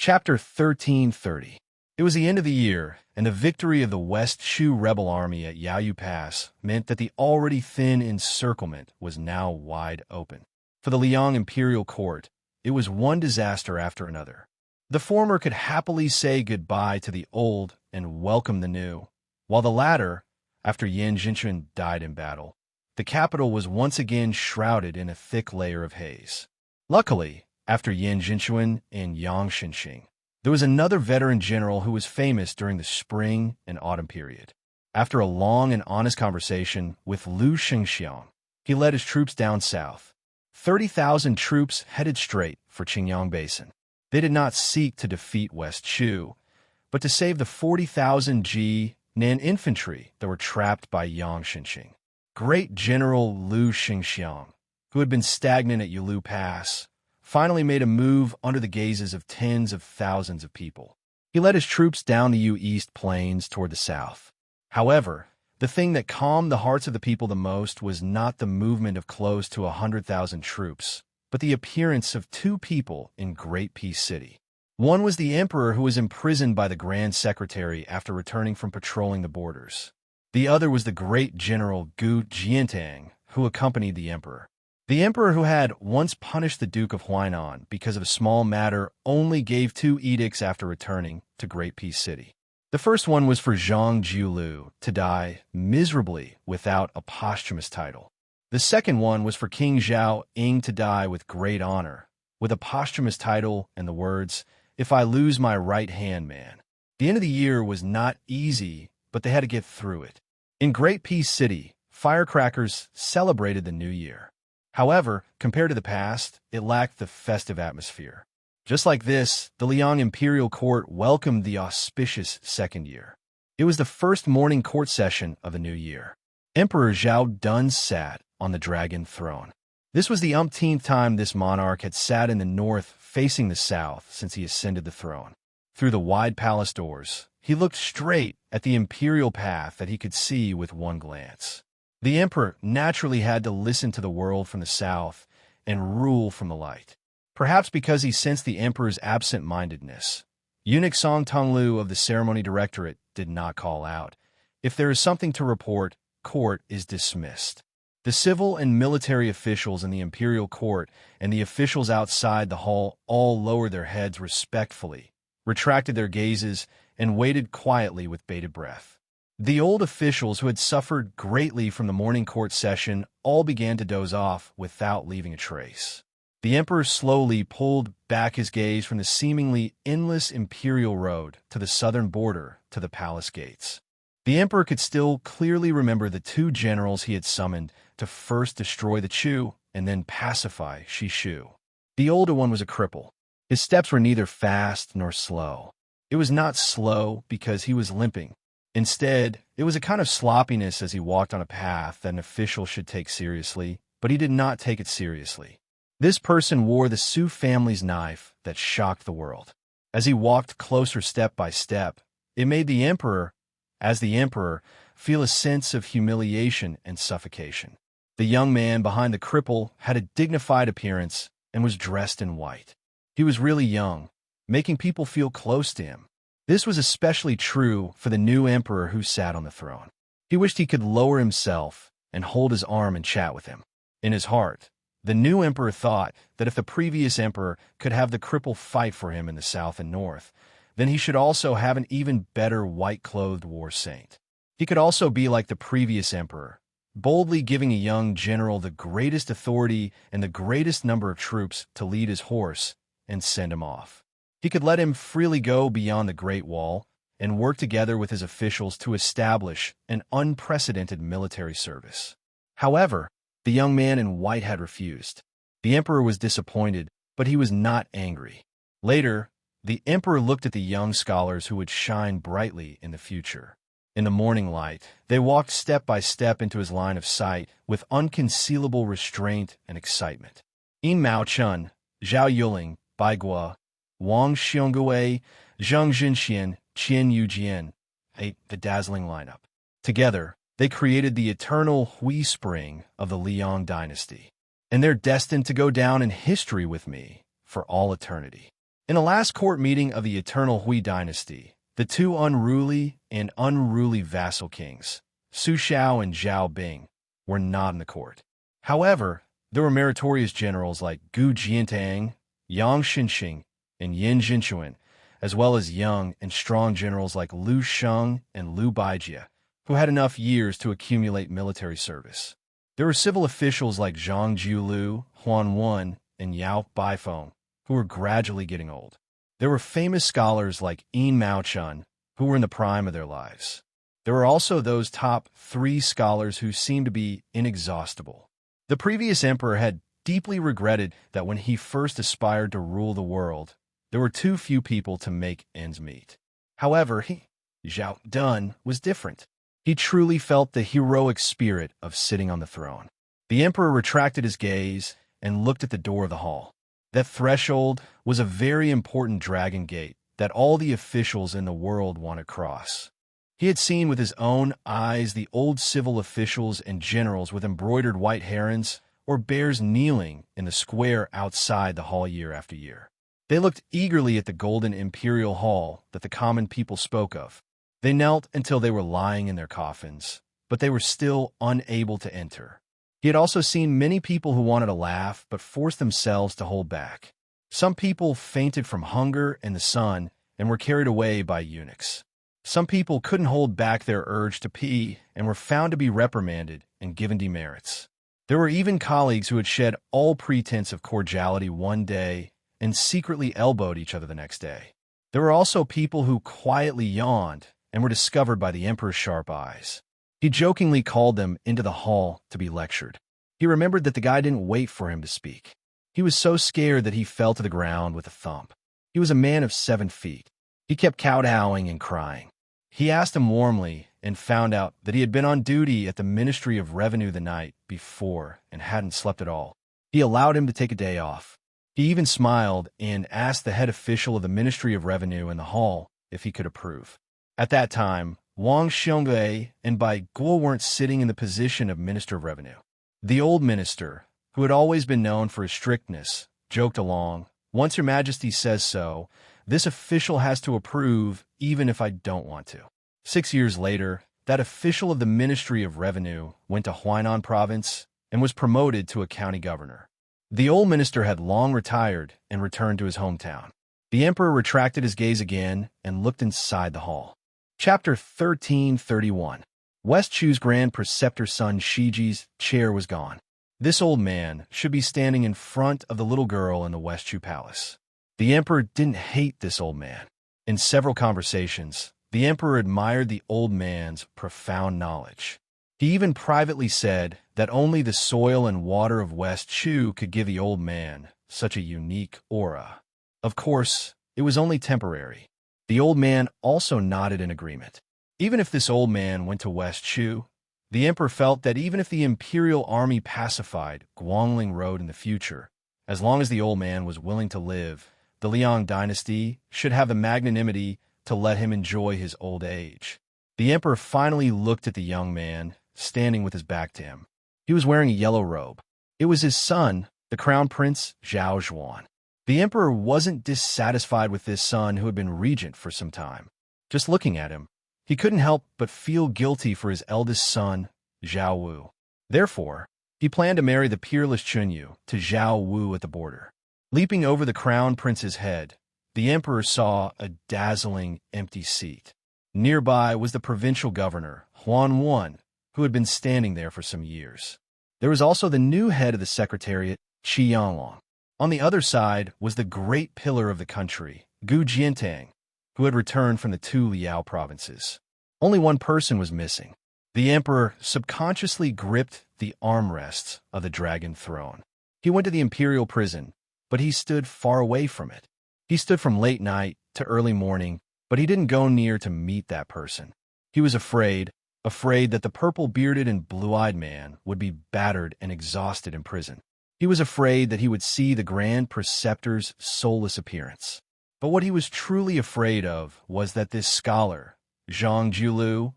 Chapter 1330. It was the end of the year, and the victory of the West Shu rebel army at Yaoyu Pass meant that the already thin encirclement was now wide open. For the Liang imperial court, it was one disaster after another. The former could happily say goodbye to the old and welcome the new, while the latter, after Yan Jinchuan died in battle, the capital was once again shrouded in a thick layer of haze. Luckily, after Yan Jinchuan and Yang Xinxing, there was another veteran general who was famous during the spring and autumn period. After a long and honest conversation with Lu Xianxia, he led his troops down south. 30,000 troops headed straight for Qingyang Basin. They did not seek to defeat West Shu, but to save the 40,000 Nan infantry that were trapped by Yang Xinxing. Great General Lu Xingxiang, who had been stagnant at Yalu Pass, finally made a move under the gazes of tens of thousands of people. He led his troops down the Yu East Plains toward the south. However, the thing that calmed the hearts of the people the most was not the movement of close to 100,000 troops, but the appearance of two people in Great Peace City. One was the emperor who was imprisoned by the Grand Secretary after returning from patrolling the borders. The other was the great general Gu Jiantang, who accompanied the emperor. The emperor, who had once punished the Duke of Huainan because of a small matter, only gave 2 edicts after returning to Great Peace City. The first one was for Zhang Jiulu to die miserably without a posthumous title. The second one was for King Zhao Ying to die with great honor, with a posthumous title and the words, "If I lose my right hand, man." The end of the year was not easy, but they had to get through it. In Great Peace City, firecrackers celebrated the new year. However, compared to the past, it lacked the festive atmosphere. Just like this, the Liang imperial court welcomed the auspicious second year. It was the first morning court session of the new year. Emperor Zhao Dun sat on the dragon throne. This was the umpteenth time this monarch had sat in the north facing the south since he ascended the throne. Through the wide palace doors, he looked straight at the imperial path that he could see with one glance. The emperor naturally had to listen to the world from the south and rule from the light. Perhaps because he sensed the emperor's absent-mindedness, Eunuch Song Tonglu of the ceremony directorate did not call out, "If there is something to report, court is dismissed." The civil and military officials in the imperial court and the officials outside the hall all lowered their heads respectfully, retracted their gazes, and waited quietly with bated breath. The old officials who had suffered greatly from the morning court session all began to doze off without leaving a trace. The emperor slowly pulled back his gaze from the seemingly endless imperial road to the southern border to the palace gates. The emperor could still clearly remember the 2 generals he had summoned to first destroy the Chu and then pacify Shishu. The older one was a cripple. His steps were neither fast nor slow. It was not slow because he was limping. Instead, it was a kind of sloppiness as he walked on a path that an official should take seriously, but he did not take it seriously. This person wore the Su family's knife that shocked the world. As he walked closer step by step, it made the emperor, feel a sense of humiliation and suffocation. The young man behind the cripple had a dignified appearance and was dressed in white. He was really young, making people feel close to him. This was especially true for the new emperor who sat on the throne. He wished he could lower himself and hold his arm and chat with him. In his heart, the new emperor thought that if the previous emperor could have the cripple fight for him in the south and north, then he should also have an even better white-clothed war saint. He could also be like the previous emperor, boldly giving a young general the greatest authority and the greatest number of troops to lead his horse and send him off. He could let him freely go beyond the Great Wall and work together with his officials to establish an unprecedented military service. However, the young man in white had refused. The emperor was disappointed, but he was not angry. Later, the emperor looked at the young scholars who would shine brightly in the future. In the morning light, they walked step by step into his line of sight with unconcealable restraint and excitement. Yin Mao Chun, Zhao Yuling, Bai Guo, Wang Xiongui, Zheng Jinxian, Qian Yujian, the dazzling lineup. Together, they created the eternal Hui Spring of the Liang dynasty, and they're destined to go down in history with me for all eternity. In the last court meeting of the Eternal Hui dynasty, the two unruly vassal kings, Su Xiao and Zhao Bing, were not in the court. However, there were meritorious generals like Gu Jiantang, Yang Xinxing, and Yin Jinchuan, as well as young and strong generals like Lu Sheng and Lu Baijie, who had enough years to accumulate military service. There were civil officials like Zhang Jiulu, Huan Wen, and Yao Baifeng, who were gradually getting old. There were famous scholars like Yin Maochun, who were in the prime of their lives. There were also those top 3 scholars who seemed to be inexhaustible. The previous emperor had deeply regretted that when he first aspired to rule the world, there were too few people to make ends meet. However, Zhao Dun was different. He truly felt the heroic spirit of sitting on the throne. The emperor retracted his gaze and looked at the door of the hall. That threshold was a very important dragon gate that all the officials in the world want to cross. He had seen with his own eyes the old civil officials and generals with embroidered white herons or bears kneeling in the square outside the hall year after year. They looked eagerly at the golden imperial hall that the common people spoke of. They knelt until they were lying in their coffins, but they were still unable to enter. He had also seen many people who wanted to laugh but forced themselves to hold back. Some people fainted from hunger and the sun and were carried away by eunuchs. Some people couldn't hold back their urge to pee and were found to be reprimanded and given demerits. There were even colleagues who had shed all pretense of cordiality one day and secretly elbowed each other the next day. There were also people who quietly yawned and were discovered by the emperor's sharp eyes. He jokingly called them into the hall to be lectured. He remembered that the guy didn't wait for him to speak. He was so scared that he fell to the ground with a thump. He was a man of 7 feet. He kept kowtowing and crying. He asked him warmly and found out that he had been on duty at the Ministry of Revenue the night before and hadn't slept at all. He allowed him to take a day off. He even smiled and asked the head official of the Ministry of Revenue in the hall if he could approve. At that time, Wang Xiongwei and Bai Guo weren't sitting in the position of Minister of Revenue. The old minister, who had always been known for his strictness, joked along, "Once Your Majesty says so, this official has to approve even if I don't want to." 6 years later, that official of the Ministry of Revenue went to Huainan province and was promoted to a county governor. The old minister had long retired and returned to his hometown. The emperor retracted his gaze again and looked inside the hall. Chapter 1331. West Chu's Grand Preceptor's son Shiji's chair was gone. This old man should be standing in front of the little girl in the West Chu palace. The emperor didn't hate this old man. In several conversations, the emperor admired the old man's profound knowledge. He even privately said that only the soil and water of West Chu could give the old man such a unique aura. Of course, it was only temporary. The old man also nodded in agreement. Even if this old man went to West Chu, the emperor felt that even if the imperial army pacified Guangling Road in the future, as long as the old man was willing to live, the Liang dynasty should have the magnanimity to let him enjoy his old age. The emperor finally looked at the young man, standing with his back to him. He was wearing a yellow robe. It was his son, the crown prince Zhao Zhuan. The emperor wasn't dissatisfied with this son who had been regent for some time. Just looking at him, he couldn't help but feel guilty for his eldest son, Zhao Wu. Therefore, he planned to marry the peerless Chunyu to Zhao Wu at the border. Leaping over the crown prince's head, the emperor saw a dazzling empty seat. Nearby was the provincial governor, Huan Wen, who had been standing there for some years. There was also the new head of the secretariat, Qi Yanglong. On the other side was the great pillar of the country, Gu Jiantang, who had returned from the 2 Liao provinces. Only one person was missing. The emperor subconsciously gripped the armrests of the dragon throne. He went to the imperial prison, but he stood far away from it. He stood from late night to early morning, but he didn't go near to meet that person. He was afraid that the purple-bearded and blue-eyed man would be battered and exhausted in prison. He was afraid that he would see the Grand Preceptor's soulless appearance. But what he was truly afraid of was that this scholar, Zhang Jiulu,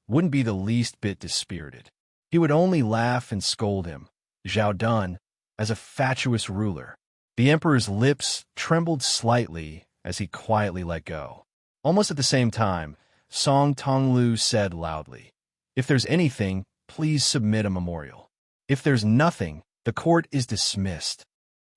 wouldn't be the least bit dispirited. He would only laugh and scold him, Zhao Dun, as a fatuous ruler. The emperor's lips trembled slightly as he quietly let go. Almost at the same time, Song Tonglu said loudly, "If there's anything, please submit a memorial. If there's nothing, the court is dismissed."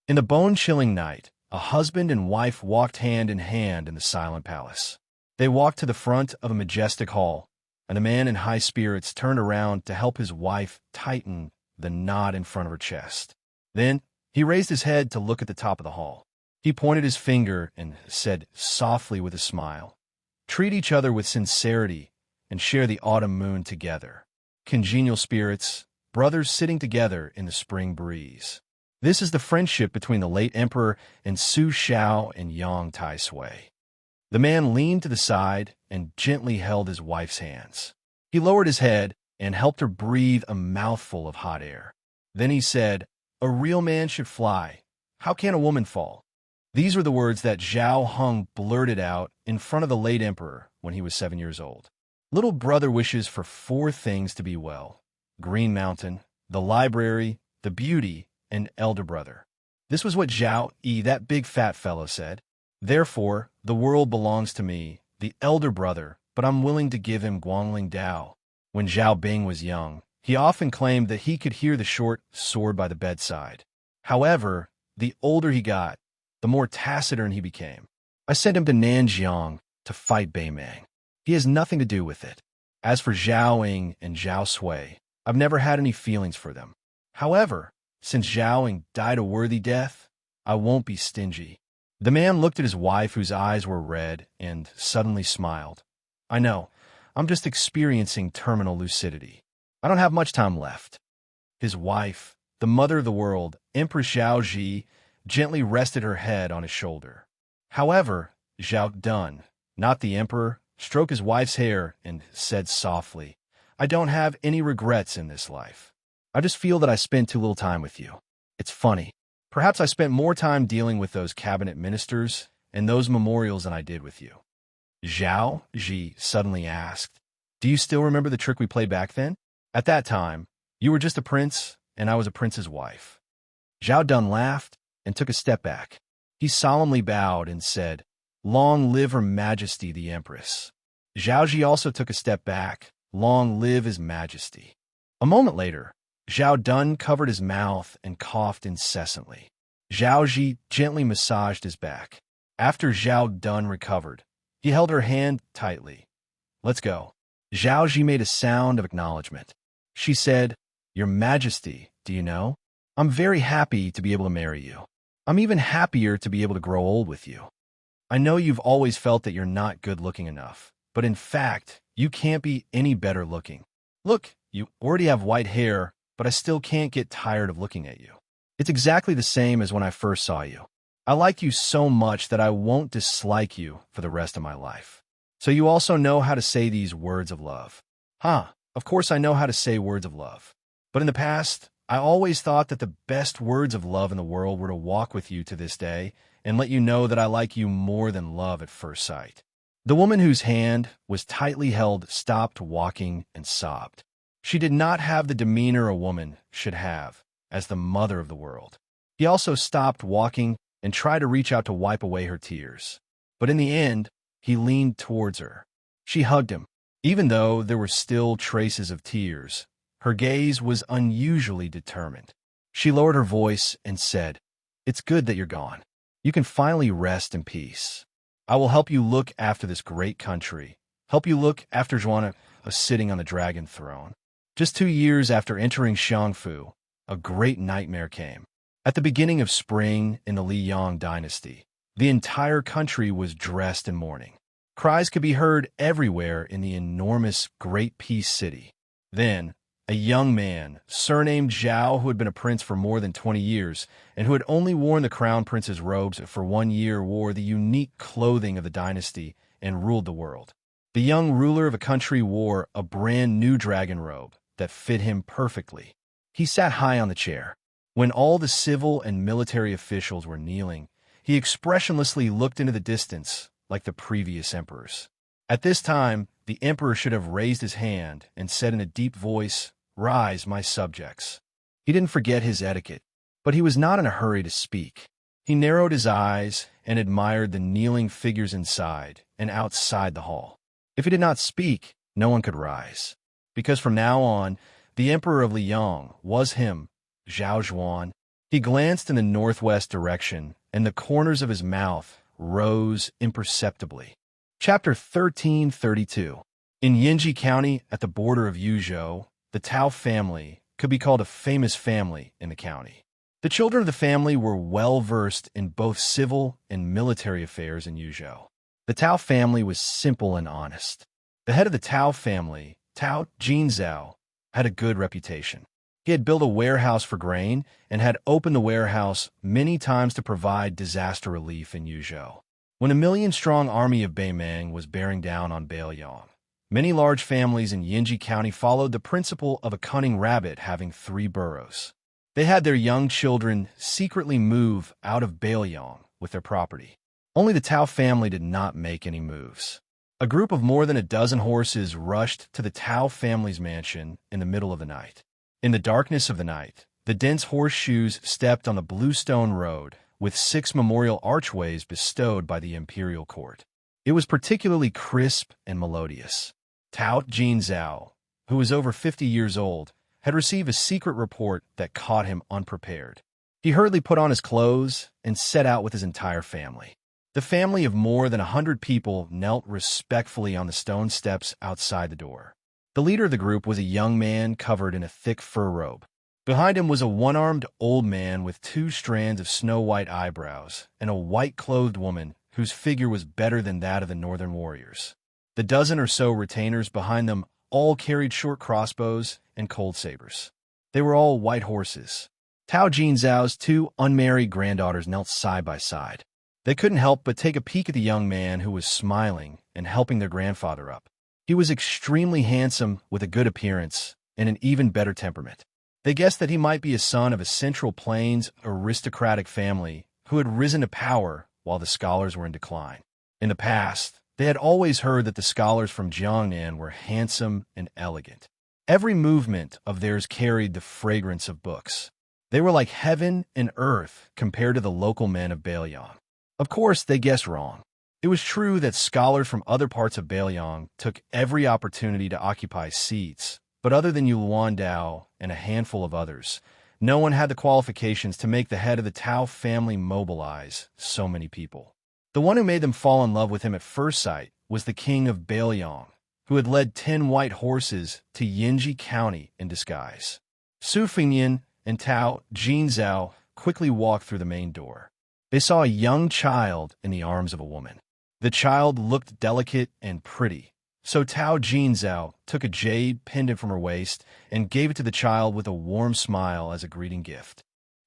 In the bone-chilling night, a husband and wife walked hand in hand in the silent palace. They walked to the front of a majestic hall, and the man in high spirits turned around to help his wife tighten the knot in front of her chest. Then, he raised his head to look at the top of the hall. He pointed his finger and said softly with a smile, "Treat each other with sincerity and share the autumn moon together. Congenial spirits, brothers sitting together in the spring breeze." This is the friendship between the late emperor and Su Xiao and Yang Tai Sui. The man leaned to the side and gently held his wife's hands. He lowered his head and helped her breathe a mouthful of hot air. Then he said, "A real man should fly. How can a woman fall?" These were the words that Zhao Heng blurted out in front of the late emperor when he was 7 years old. Little brother wishes for 4 things to be well: Green Mountain, the library, the beauty, and elder brother. This was what Zhao Yi, that big fat fellow, said. "Therefore, the world belongs to me, the elder brother, but I'm willing to give him Guangling Dao." When Zhao Bing was young, he often claimed that he could hear the short sword by the bedside. However, the older he got, the more taciturn he became. "I sent him to Nanjiang to fight Beimang. He has nothing to do with it. As for Zhao Ying and Zhao Sui, I've never had any feelings for them. However, since Zhao Ying died a worthy death, I won't be stingy." The man looked at his wife, whose eyes were red, and suddenly smiled. "I know, I'm just experiencing terminal lucidity. I don't have much time left." His wife, the mother of the world, Empress Zhao Ji, gently rested her head on his shoulder. However, Zhao Dun, not the emperor, stroked his wife's hair and said softly, "I don't have any regrets in this life. I just feel that I spent too little time with you. It's funny. Perhaps I spent more time dealing with those cabinet ministers and those memorials than I did with you." Zhao Ji suddenly asked, "Do you still remember the trick we played back then? At that time, you were just a prince, and I was a prince's wife." Zhao Dun laughed and took a step back. He solemnly bowed and said, "Long live Her Majesty the Empress." Zhao Ji also took a step back. "Long live His Majesty." A moment later, Zhao Dun covered his mouth and coughed incessantly. Zhao Ji gently massaged his back. After Zhao Dun recovered, he held her hand tightly. "Let's go." Zhao Ji made a sound of acknowledgement. She said, "Your Majesty, do you know? I'm very happy to be able to marry you. I'm even happier to be able to grow old with you. I know you've always felt that you're not good looking enough, but in fact, you can't be any better looking. Look, you already have white hair, but I still can't get tired of looking at you. It's exactly the same as when I first saw you. I like you so much that I won't dislike you for the rest of my life. So you also know how to say these words of love." Of course I know how to say words of love. But in the past, I always thought that the best words of love in the world were to walk with you to this day and let you know that I like you more than love at first sight. The woman whose hand was tightly held stopped walking and sobbed. She did not have the demeanor a woman should have as the mother of the world. He also stopped walking and tried to reach out to wipe away her tears. But in the end, he leaned towards her. She hugged him. Even though there were still traces of tears, her gaze was unusually determined. She lowered her voice and said, "It's good that you're gone. You can finally rest in peace. I will help you look after this great country, help you look after Zhuana sitting on the dragon throne." Just 2 years after entering Xiangfu, a great nightmare came. At the beginning of spring in the Liyang dynasty, the entire country was dressed in mourning. Cries could be heard everywhere in the enormous Great Peace City. Then, a young man, surnamed Zhao, who had been a prince for more than 20 years, and who had only worn the crown prince's robes for 1 year, wore the unique clothing of the dynasty and ruled the world. The young ruler of a country wore a brand new dragon robe that fit him perfectly. He sat high on the chair. When all the civil and military officials were kneeling, he expressionlessly looked into the distance like the previous emperors. At this time, the emperor should have raised his hand and said in a deep voice, "Rise, my subjects." He didn't forget his etiquette, but he was not in a hurry to speak. He narrowed his eyes and admired the kneeling figures inside and outside the hall. If he did not speak, no one could rise, because from now on, the Emperor of Liang was him, Zhao Zhuan. He glanced in the northwest direction, and the corners of his mouth rose imperceptibly. Chapter 1332. In Yinji County, at the border of Yuzhou, the Tao family could be called a famous family in the county. The children of the family were well versed in both civil and military affairs in Yuzhou. The Tao family was simple and honest. The head of the Tao family, Tao Jinzhao, had a good reputation. He had built a warehouse for grain and had opened the warehouse many times to provide disaster relief in Yuzhou. When a million-strong army of Beimang was bearing down on Beiyang, many large families in Yinji County followed the principle of a cunning rabbit having 3 burrows. They had their young children secretly move out of Beiyang with their property. Only the Tao family did not make any moves. A group of more than a dozen horses rushed to the Tao family's mansion in the middle of the night. In the darkness of the night, the dense horseshoes stepped on the bluestone road with 6 memorial archways bestowed by the imperial court. It was particularly crisp and melodious. Tao Jinzhao, who was over 50 years old, had received a secret report that caught him unprepared. He hurriedly put on his clothes and set out with his entire family. The family of more than 100 people knelt respectfully on the stone steps outside the door. The leader of the group was a young man covered in a thick fur robe. Behind him was a one-armed old man with 2 strands of snow-white eyebrows and a white-clothed woman whose figure was better than that of the northern warriors. The dozen or so retainers behind them all carried short crossbows and cold sabers. They were all white horses. Tao Jinzhao's 2 unmarried granddaughters knelt side by side. They couldn't help but take a peek at the young man who was smiling and helping their grandfather up. He was extremely handsome with a good appearance and an even better temperament. They guessed that he might be a son of a Central Plains aristocratic family who had risen to power while the scholars were in decline. In the past, they had always heard that the scholars from Jiangnan were handsome and elegant. Every movement of theirs carried the fragrance of books. They were like heaven and earth compared to the local men of Beiyang. Of course, they guessed wrong. It was true that scholars from other parts of Beiyang took every opportunity to occupy seats, but other than Yuan Dao and a handful of others, no one had the qualifications to make the head of the Tao family mobilize so many people. The one who made them fall in love with him at first sight was the king of Beiyang, who had led 10 white horses to Yinji County in disguise. Su Fengyan and Tao Jinzhao quickly walked through the main door. They saw a young child in the arms of a woman. The child looked delicate and pretty, so Tao Jinzhao took a jade pendant from her waist and gave it to the child with a warm smile as a greeting gift.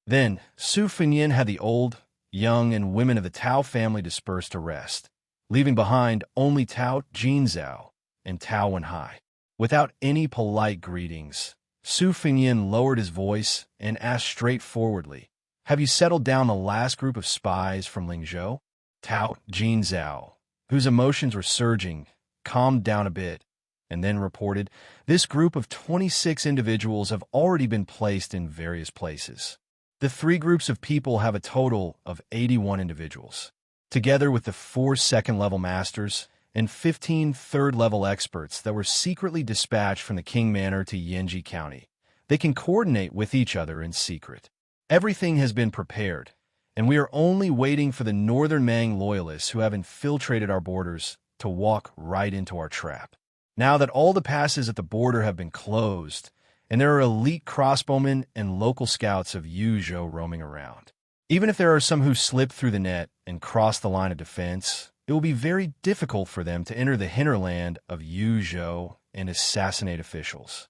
Then Su Fengyan had the old, young, and women of the Tao family dispersed to rest, leaving behind only Tao Jinzhao and Tao Wenhai. Without any polite greetings, Su Fengyan lowered his voice and asked straightforwardly, "Have you settled down the last group of spies from Lingzhou?" Tao Jinzhao, whose emotions were surging, calmed down a bit, and then reported, "This group of 26 individuals have already been placed in various places. The 3 groups of people have a total of 81 individuals. Together with the 4 second-level masters and 15 third-level experts that were secretly dispatched from the King Manor to Yinji County, they can coordinate with each other in secret. Everything has been prepared, and we are only waiting for the Northern Mang loyalists who have infiltrated our borders to walk right into our trap. Now that all the passes at the border have been closed, and there are elite crossbowmen and local scouts of Yuzhou roaming around. Even if there are some who slip through the net and cross the line of defense, it will be very difficult for them to enter the hinterland of Yuzhou and assassinate officials."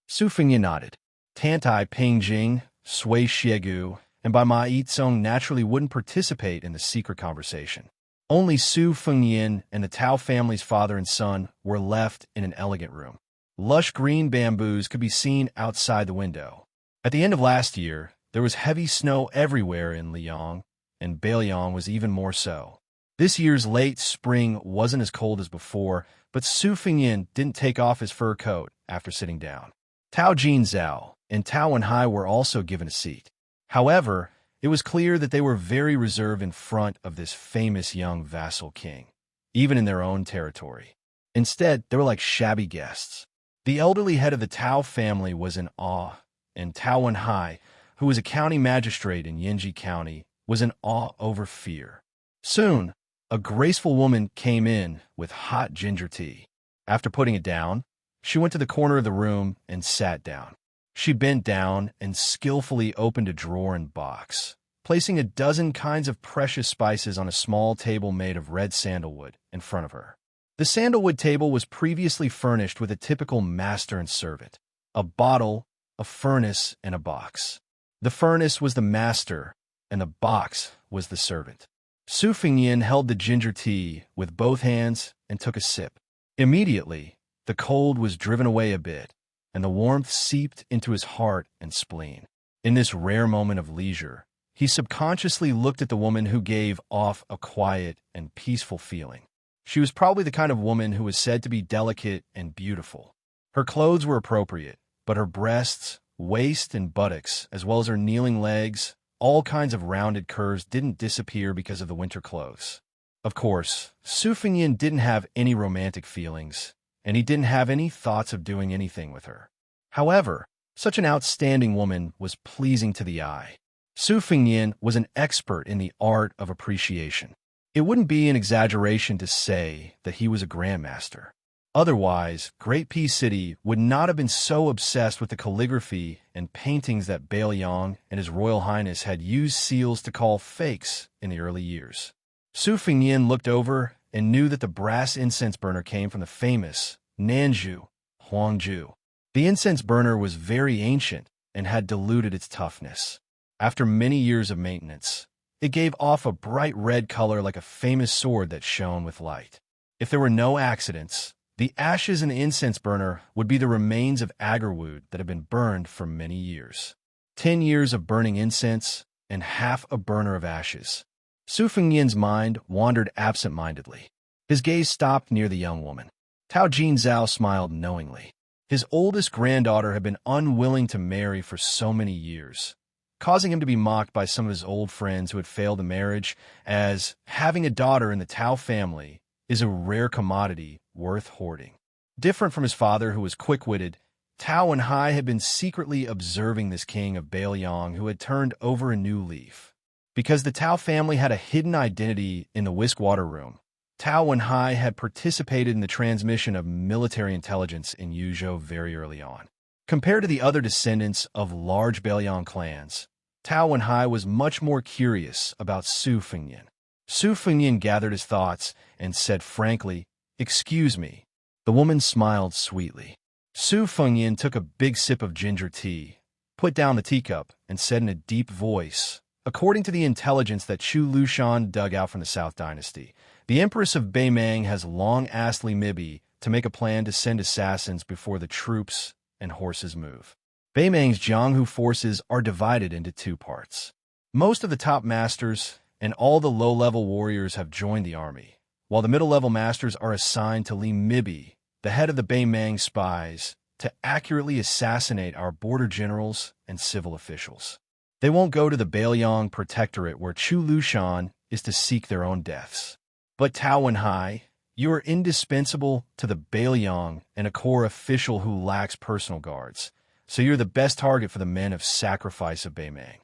Su Fengyan nodded. Tantai Pingjing, Sui Xiegu, and by Ma Yizong naturally wouldn't participate in the secret conversation. Only Su Fengyan and the Tao family's father and son were left in an elegant room. Lush green bamboos could be seen outside the window. At the end of last year, there was heavy snow everywhere in Liang, and Beiyang was even more so. This year's late spring wasn't as cold as before, but Su Fengyan didn't take off his fur coat after sitting down. Tao Jinzhao and Tao Wenhai were also given a seat. However, It was clear that they were very reserved in front of this famous young vassal king, even in their own territory. Instead, they were like shabby guests. The elderly head of the Tao family was in awe, and Tao Wenhai, who was a county magistrate in Yinji County, was in awe over fear. Soon, a graceful woman came in with hot ginger tea. After putting it down, she went to the corner of the room and sat down. She bent down and skillfully opened a drawer and box, placing a dozen kinds of precious spices on a small table made of red sandalwood in front of her. The sandalwood table was previously furnished with a typical master and servant, a bottle, a furnace, and a box. The furnace was the master, and the box was the servant. Su Fengyin held the ginger tea with both hands and took a sip. Immediately, the cold was driven away a bit, and the warmth seeped into his heart and spleen. In this rare moment of leisure, he subconsciously looked at the woman who gave off a quiet and peaceful feeling. She was probably the kind of woman who was said to be delicate and beautiful. Her clothes were appropriate, but her breasts, waist, and buttocks, as well as her kneeling legs, all kinds of rounded curves didn't disappear because of the winter clothes. Of course, Su Fengyin didn't have any romantic feelings, and he didn't have any thoughts of doing anything with her. However, such an outstanding woman was pleasing to the eye. Su Fengyin was an expert in the art of appreciation. It wouldn't be an exaggeration to say that he was a grandmaster. Otherwise, Great Peace City would not have been so obsessed with the calligraphy and paintings that Bailiang and His Royal Highness had used seals to call fakes in the early years. Su Fengyin looked over and knew that the brass incense burner came from the famous Nanju, Huangju. The incense burner was very ancient and had diluted its toughness. After many years of maintenance, it gave off a bright red color like a famous sword that shone with light. If there were no accidents, the ashes in the incense burner would be the remains of agarwood that had been burned for many years. 10 years of burning incense and half a burner of ashes. Su Fengyin's mind wandered absent-mindedly. His gaze stopped near the young woman. Tao Jinzhao smiled knowingly. His oldest granddaughter had been unwilling to marry for so many years, causing him to be mocked by some of his old friends who had failed the marriage, as having a daughter in the Tao family is a rare commodity worth hoarding. Different from his father, who was quick-witted, Tao Wenhai had been secretly observing this king of Bailiang who had turned over a new leaf. Because the Tao family had a hidden identity in the whisk-water room, Tao Wenhai had participated in the transmission of military intelligence in Yuzhou very early on. Compared to the other descendants of large Bailiang clans, Tao Wenhai was much more curious about Su Fengyin. Su Fengyin gathered his thoughts and said frankly, "Excuse me." The woman smiled sweetly. Su Fengyin took a big sip of ginger tea, put down the teacup, and said in a deep voice, "According to the intelligence that Chu Lushan dug out from the South Dynasty, the Empress of Beimang has long asked Li Mibi to make a plan to send assassins before the troops and horses move. Beimang's Jianghu forces are divided into two parts. Most of the top masters and all the low-level warriors have joined the army, while the middle-level masters are assigned to Li Mibi, the head of the Beimang spies, to accurately assassinate our border generals and civil officials. They won't go to the Bailiang Protectorate where Chu Lushan is to seek their own deaths. But Tao Wenhai, you are indispensable to the Bailiang and a core official who lacks personal guards, so you're the best target for the men of sacrifice of Beimang."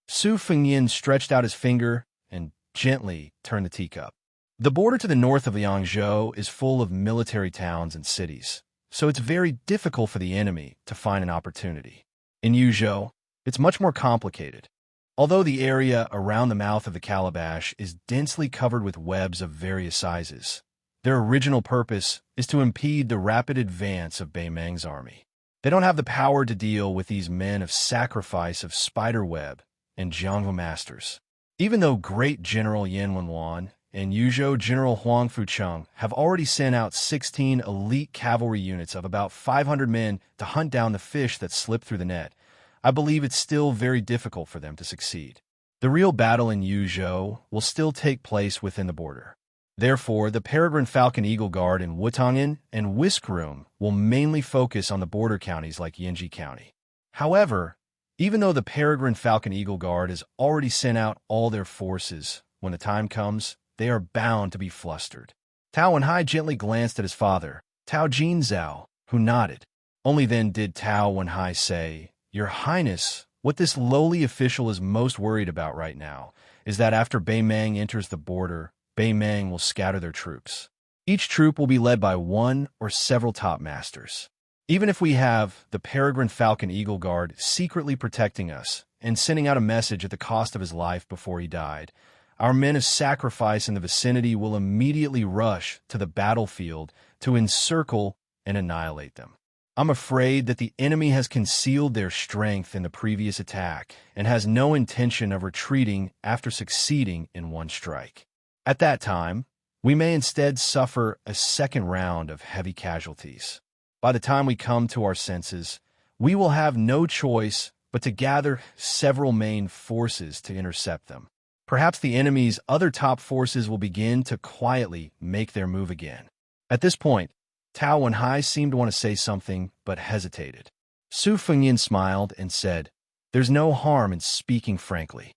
Su Fengyin stretched out his finger and gently turned the teacup. The border to the north of Liangzhou is full of military towns and cities, so it's very difficult for the enemy to find an opportunity. In Yuzhou, it's much more complicated. Although the area around the mouth of the calabash is densely covered with webs of various sizes, their original purpose is to impede the rapid advance of Beimang's army. They don't have the power to deal with these men of sacrifice of spiderweb and Jianghu masters. Even though Great General Yan Wenwan and Yuzhou General Huang Fucheng have already sent out 16 elite cavalry units of about 500 men to hunt down the fish that slip through the net, I believe it's still very difficult for them to succeed. The real battle in Yuzhou will still take place within the border. Therefore, the Peregrine Falcon Eagle Guard in Wutong'an and Whisk Room will mainly focus on the border counties like Yinji County. However, Even though the Peregrine Falcon Eagle Guard has already sent out all their forces, when the time comes, they are bound to be flustered. Tao Wenhai gently glanced at his father, Tao Jinzhao, who nodded. Only then did Tao Wenhai say, "Your Highness, what this lowly official is most worried about right now is that after Beimang enters the border, Beimang will scatter their troops. Each troop will be led by one or several top masters. Even if we have the Peregrine Falcon Eagle Guard secretly protecting us and sending out a message at the cost of his life before he died, our men of sacrifice in the vicinity will immediately rush to the battlefield to encircle and annihilate them. I'm afraid that the enemy has concealed their strength in the previous attack and has no intention of retreating after succeeding in one strike. At that time, we may instead suffer a second round of heavy casualties. By the time we come to our senses, we will have no choice but to gather several main forces to intercept them. Perhaps the enemy's other top forces will begin to quietly make their move again." At this point, Tao Wenhai seemed to want to say something, but hesitated. Su Fengyin smiled and said, "There's no harm in speaking frankly."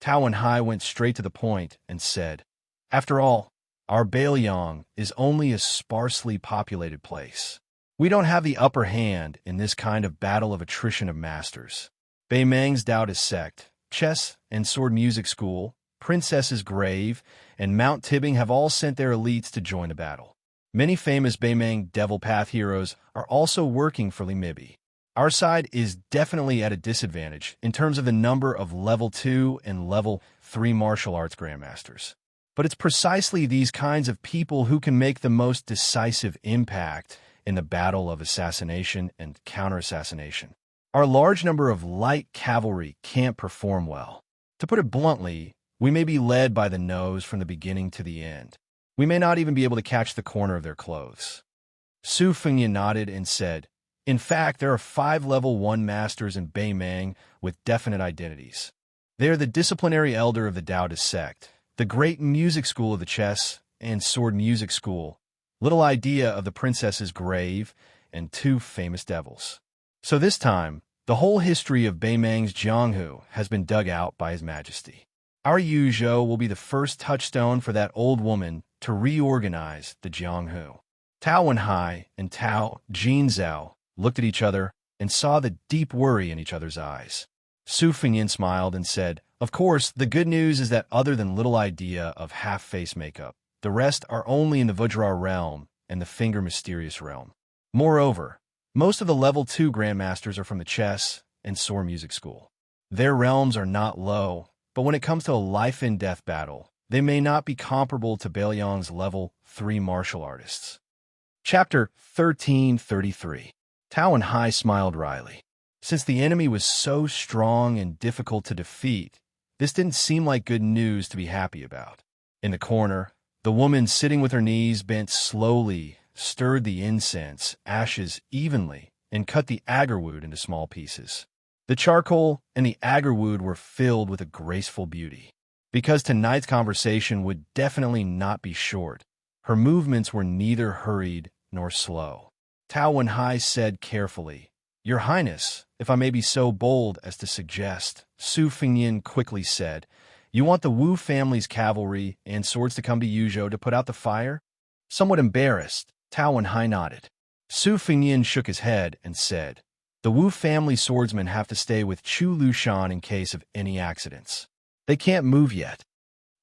Tao Wenhai went straight to the point and said, "After all, our Beiliang is only a sparsely populated place. We don't have the upper hand in this kind of battle of attrition of masters. Beimang's Taoist sect, chess and sword music school, Princess's Grave, and Mount Tibbing have all sent their elites to join the battle. Many famous Beimang Devil Path heroes are also working for Li Mibi. Our side is definitely at a disadvantage in terms of the number of level 2 and level 3 martial arts grandmasters. But it's precisely these kinds of people who can make the most decisive impact in the battle of assassination and counter-assassination. Our large number of light cavalry can't perform well. To put it bluntly, we may be led by the nose from the beginning to the end. We may not even be able to catch the corner of their clothes." Su Fengyin nodded and said, "In fact, there are 5 level 1 masters in Beimang with definite identities. They are the disciplinary elder of the Taoist sect, the great music school of the chess and sword music school, little idea of the Princess's Grave, and 2 famous devils. So this time, the whole history of Beimang's Jianghu has been dug out by His Majesty. Our Yuzhou will be the first touchstone for that old woman to reorganize the Jianghu." Tao Wenhai and Tao Jinzhao looked at each other and saw the deep worry in each other's eyes. Su Fengyin smiled and said, "Of course, the good news is that other than little idea of half-face makeup, the rest are only in the Vajra realm and the Finger Mysterious realm. Moreover, most of the level 2 grandmasters are from the chess and sword music school. Their realms are not low, but when it comes to a life-and-death battle, they may not be comparable to Beiliang's level 3 martial artists." Chapter 1333. Tao Wenhai smiled wryly. Since the enemy was so strong and difficult to defeat, this didn't seem like good news to be happy about. In the corner, the woman sitting with her knees bent slowly stirred the incense, ashes evenly, and cut the agarwood into small pieces. The charcoal and the agarwood were filled with a graceful beauty. Because tonight's conversation would definitely not be short, her movements were neither hurried nor slow. Tao Wenhai said carefully, "Your Highness, if I may be so bold as to suggest," Su Fengyin quickly said, "you want the Wu family's cavalry and swords to come to Yuzhou to put out the fire?" Somewhat embarrassed, Tao Wenhai nodded. Su Fengyin shook his head and said, "The Wu family swordsmen have to stay with Chu Lushan in case of any accidents. They can't move yet."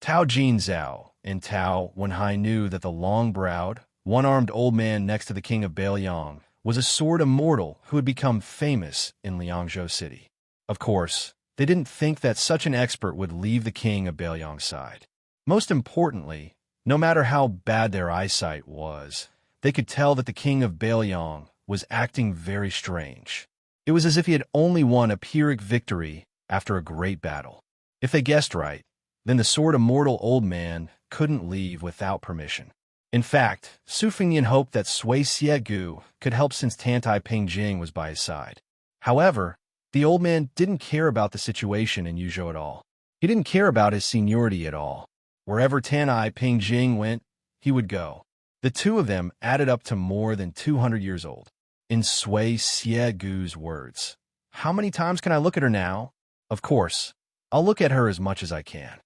Tao Jinzhao and Tao Wenhai knew that the long-browed, one-armed old man next to the king of Beiliang was a sword immortal who had become famous in Liangzhou City. Of course, they didn't think that such an expert would leave the king of Beiliang's side. Most importantly, no matter how bad their eyesight was, they could tell that the king of Beiliang was acting very strange. It was as if he had only won a Pyrrhic victory after a great battle. If they guessed right, then the sword immortal old man couldn't leave without permission. In fact, Su Fengyin hoped that Sui Xiegu could help since Tantai Pingjing was by his side. However, the old man didn't care about the situation in Yuzhou at all. He didn't care about his seniority at all. Wherever Tantai Pingjing went, he would go. The two of them added up to more than 200 years old. In Sui Xiegu's words, How many times can I look at her now? Of course, I'll look at her as much as I can.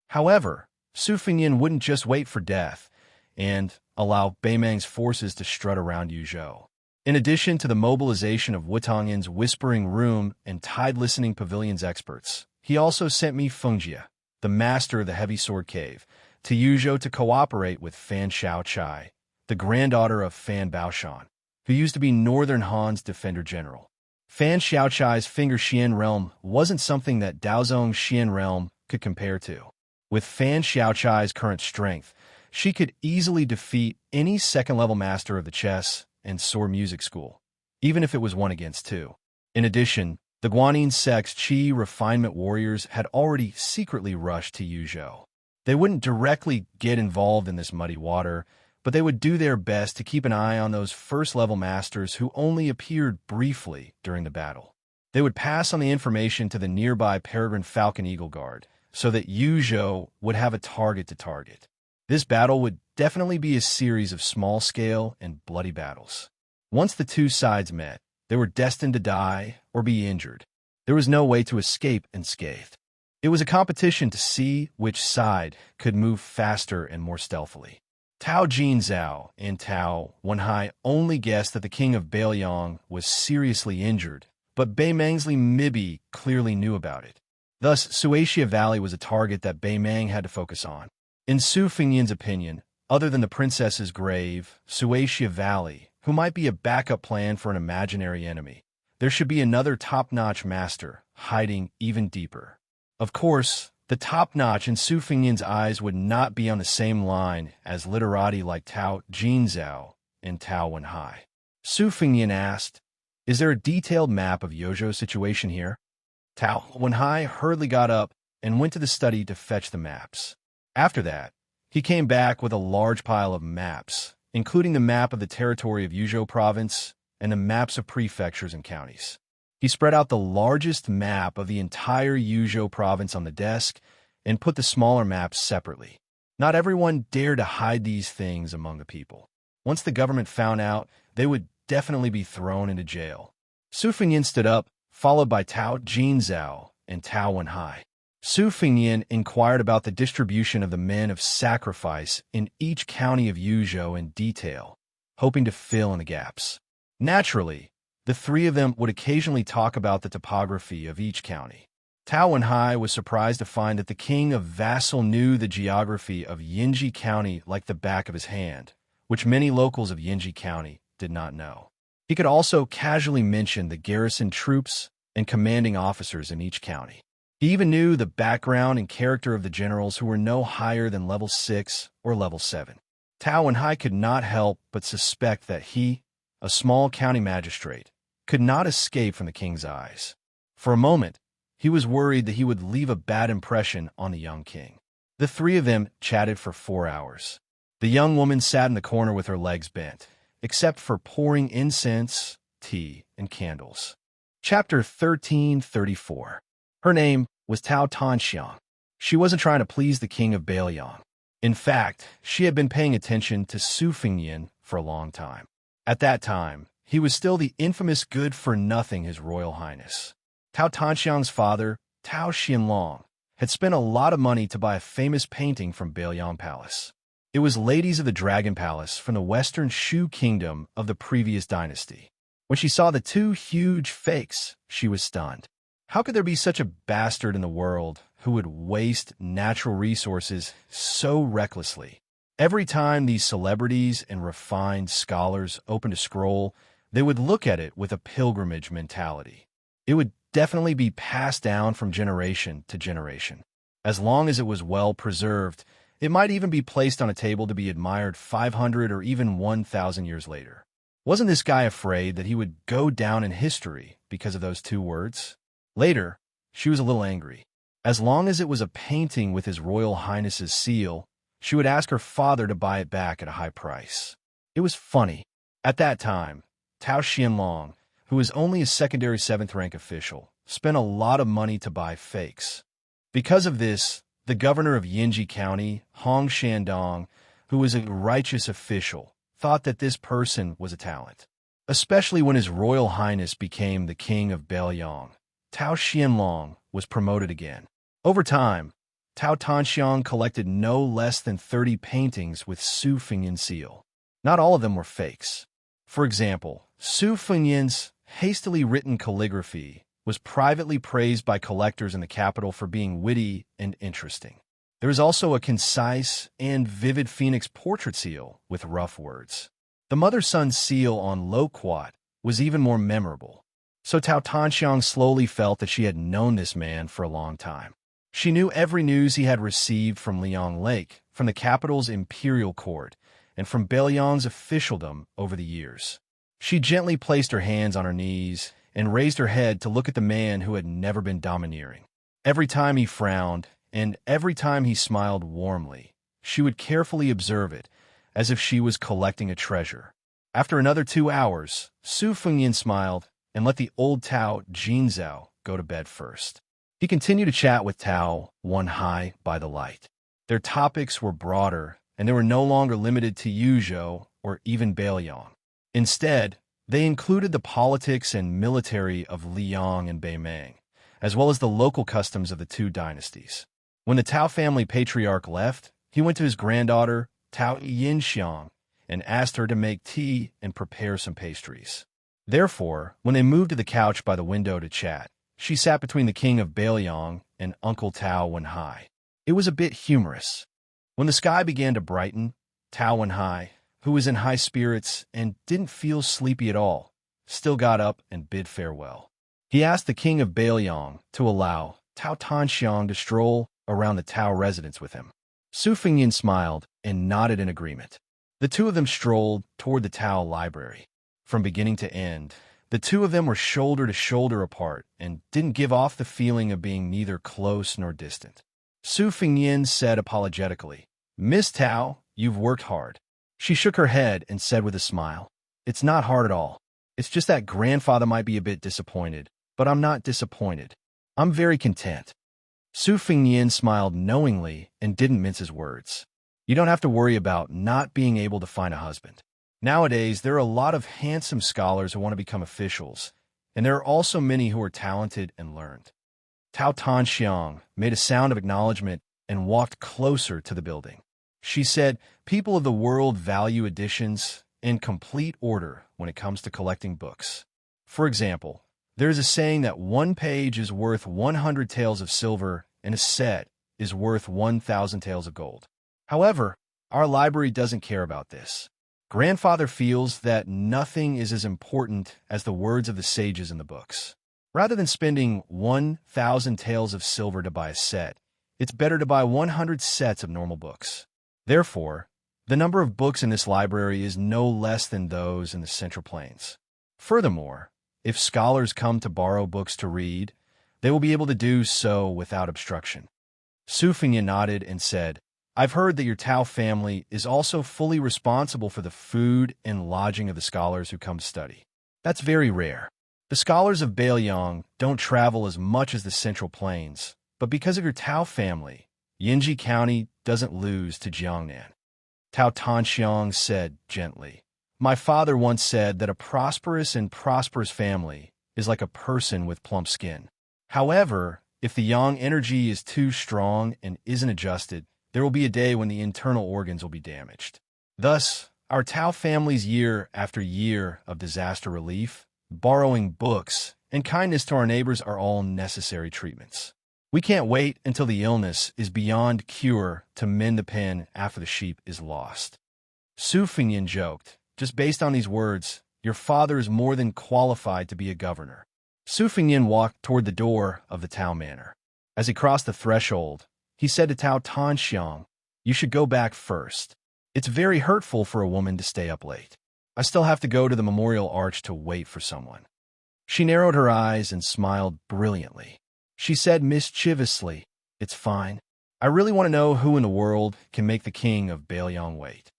However, Su Fengnian wouldn't just wait for death and allow Beimang's forces to strut around Yuzhou. In addition to the mobilization of Wutangen's Whispering Room and Tide-Listening Pavilion's experts, he also sent me Fengjia, the master of the Heavy Sword Cave, to Yuzhou to cooperate with Fan Xiaochai, the granddaughter of Fan Baoshan, who used to be Northern Han's Defender General. Fan Xiaochai's Finger Xian realm wasn't something that Daozong's Xian realm could compare to. With Fan Xiaochai's current strength, she could easily defeat any second-level master of the chess and sword music school, even if it was 1 against 2. In addition, the Guanyin sect's Qi refinement warriors had already secretly rushed to Yuzhou. They wouldn't directly get involved in this muddy water, but they would do their best to keep an eye on those first-level masters who only appeared briefly during the battle. They would pass on the information to the nearby Peregrine Falcon Eagle Guard, so that Yuzhou would have a target to target. This battle would definitely be a series of small-scale and bloody battles. Once the two sides met, they were destined to die or be injured. There was no way to escape unscathed. It was a competition to see which side could move faster and more stealthily. Tao Jinzhao and Tao Wenhai only guessed that the king of Beiliang was seriously injured, but Beimang's Mibi clearly knew about it. Thus, Xianxia Valley was a target that Beimang had to focus on. In Su Fengnian's opinion, other than the princess's grave, Xianxia Valley, who might be a backup plan for an imaginary enemy, there should be another top-notch master hiding even deeper. Of course, the top-notch in Su Fengnian's eyes would not be on the same line as literati like Tao Jinzhao and Tao Wenhai. Su Fengnian asked, "Is there a detailed map of Yozhou's situation here?" Tao Wenhai hurriedly got up and went to the study to fetch the maps. After that, he came back with a large pile of maps, including the map of the territory of Yuzhou province and the maps of prefectures and counties. He spread out the largest map of the entire Yuzhou province on the desk and put the smaller maps separately. Not everyone dared to hide these things among the people. Once the government found out, they would definitely be thrown into jail. Su Fengnian stood up, followed by Tao Jinzhao and Tao Wenhai. Su Fengnian inquired about the distribution of the men of sacrifice in each county of Yuzhou in detail, hoping to fill in the gaps. Naturally, the three of them would occasionally talk about the topography of each county. Tao Wenhai was surprised to find that the king of Vassal knew the geography of Yinji County like the back of his hand, which many locals of Yinji County did not know. He could also casually mention the garrison troops and commanding officers in each county. He even knew the background and character of the generals who were no higher than level 6 or level 7. Tao Wenhai could not help but suspect that he, a small county magistrate, could not escape from the king's eyes. For a moment, he was worried that he would leave a bad impression on the young king. The three of them chatted for 4 hours. The young woman sat in the corner with her legs bent, except for pouring incense, tea, and candles. Chapter 1334. Her name was Tao Tanxiang. She wasn't trying to please the king of Beiliang. In fact, she had been paying attention to Su Fengnian for a long time. At that time, he was still the infamous good-for-nothing His Royal Highness. Tao Tanxiang's father, Tao Xianlong, had spent a lot of money to buy a famous painting from Beiliang Palace. It was Ladies of the Dragon Palace from the Western Shu Kingdom of the previous dynasty. When she saw the two huge fakes, she was stunned. How could there be such a bastard in the world who would waste natural resources so recklessly? Every time these celebrities and refined scholars opened a scroll, they would look at it with a pilgrimage mentality. It would definitely be passed down from generation to generation. As long as it was well preserved, it might even be placed on a table to be admired 500 or even 1,000 years later. Wasn't this guy afraid that he would go down in history because of those 2 words? Later, she was a little angry. As long as it was a painting with His Royal Highness's seal, she would ask her father to buy it back at a high price. It was funny. At that time, Tao Xianlong, who was only a secondary 7th rank official, spent a lot of money to buy fakes. Because of this, the governor of Yinji County, Hong Shandong, who was a righteous official, thought that this person was a talent. especially when His Royal Highness became the King of Beiliang. Tao Xianlong was promoted again. Over time, Tao Tanxiang collected no less than 30 paintings with Su Fengyin seal. Not all of them were fakes. For example, Su Fengyin's hastily written calligraphy was privately praised by collectors in the capital for being witty and interesting. There is also a concise and vivid phoenix portrait seal with rough words. The mother-son seal on Lo Quat was even more memorable. So Tao Tanxiang slowly felt that she had known this man for a long time. She knew every news he had received from Liang Lake, from the capital's imperial court, and from Beiliang's officialdom over the years. She gently placed her hands on her knees and raised her head to look at the man who had never been domineering. Every time he frowned, and every time he smiled warmly, she would carefully observe it, as if she was collecting a treasure. After another 2 hours, Su Fengyin smiled and let the old Tao Jinzhao go to bed first. He continued to chat with Tao Wenhai by the light. Their topics were broader, and they were no longer limited to Yuzhou or even Beiliang. Instead, they included the politics and military of Liang and Beimang, as well as the local customs of the two dynasties. When the Tao family patriarch left, he went to his granddaughter, Tao Yinxiang, and asked her to make tea and prepare some pastries. Therefore, when they moved to the couch by the window to chat, she sat between the king of Beiliang and Uncle Tao Wenhai. It was a bit humorous. When the sky began to brighten, Tao Wenhai, who was in high spirits and didn't feel sleepy at all, still got up and bid farewell. He asked the king of Beiliang to allow Tao Tanxiang to stroll around the Tao residence with him. Su Fengyin smiled and nodded in agreement. The two of them strolled toward the Tao library. From beginning to end, the two of them were shoulder to shoulder apart and didn't give off the feeling of being neither close nor distant. Su Fengyin said apologetically, "Miss Tao, you've worked hard." She shook her head and said with a smile, "It's not hard at all. It's just that grandfather might be a bit disappointed, but I'm not disappointed. I'm very content." Su Fengyin smiled knowingly and didn't mince his words. You don't have to worry about not being able to find a husband. Nowadays, there are a lot of handsome scholars who want to become officials, and there are also many who are talented and learned. Tao Tanxiang made a sound of acknowledgement and walked closer to the building. She said, "People of the world value editions and complete order when it comes to collecting books. For example, there is a saying that 1 page is worth 100 taels of silver and a set is worth 1,000 taels of gold. However, our library doesn't care about this. Grandfather feels that nothing is as important as the words of the sages in the books. Rather than spending 1,000 taels of silver to buy a set, it's better to buy 100 sets of normal books. Therefore, the number of books in this library is no less than those in the Central Plains. Furthermore, if scholars come to borrow books to read, they will be able to do so without obstruction." Su Fengyin nodded and said, "I've heard that your Tao family is also fully responsible for the food and lodging of the scholars who come to study. That's very rare. The scholars of Beiliang don't travel as much as the Central Plains, but because of your Tao family, Yinji County doesn't lose to Jiangnan." Tao Tanxiang said gently, "My father once said that a prosperous and prosperous family is like a person with plump skin. However, if the yang energy is too strong and isn't adjusted, there will be a day when the internal organs will be damaged. Thus, our Tao family's year after year of disaster relief, borrowing books, and kindness to our neighbors are all necessary treatments. We can't wait until the illness is beyond cure to mend the pen after the sheep is lost." Su Fengyin joked, "Just based on these words, your father is more than qualified to be a governor." Su Fengyin walked toward the door of the Tao Manor. As he crossed the threshold, he said to Tao Tanxiang, "You should go back first. It's very hurtful for a woman to stay up late. I still have to go to the memorial arch to wait for someone." She narrowed her eyes and smiled brilliantly. She said mischievously, "It's fine. I really want to know who in the world can make the king of Beiliang wait."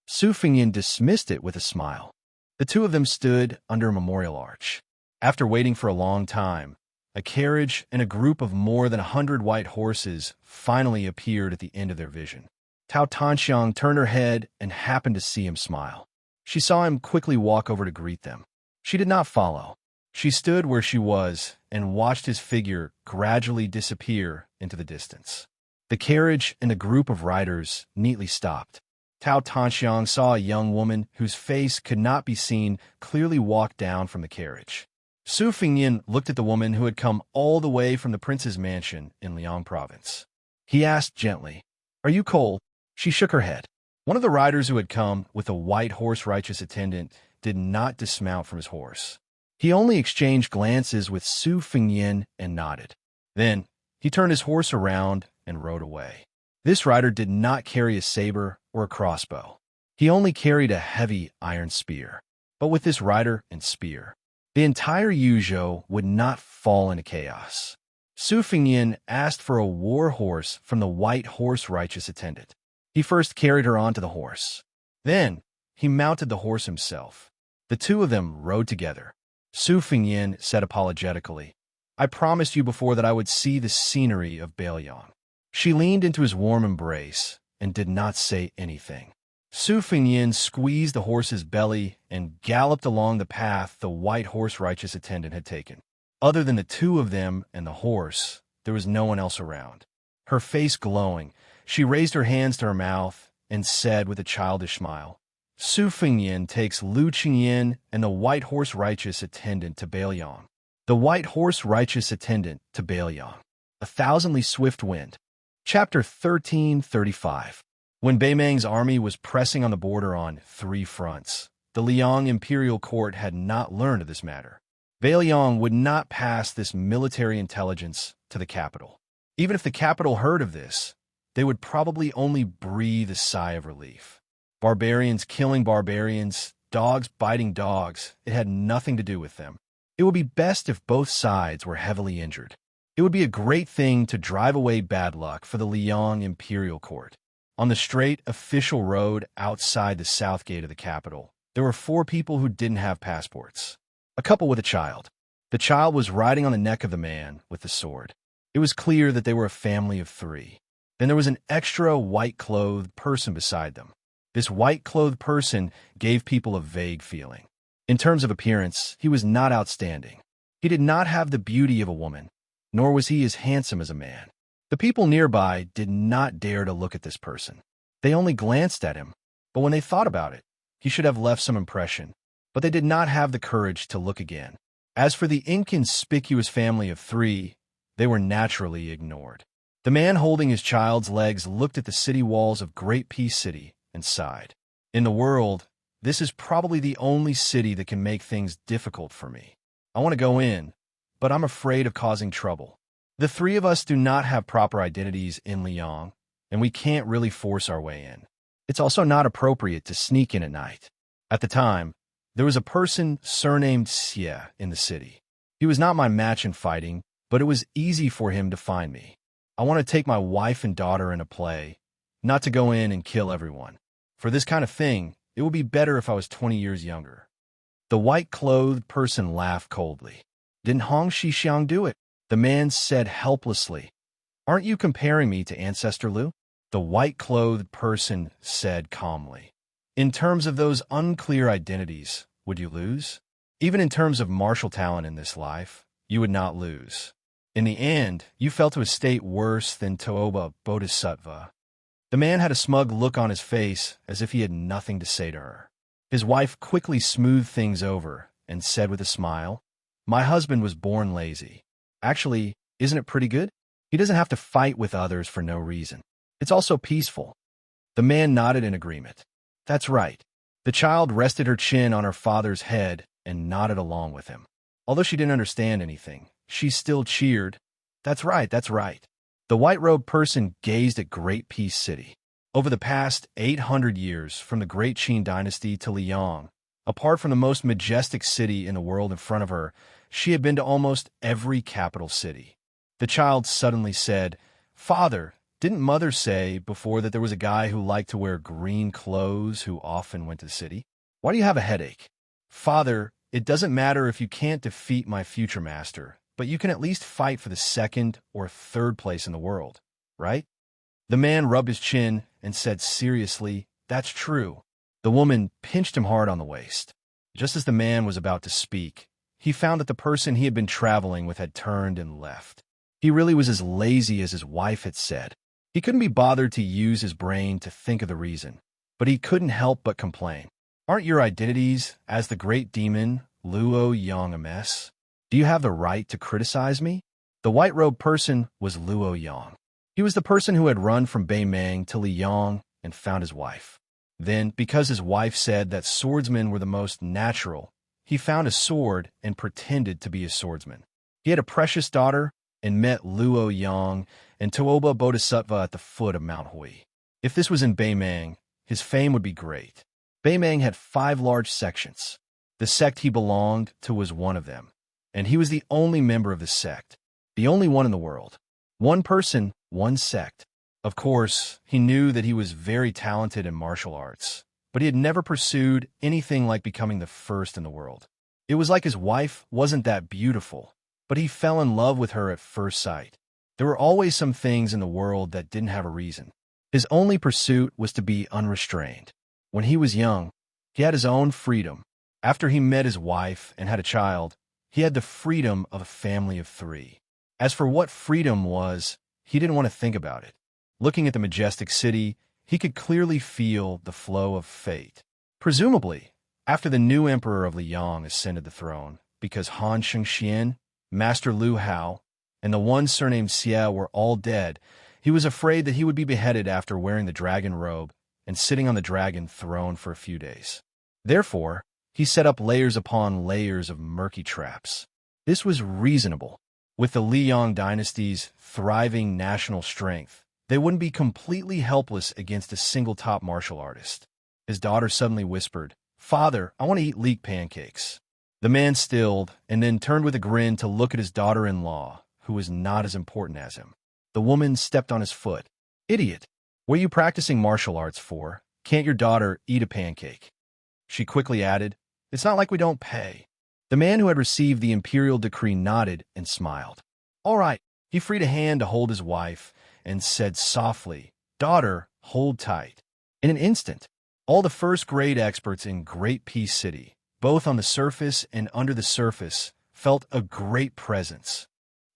Su Fengyin dismissed it with a smile. The two of them stood under a memorial arch. After waiting for a long time, a carriage and a group of more than 100 white horses finally appeared at the end of their vision. Tao Tanxiang turned her head and happened to see him smile. She saw him quickly walk over to greet them. She did not follow. She stood where she was and watched his figure gradually disappear into the distance. The carriage and a group of riders neatly stopped. Tao Tanxiang saw a young woman whose face could not be seen clearly walk down from the carriage. Su Fingyin looked at the woman who had come all the way from the prince's mansion in Liang province. He asked gently, "Are you cold?" She shook her head. One of the riders who had come with a white horse righteous attendant did not dismount from his horse. He only exchanged glances with Su Fingyin and nodded. Then he turned his horse around and rode away. This rider did not carry a saber or a crossbow. He only carried a heavy iron spear. But with this rider and spear, the entire Yuzhou would not fall into chaos. Su Fingyin asked for a war horse from the white horse righteous attendant. He first carried her onto the horse. Then he mounted the horse himself. The two of them rode together. Su Fingyin said apologetically, "I promised you before that I would see the scenery of Bailiang." She leaned into his warm embrace and did not say anything. Su Fingyin squeezed the horse's belly and galloped along the path the white horse righteous attendant had taken. Other than the two of them and the horse, there was no one else around. Her face glowing, she raised her hands to her mouth and said with a childish smile, "Su Fingyin takes Lu Qingyin and the white horse righteous attendant to Bailiang." The white horse righteous attendant to Bailiang. A thousandly swift wind. Chapter 1335. When Beimang's army was pressing on the border on 3 fronts, the Liang imperial court had not learned of this matter. Bailiang would not pass this military intelligence to the capital. Even if the capital heard of this, they would probably only breathe a sigh of relief. Barbarians killing barbarians, dogs biting dogs, it had nothing to do with them. It would be best if both sides were heavily injured. It would be a great thing to drive away bad luck for the Liang imperial court. On the straight, official road outside the south gate of the capital, there were 4 people who didn't have passports. A couple with a child. The child was riding on the neck of the man with the sword. It was clear that they were a family of 3. Then there was an extra white-clothed person beside them. This white-clothed person gave people a vague feeling. In terms of appearance, he was not outstanding. He did not have the beauty of a woman, nor was he as handsome as a man. The people nearby did not dare to look at this person. They only glanced at him, but when they thought about it, he should have left some impression. But they did not have the courage to look again. As for the inconspicuous family of 3, they were naturally ignored. The man holding his child's legs looked at the city walls of Great Peace City and sighed. In the world, this is probably the only city that can make things difficult for me. I want to go in, but I'm afraid of causing trouble. The 3 of us do not have proper identities in Liang, and we can't really force our way in. It's also not appropriate to sneak in at night. At the time, there was a person surnamed Xie in the city. He was not my match in fighting, but it was easy for him to find me. I want to take my wife and daughter in a play, not to go in and kill everyone. For this kind of thing, it would be better if I was 20 years younger. The white-clothed person laughed coldly. Didn't Hong Shixiang do it? The man said helplessly. Aren't you comparing me to Ancestor Lu? The white-clothed person said calmly. In terms of those unclear identities, would you lose? Even in terms of martial talent in this life, you would not lose. In the end, you fell to a state worse than Toba Bodhisattva. The man had a smug look on his face as if he had nothing to say to her. His wife quickly smoothed things over and said with a smile, "My husband was born lazy. Actually, isn't it pretty good? He doesn't have to fight with others for no reason. It's also peaceful." The man nodded in agreement. That's right. The child rested her chin on her father's head and nodded along with him. Although she didn't understand anything, she still cheered. That's right, that's right. The white-robed person gazed at Great Peace City. Over the past 800 years, from the Great Qin dynasty to Liang, apart from the most majestic city in the world in front of her, she had been to almost every capital city. The child suddenly said, "Father, didn't Mother say before that there was a guy who liked to wear green clothes who often went to the city? Why do you have a headache?" "Father, it doesn't matter if you can't defeat my future master, but you can at least fight for the 2nd or 3rd place in the world, right?" The man rubbed his chin and said seriously, "That's true." The woman pinched him hard on the waist. Just as the man was about to speak, he found that the person he had been traveling with had turned and left. He really was as lazy as his wife had said. He couldn't be bothered to use his brain to think of the reason, but he couldn't help but complain. Aren't your identities as the great demon, Luo Yang, a mess? Do you have the right to criticize me? The white-robed person was Luo Yang. He was the person who had run from Beimang to Liyang and found his wife. Then, because his wife said that swordsmen were the most natural, he found a sword and pretended to be a swordsman. He had a precious daughter and met Luo Yang and Tuoba Bodhisattva at the foot of Mount Hui. If this was in Beimang, his fame would be great. Beimang had 5 large sections. The sect he belonged to was one of them, and he was the only member of the sect, the only one in the world. One person, one sect. Of course, he knew that he was very talented in martial arts, but he had never pursued anything like becoming the first in the world. It was like his wife wasn't that beautiful, but he fell in love with her at first sight. There were always some things in the world that didn't have a reason. His only pursuit was to be unrestrained. When he was young, he had his own freedom. After he met his wife and had a child, he had the freedom of a family of 3. As for what freedom was, he didn't want to think about it. Looking at the majestic city, he could clearly feel the flow of fate. Presumably, after the new emperor of Liyang ascended the throne, because Han Xianxia, Master Lu Hao, and the one surnamed Xia were all dead, he was afraid that he would be beheaded after wearing the dragon robe and sitting on the dragon throne for a few days. Therefore, he set up layers upon layers of murky traps. This was reasonable. With the Liyang dynasty's thriving national strength, they wouldn't be completely helpless against a single top martial artist. His daughter suddenly whispered, "Father, I want to eat leek pancakes." The man stilled and then turned with a grin to look at his daughter-in-law, who was not as important as him. The woman stepped on his foot. "Idiot! What are you practicing martial arts for? Can't your daughter eat a pancake?" She quickly added, "It's not like we don't pay." The man who had received the imperial decree nodded and smiled. "All right." He freed a hand to hold his wife and said softly, "Daughter, hold tight." In an instant, all the first-grade experts in Great Peace City, both on the surface and under the surface, felt a great presence.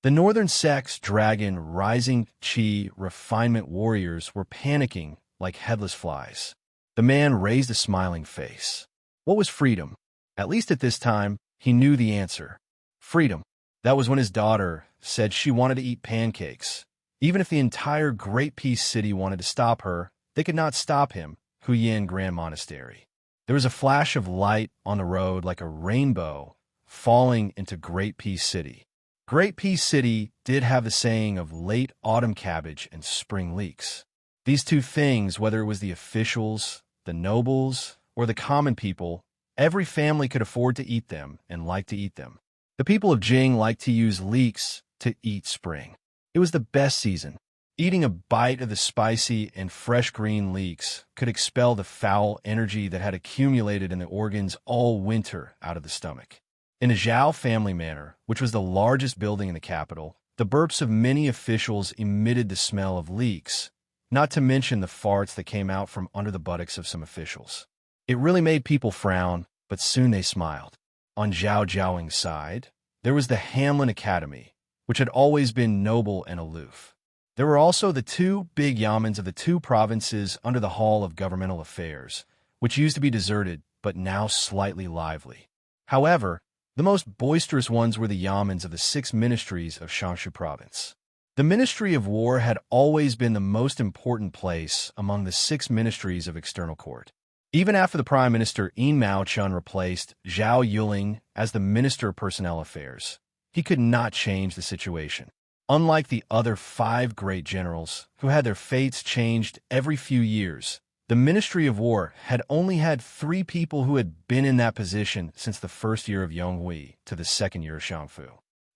The northern sect's dragon, rising chi, refinement warriors were panicking like headless flies. The man raised a smiling face. What was freedom? At least at this time, he knew the answer. Freedom. That was when his daughter said she wanted to eat pancakes. Even if the entire Great Peace City wanted to stop her, they could not stop him, Huyin Grand Monastery. There was a flash of light on the road like a rainbow falling into Great Peace City. Great Peace City did have the saying of late autumn cabbage and spring leeks. These two things, whether it was the officials, the nobles, or the common people, every family could afford to eat them and liked to eat them. The people of Jing liked to use leeks to eat spring. It was the best season. Eating a bite of the spicy and fresh green leeks could expel the foul energy that had accumulated in the organs all winter out of the stomach. In the Zhao family manor, which was the largest building in the capital, the burps of many officials emitted the smell of leeks, not to mention the farts that came out from under the buttocks of some officials. It really made people frown, but soon they smiled. On Zhao Jiaoying's side, there was the Hanlin Academy, which had always been noble and aloof. There were also the 2 big yamens of the 2 provinces under the Hall of Governmental Affairs, which used to be deserted but now slightly lively. However, the most boisterous ones were the yamens of the 6 ministries of Xianxia province. The Ministry of War had always been the most important place among the 6 ministries of external court. Even after the Prime Minister Yin Mao-chun replaced Zhao Yuling as the Minister of Personnel Affairs, he could not change the situation. Unlike the other 5 great generals, who had their fates changed every few years, the Ministry of War had only had 3 people who had been in that position since the first year of Yonghui to the second year of Shangfu.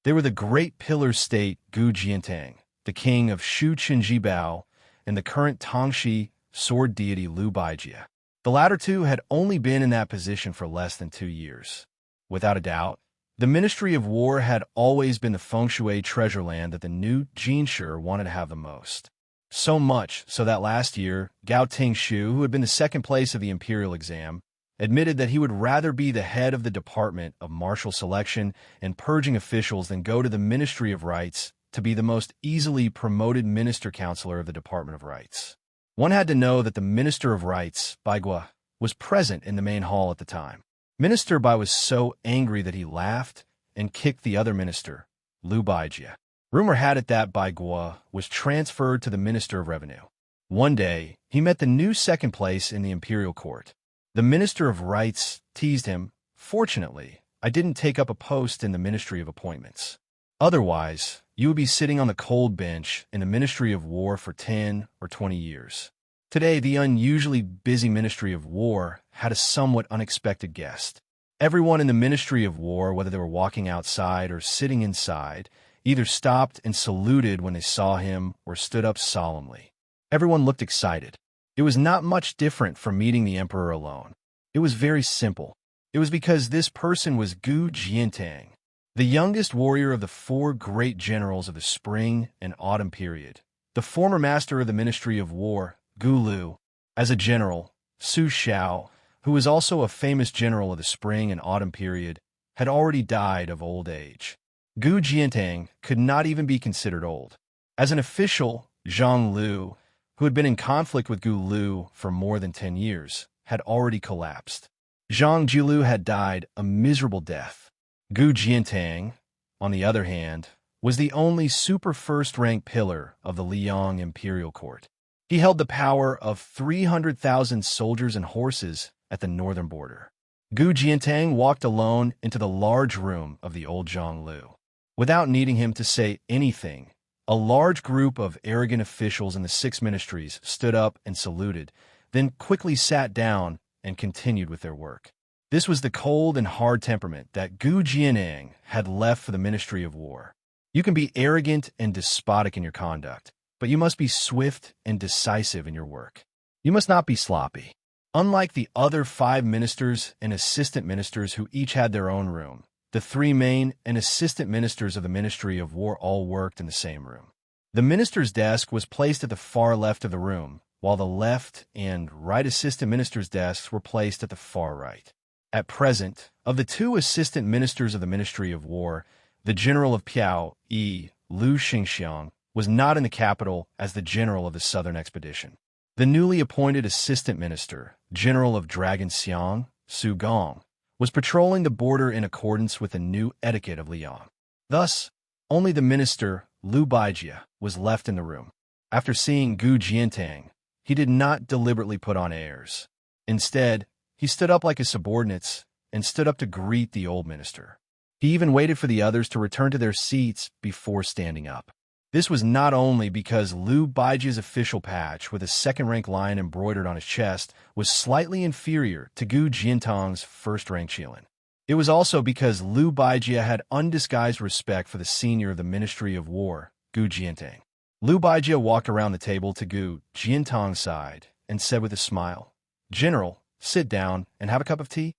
They were the great pillar state Gu Jiantang, the king of Shu Qinjibao, and the current Tangxi sword deity Lu Baijia. The latter 2 had only been in that position for less than 2 years. Without a doubt, the Ministry of War had always been the feng shui treasure land that the new Jinshi wanted to have the most. So much so that last year, Gao Tingshu, who had been the second place of the imperial exam, admitted that he would rather be the head of the Department of Martial Selection and Purging officials than go to the Ministry of Rights to be the most easily promoted minister counselor of the Department of Rights. One had to know that the Minister of Rights, Baigua, was present in the main hall at the time. Minister Bai was so angry that he laughed and kicked the other minister, Lu Baijia. Rumor had it that Baigua was transferred to the Minister of Revenue. One day, he met the new second place in the imperial court. The Minister of Rights teased him, "Fortunately, I didn't take up a post in the Ministry of Appointments. Otherwise, you would be sitting on the cold bench in the Ministry of War for 10 or 20 years. Today, the unusually busy Ministry of War had a somewhat unexpected guest. Everyone in the Ministry of War, whether they were walking outside or sitting inside, either stopped and saluted when they saw him or stood up solemnly. Everyone looked excited. It was not much different from meeting the emperor alone. It was very simple. It was because this person was Gu Jiantang, the youngest warrior of the four great generals of the spring and autumn period. The former master of the Ministry of War, Gu Lu, as a general, Su Xiao, who was also a famous general of the spring and autumn period, had already died of old age. Gu Jiantang could not even be considered old. As an official, Zhang Lu, who had been in conflict with Gu Lu for more than 10 years, had already collapsed. Zhang Jilu had died a miserable death. Gu Jiantang, on the other hand, was the only super first-rank pillar of the Liang imperial court. He held the power of 300,000 soldiers and horses at the northern border. Gu Jiantang walked alone into the large room of the old Zhang Lu. Without needing him to say anything, a large group of arrogant officials in the 6 ministries stood up and saluted, then quickly sat down and continued with their work. This was the cold and hard temperament that Gu Jianang had left for the Ministry of War. You can be arrogant and despotic in your conduct, but you must be swift and decisive in your work. You must not be sloppy. Unlike the other 5 ministers and assistant ministers who each had their own room, the 3 main and assistant ministers of the Ministry of War all worked in the same room. The minister's desk was placed at the far left of the room, while the left and right assistant ministers' desks were placed at the far right. At present, of the 2 assistant ministers of the Ministry of War, the general of Piao Yi, Lu Xianxia, was not in the capital as the general of the southern expedition. The newly appointed assistant minister, general of Dragon Xiang, Su Gong, was patrolling the border in accordance with the new etiquette of Liang. Thus, only the minister, Lu Baijia, was left in the room. After seeing Gu Jiantang, he did not deliberately put on airs. Instead, he stood up like his subordinates and stood up to greet the old minister. He even waited for the others to return to their seats before standing up. This was not only because Lu Baijia's official patch with a second-rank lion embroidered on his chest was slightly inferior to Gu Jiantang's first-rank shilin. It was also because Lu Baijia had undisguised respect for the senior of the Ministry of War, Gu Jiantang. Lu Baijia walked around the table to Gu Jiantang's side and said with a smile, "General, sit down and have a cup of tea."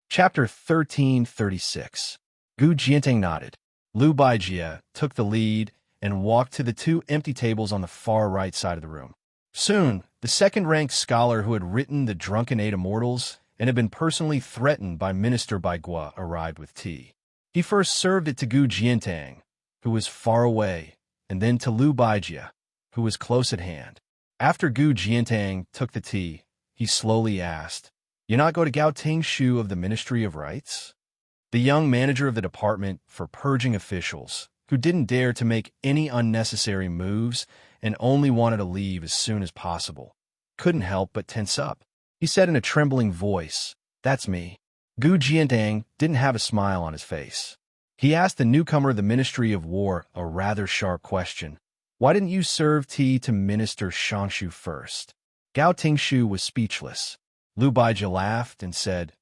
Chapter 1336. Gu Jiantang nodded. Lu Baijia took the lead and walked to the 2 empty tables on the far right side of the room. Soon, the second-ranked scholar who had written The Drunken Eight Immortals and had been personally threatened by Minister Baigua arrived with tea. He first served it to Gu Jiantang, who was far away, and then to Lu Baijia, who was close at hand. After Gu Jiantang took the tea, he slowly asked, "You not go to Gao Tingshu of the Ministry of Rights?" The young manager of the department for purging officials, who didn't dare to make any unnecessary moves and only wanted to leave as soon as possible, couldn't help but tense up. He said in a trembling voice, "That's me." Gu Jiantang didn't have a smile on his face. He asked the newcomer of the Ministry of War a rather sharp question. "Why didn't you serve tea to Minister Xianxia first?" Gao Tingshu was speechless. Lu Baijia laughed and said,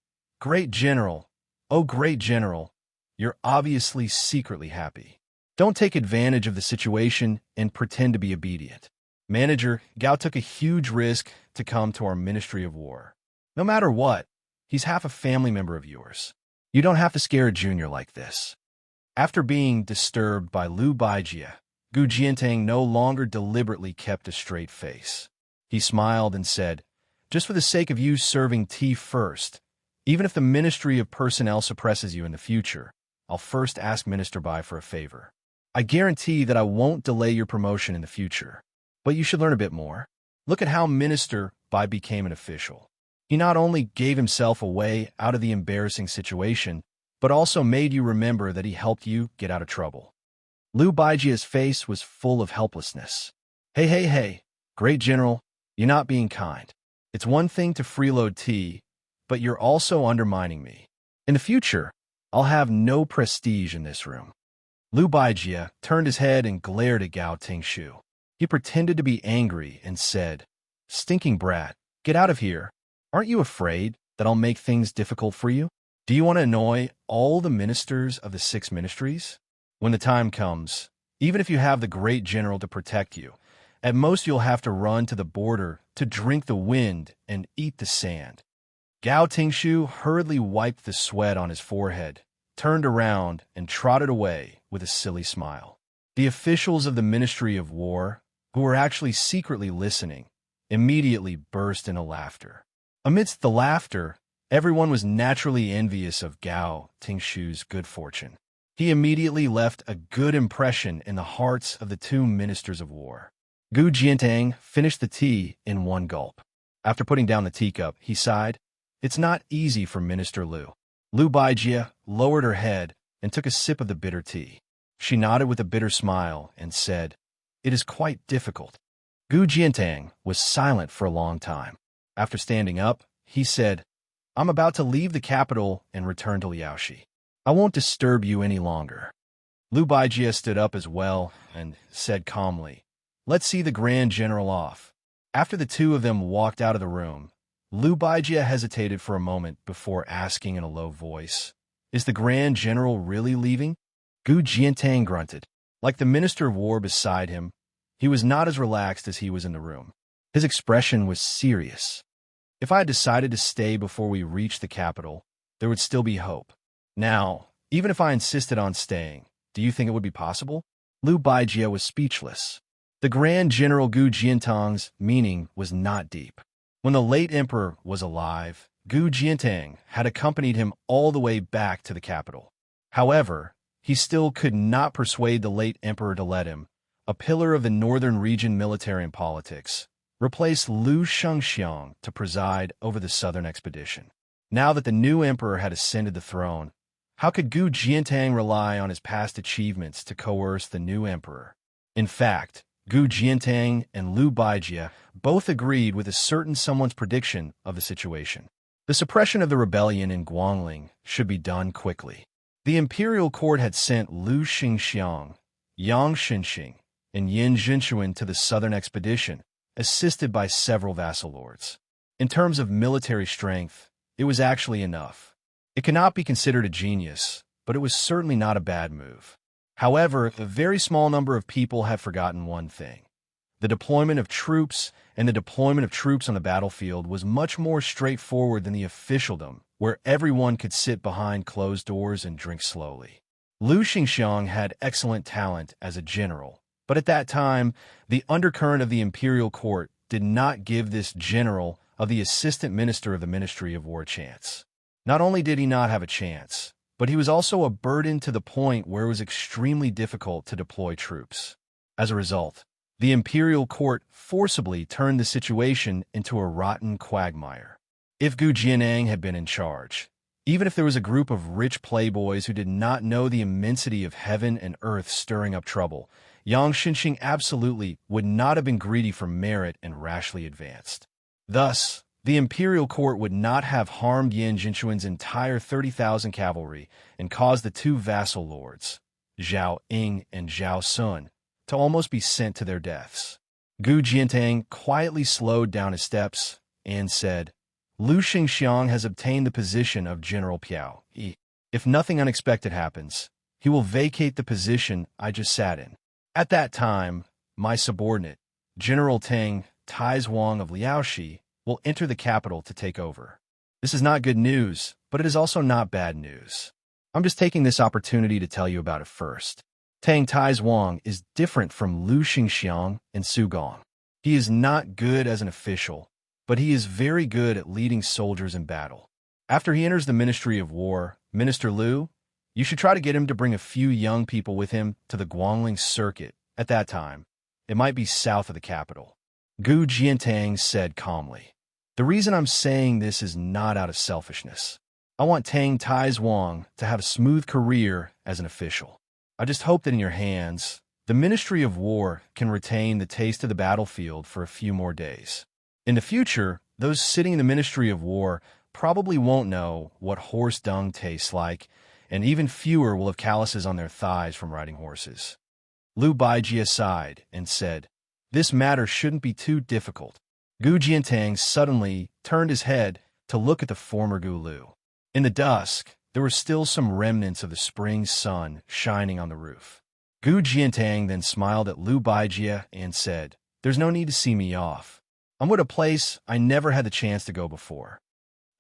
"Great general, oh great general, you're obviously secretly happy. Don't take advantage of the situation and pretend to be obedient. Manager, Gao took a huge risk to come to our Ministry of War. No matter what, he's half a family member of yours. You don't have to scare a junior like this." After being disturbed by Lu Baijia, Gu Jiantang no longer deliberately kept a straight face. He smiled and said, "Just for the sake of you serving tea first, Even if the Ministry of Personnel suppresses you in the future, I'll first ask Minister Bai for a favor. I guarantee that I won't delay your promotion in the future. But you should learn a bit more. Look at how Minister Bai became an official. He not only gave himself a way out of the embarrassing situation, but also made you remember that he helped you get out of trouble. Liu Baijia's face was full of helplessness. Hey, great general, you're not being kind. It's one thing to freeload tea, but you're also undermining me. In the future, I'll have no prestige in this room. Liu Baijia turned his head and glared at Gao Tingshu. He pretended to be angry and said, "Stinking brat, get out of here. Aren't you afraid that I'll make things difficult for you? Do you want to annoy all the ministers of the 6 ministries? When the time comes, even if you have the great general to protect you, at most you'll have to run to the border to drink the wind and eat the sand." Gao Tingshu hurriedly wiped the sweat on his forehead, turned around, and trotted away with a silly smile. The officials of the Ministry of War, who were actually secretly listening, immediately burst into laughter. Amidst the laughter, everyone was naturally envious of Gao Tingshu's good fortune. He immediately left a good impression in the hearts of the 2 ministers of war. Gu Jiantang finished the tea in one gulp. After putting down the teacup, he sighed, "It's not easy for Minister Liu." Liu Baijia lowered her head and took a sip of the bitter tea. She nodded with a bitter smile and said, "It is quite difficult." Gu Jiantang was silent for a long time. After standing up, he said, "I'm about to leave the capital and return to Liaoxi. I won't disturb you any longer." Liu Baijia stood up as well and said calmly, "Let's see the Grand General off." After the 2 of them walked out of the room, Liu Baijia hesitated for a moment before asking in a low voice, "Is the Grand General really leaving?" Gu Jiantang grunted. Like the Minister of War beside him, he was not as relaxed as he was in the room. His expression was serious. "If I had decided to stay before we reached the capital, there would still be hope. Now, even if I insisted on staying, do you think it would be possible?" Liu Baijia was speechless. The Grand General Gu Jiantang's meaning was not deep. When the late emperor was alive, Gu Jiantang had accompanied him all the way back to the capital. However, he still could not persuade the late emperor to let him, a pillar of the northern region military and politics, replace Liu Xianxia to preside over the southern expedition. Now that the new emperor had ascended the throne, how could Gu Jiantang rely on his past achievements to coerce the new emperor? In fact, Gu Jiantang and Liu Baijia both agreed with a certain someone's prediction of the situation. The suppression of the rebellion in Guangling should be done quickly. The imperial court had sent Liu Xingxiang, Yang Xinxing, and Yin Zhenxuan to the southern expedition, assisted by several vassal lords. In terms of military strength, it was actually enough. It cannot be considered a genius, but it was certainly not a bad move. However, a very small number of people have forgotten one thing. The deployment of troops and the deployment of troops on the battlefield was much more straightforward than the officialdom, where everyone could sit behind closed doors and drink slowly. Liu Xingxiang had excellent talent as a general, but at that time, the undercurrent of the imperial court did not give this general of the assistant minister of the Ministry of War a chance. Not only did he not have a chance, but he was also a burden to the point where it was extremely difficult to deploy troops. As a result, the imperial court forcibly turned the situation into a rotten quagmire. If Gu Jianang had been in charge, even if there was a group of rich playboys who did not know the immensity of heaven and earth stirring up trouble, Yang Xinxing absolutely would not have been greedy for merit and rashly advanced. Thus, the imperial court would not have harmed Yin Zhenxuan's entire 30,000 cavalry and caused the 2 vassal lords, Zhao Ying and Zhao Sun, to almost be sent to their deaths. Gu Jiantang quietly slowed down his steps and said, "Liu Xingxiang has obtained the position of General Piao. If nothing unexpected happens, he will vacate the position I just sat in. At that time, my subordinate, General Teng Taizhuang of Liaoxi, will enter the capital to take over. This is not good news, but it is also not bad news. I'm just taking this opportunity to tell you about it first. Teng Taizhuang is different from Liu Xingxiang and Su Gong. He is not good as an official, but he is very good at leading soldiers in battle. After he enters the Ministry of War, Minister Liu, you should try to get him to bring a few young people with him to the Guangling Circuit at that time. It might be south of the capital. Gu Jiantang said calmly. The reason I'm saying this is not out of selfishness. I want Tang Taizhuang to have a smooth career as an official. I just hope that in your hands, the Ministry of War can retain the taste of the battlefield for a few more days. In the future, those sitting in the Ministry of War probably won't know what horse dung tastes like, and even fewer will have calluses on their thighs from riding horses. Liu Baijia sighed and said, This matter shouldn't be too difficult. Gu Jiantang suddenly turned his head to look at the former Gu Lu. In the dusk, there were still some remnants of the spring sun shining on the roof. Gu Jiantang then smiled at Liu Baijia and said, There's no need to see me off. I'm at a place I never had the chance to go before.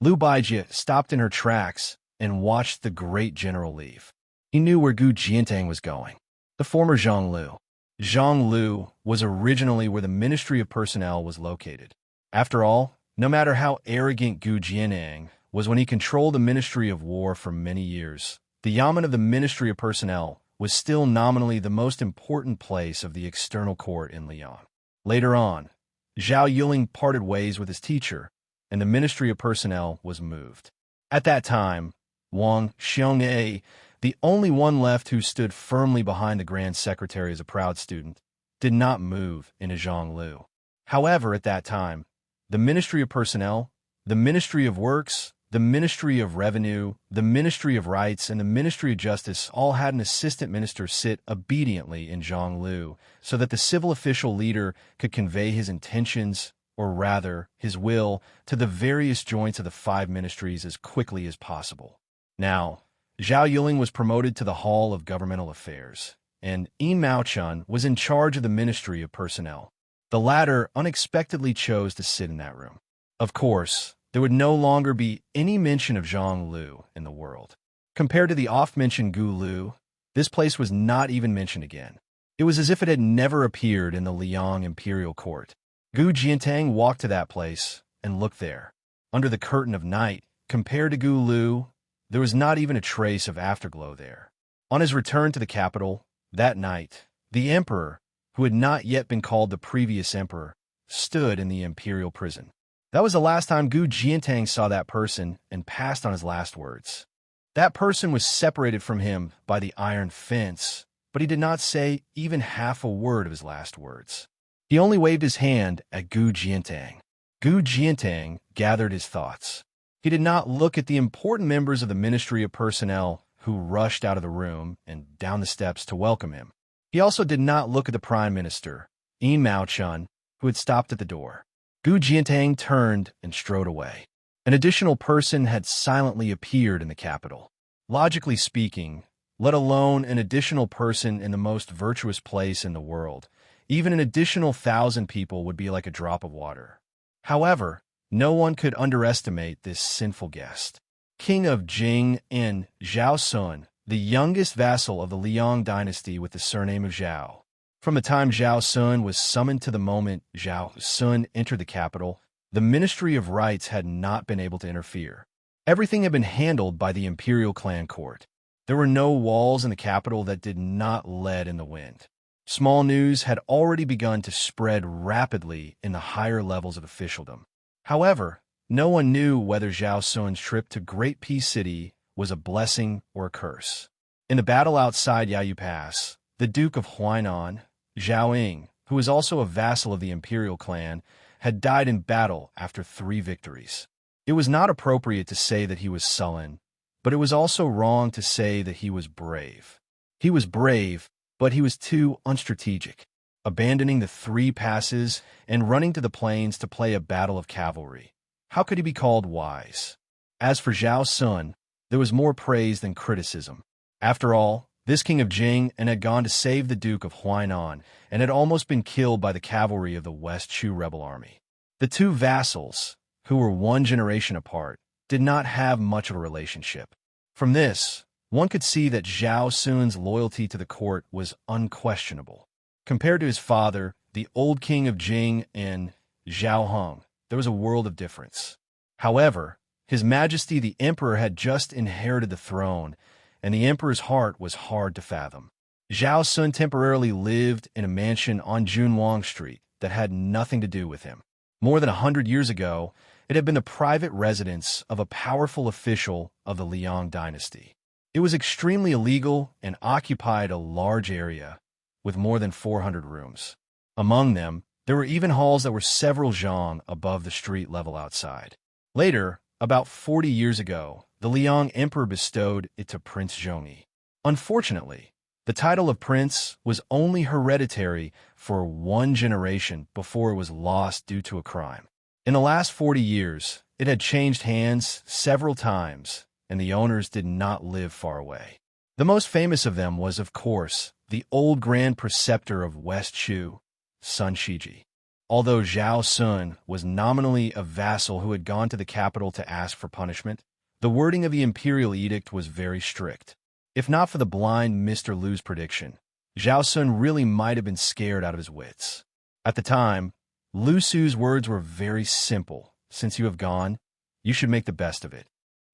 Liu Baijia stopped in her tracks and watched the great general leave. He knew where Gu Jiantang was going. The former Zhonglu. Zhonglu was originally where the Ministry of Personnel was located. After all, no matter how arrogant Gu Jiantang was when he controlled the Ministry of War for many years, the Yamen of the Ministry of Personnel was still nominally the most important place of the external court in Liang. Later on, Zhao Yuling parted ways with his teacher, and the Ministry of Personnel was moved. At that time, Wang Xianxia, the only one left who stood firmly behind the Grand Secretary as a proud student, did not move into Zhonglu. However, at that time, the Ministry of Personnel, the Ministry of Works, the Ministry of Revenue, the Ministry of Rights, and the Ministry of Justice all had an assistant minister sit obediently in Zhonglu so that the civil official leader could convey his intentions, or rather, his will, to the various joints of the 5 ministries as quickly as possible. Now, Zhao Yuling was promoted to the Hall of Governmental Affairs, and Yin Maochun was in charge of the Ministry of Personnel. The latter unexpectedly chose to sit in that room. Of course, there would no longer be any mention of Zhang Lu in the world. Compared to the oft-mentioned Gu Lu, this place was not even mentioned again. It was as if it had never appeared in the Liang imperial court. Gu Jiantang walked to that place and looked there. Under the curtain of night, compared to Gu Lu, there was not even a trace of afterglow there. On his return to the capital, that night, the emperor, who had not yet been called the previous emperor, stood in the imperial prison. That was the last time Gu Jiantang saw that person and passed on his last words. That person was separated from him by the iron fence, but he did not say even half a word of his last words. He only waved his hand at Gu Jiantang. Gu Jiantang gathered his thoughts. He did not look at the important members of the Ministry of Personnel who rushed out of the room and down the steps to welcome him. He also did not look at the Prime Minister, Yin Maochun, who had stopped at the door. Gu Jiantang turned and strode away. An additional person had silently appeared in the capital. Logically speaking, let alone an additional person in the most virtuous place in the world, even an additional 1,000 people would be like a drop of water. However, no one could underestimate this sinful guest. King of Jing and Zhao Sun, the youngest vassal of the Liang dynasty with the surname of Zhao. From the time Zhao Sun was summoned to the moment Zhao Sun entered the capital, the Ministry of Rights had not been able to interfere. Everything had been handled by the imperial clan court. There were no walls in the capital that did not let in the wind. Small news had already begun to spread rapidly in the higher levels of officialdom. However, no one knew whether Zhao Sun's trip to Great Peace City was a blessing or a curse. In the battle outside Yayu Pass, the Duke of Huainan, Zhao Ying, who was also a vassal of the imperial clan, had died in battle after 3 victories. It was not appropriate to say that he was sullen, but it was also wrong to say that he was brave. He was brave, but he was too unstrategic, abandoning the 3 passes and running to the plains to play a battle of cavalry. How could he be called wise? As for Zhao Sun, there was more praise than criticism. After all, this king of Jing had gone to save the Duke of Huainan and had almost been killed by the cavalry of the West Shu rebel army. The 2 vassals, who were 1 generation apart, did not have much of a relationship. From this, one could see that Zhao Sun's loyalty to the court was unquestionable. Compared to his father, the old king of Jing and Zhao Hong, there was a world of difference. However, His Majesty the Emperor had just inherited the throne, and the Emperor's heart was hard to fathom. Zhao Sun temporarily lived in a mansion on Junwang Street that had nothing to do with him. More than 100 years ago, it had been the private residence of a powerful official of the Liang dynasty. It was extremely illegal and occupied a large area with more than 400 rooms. Among them, there were even halls that were several zhang above the street level outside. Later, about 40 years ago, the Liang Emperor bestowed it to Prince Zhongyi. Unfortunately, the title of prince was only hereditary for one generation before it was lost due to a crime. In the last 40 years, it had changed hands several times, and the owners did not live far away. The most famous of them was, of course, the old Grand Preceptor of West Shu, Sun Shiji. Although Zhao Sun was nominally a vassal who had gone to the capital to ask for punishment, the wording of the imperial edict was very strict. If not for the blind Mr. Lu's prediction, Zhao Sun really might have been scared out of his wits. At the time, Lu Su's words were very simple. Since you have gone, you should make the best of it.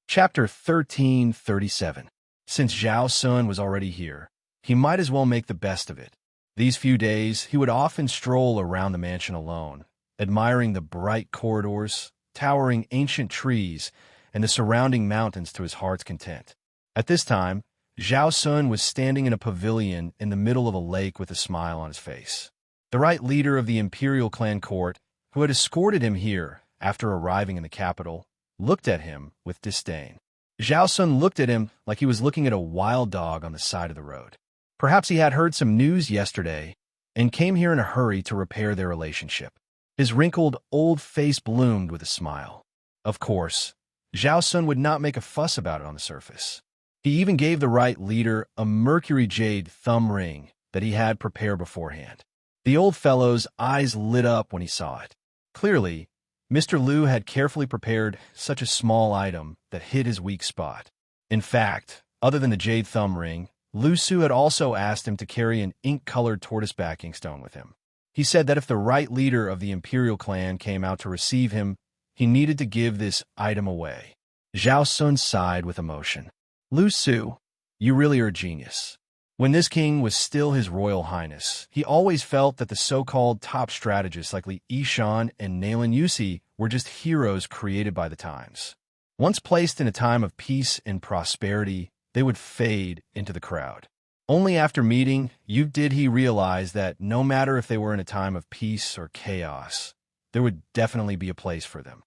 Chapter 1337. Since Zhao Sun was already here, he might as well make the best of it. These few days, he would often stroll around the mansion alone, admiring the bright corridors, towering ancient trees, and the surrounding mountains to his heart's content. At this time, Zhao Sun was standing in a pavilion in the middle of a lake with a smile on his face. The right leader of the imperial clan court, who had escorted him here after arriving in the capital, looked at him with disdain. Zhao Sun looked at him like he was looking at a wild dog on the side of the road. Perhaps he had heard some news yesterday and came here in a hurry to repair their relationship. His wrinkled, old face bloomed with a smile. Of course, Zhao Sun would not make a fuss about it on the surface. He even gave the right leader a mercury jade thumb ring that he had prepared beforehand. The old fellow's eyes lit up when he saw it. Clearly, Mr. Lu had carefully prepared such a small item that hid his weak spot. In fact, other than the jade thumb ring, Lu Su had also asked him to carry an ink-colored tortoise-back inkstone with him. He said that if the right leader of the imperial clan came out to receive him, he needed to give this item away. Zhao Sun sighed with emotion. Lu Su, you really are a genius. When this king was still His Royal Highness, he always felt that the so-called top strategists like Li Yishan and Nalin Yusi were just heroes created by the times. Once placed in a time of peace and prosperity, they would fade into the crowd. Only after meeting you did he realize that no matter if they were in a time of peace or chaos, there would definitely be a place for them.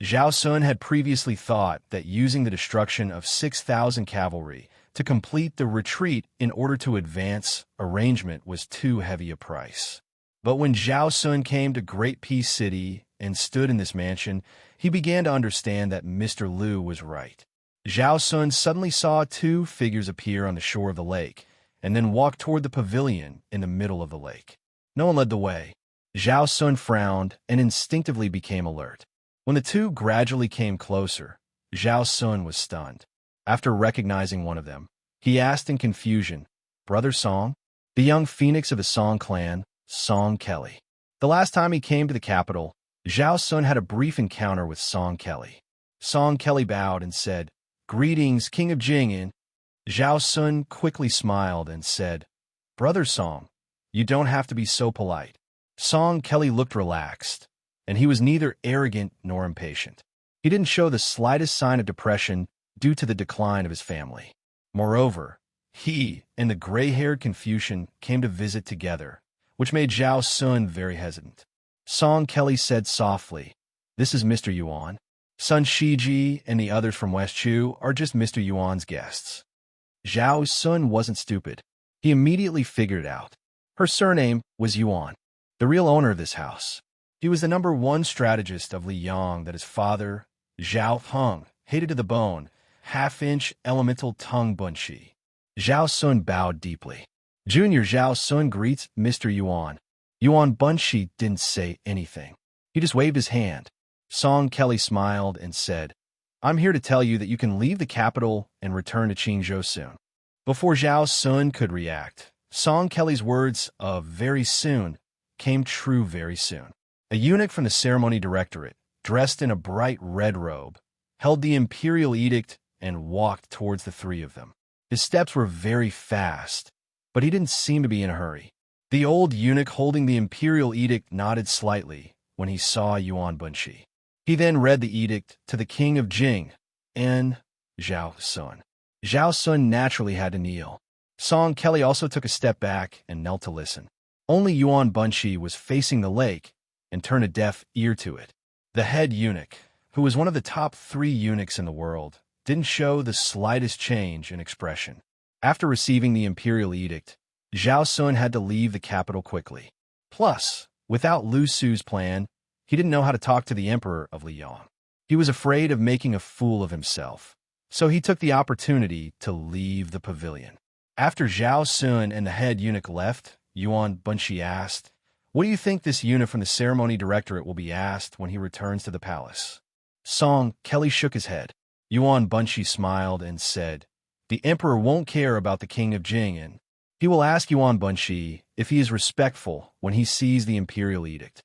Zhao Sun had previously thought that using the destruction of 6,000 cavalry to complete the retreat in order to advance arrangement was too heavy a price. But when Zhao Sun came to Great Peace City and stood in this mansion, he began to understand that Mr. Lu was right. Zhao Sun suddenly saw two figures appear on the shore of the lake, and then walk toward the pavilion in the middle of the lake. No one led the way. Zhao Sun frowned and instinctively became alert. When the two gradually came closer, Zhao Sun was stunned. After recognizing one of them, he asked in confusion, "Brother Song?" The young phoenix of the Song clan, Song Kelly. The last time he came to the capital, Zhao Sun had a brief encounter with Song Kelly. Song Kelly bowed and said, "Greetings, King of Jing'an." Zhao Sun quickly smiled and said, "Brother Song, you don't have to be so polite." Song Kelly looked relaxed, and he was neither arrogant nor impatient. He didn't show the slightest sign of depression due to the decline of his family. Moreover, he and the gray-haired Confucian came to visit together, which made Zhao Sun very hesitant. Song Kelly said softly, "This is Mr. Yuan. Sun Shiji and the others from West Chu are just Mr. Yuan's guests." Zhao Sun wasn't stupid. He immediately figured it out. Her surname was Yuan, the real owner of this house. He was the #1 strategist of Liang that his father, Zhao Heng, hated to the bone, half-inch elemental tongue bunshi. Zhao Sun bowed deeply. Junior Zhao Sun greets Mr. Yuan. Yuan Bunshi didn't say anything. He just waved his hand. Song Kelly smiled and said, "I'm here to tell you that you can leave the capital and return to Qingzhou soon." Before Zhao Sun could react, Song Kelly's words of "very soon" came true very soon. A eunuch from the ceremony directorate, dressed in a bright red robe, held the imperial edict, and walked towards the three of them. His steps were very fast, but he didn't seem to be in a hurry. The old eunuch holding the imperial edict nodded slightly when he saw Yuan Bunshi. He then read the edict to the king of Jing and Zhao Sun. Zhao Sun naturally had to kneel. Song Kelly also took a step back and knelt to listen. Only Yuan Bunshi was facing the lake and turned a deaf ear to it. The head eunuch, who was one of the top 3 eunuchs in the world, didn't show the slightest change in expression. After receiving the imperial edict, Zhao Sun had to leave the capital quickly. Plus, without Lu Su's plan, he didn't know how to talk to the emperor of Liang. He was afraid of making a fool of himself, so he took the opportunity to leave the pavilion. After Zhao Sun and the head eunuch left, Yuan Bunshi asked, "What do you think this eunuch from the ceremony directorate will be asked when he returns to the palace?" Song Kelly shook his head. Yuan Bunshi smiled and said, "The emperor won't care about the king of Jing, and he will ask Yuan Bunshi if he is respectful when he sees the imperial edict."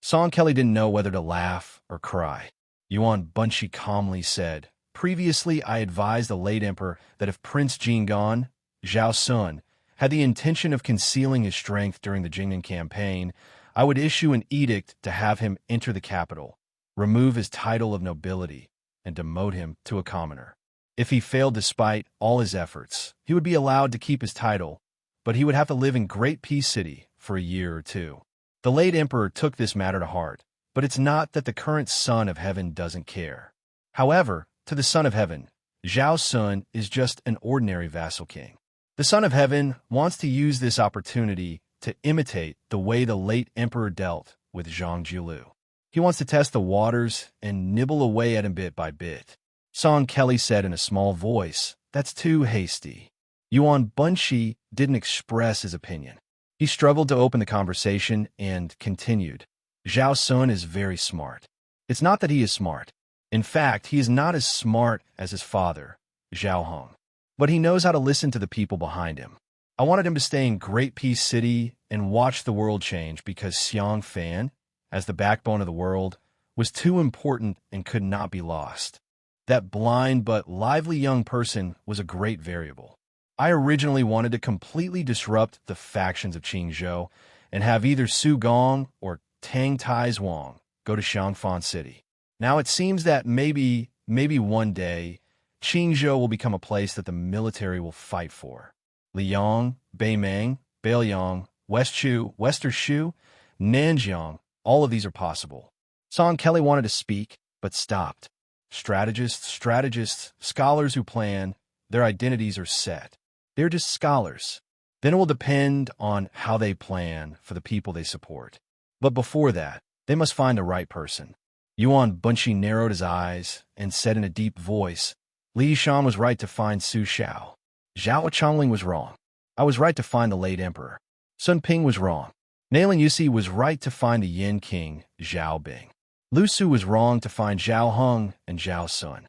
Song Kelly didn't know whether to laugh or cry. Yuan Bunshi calmly said, "Previously, I advised the late emperor that if Prince Jinggan, Zhao Sun, had the intention of concealing his strength during the Jingnan campaign, I would issue an edict to have him enter the capital, remove his title of nobility, and demote him to a commoner. If he failed despite all his efforts, he would be allowed to keep his title, but he would have to live in Great Peace City for a year or 2. The late emperor took this matter to heart, but it's not that the current Son of Heaven doesn't care. However, to the Son of Heaven, Zhao Sun is just an ordinary vassal king. The Son of Heaven wants to use this opportunity to imitate the way the late emperor dealt with Zhang Jiulu. He wants to test the waters and nibble away at him bit by bit." Song Kelly said in a small voice, "That's too hasty." Yuan Bunshi didn't express his opinion. He struggled to open the conversation and continued, "Zhao Sun is very smart. It's not that he is smart. In fact, he is not as smart as his father, Zhao Hong. But he knows how to listen to the people behind him. I wanted him to stay in Great Peace City and watch the world change because Xianxia, as the backbone of the world, was too important and could not be lost. That blind but lively young person was a great variable. I originally wanted to completely disrupt the factions of Qingzhou and have either Su Gong or Tang Tai Zhuang go to Xiangfan City. Now it seems that maybe one day, Qingzhou will become a place that the military will fight for. Liang, Beimeng, Beiliang, Westshu, Westershu, Nanjiang, all of these are possible." Song Kelly wanted to speak, but stopped. Strategists, scholars who plan, their identities are set. They're just scholars. Then it will depend on how they plan for the people they support. But before that, they must find the right person. Yuan Bunshi narrowed his eyes and said in a deep voice, "Li Shan was right to find Su Xiao. Zhao Chongling was wrong. I was right to find the late emperor. Sun Ping was wrong. Nailing Yusi was right to find the Yin King, Zhao Bing. Lu Su was wrong to find Zhao Hong and Zhao Sun."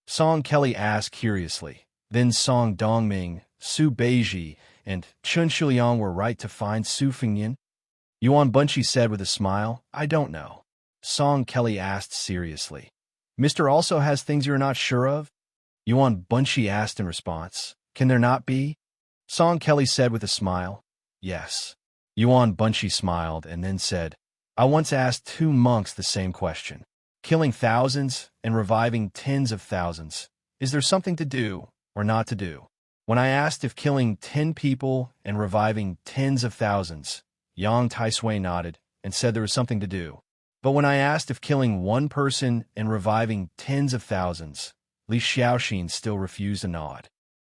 Song Kelly asked curiously. Then Song Dongming, Su Beiji, and Chun Shuliang were right to find Su Fingyan? Yuan Bunshi said with a smile, "I don't know." Song Kelly asked seriously, "Mr. also has things you're not sure of?" Yuan Bunshi asked in response, "Can there not be?" Song Kelly said with a smile, "Yes." Yuan Bunshi smiled and then said, "I once asked 2 monks the same question. Killing thousands and reviving tens of thousands, is there something to do or not to do? When I asked if killing 10 people and reviving tens of thousands, Yang Taisui nodded and said there was something to do. But when I asked if killing 1 person and reviving tens of thousands, Li Xiaoxin still refused to nod."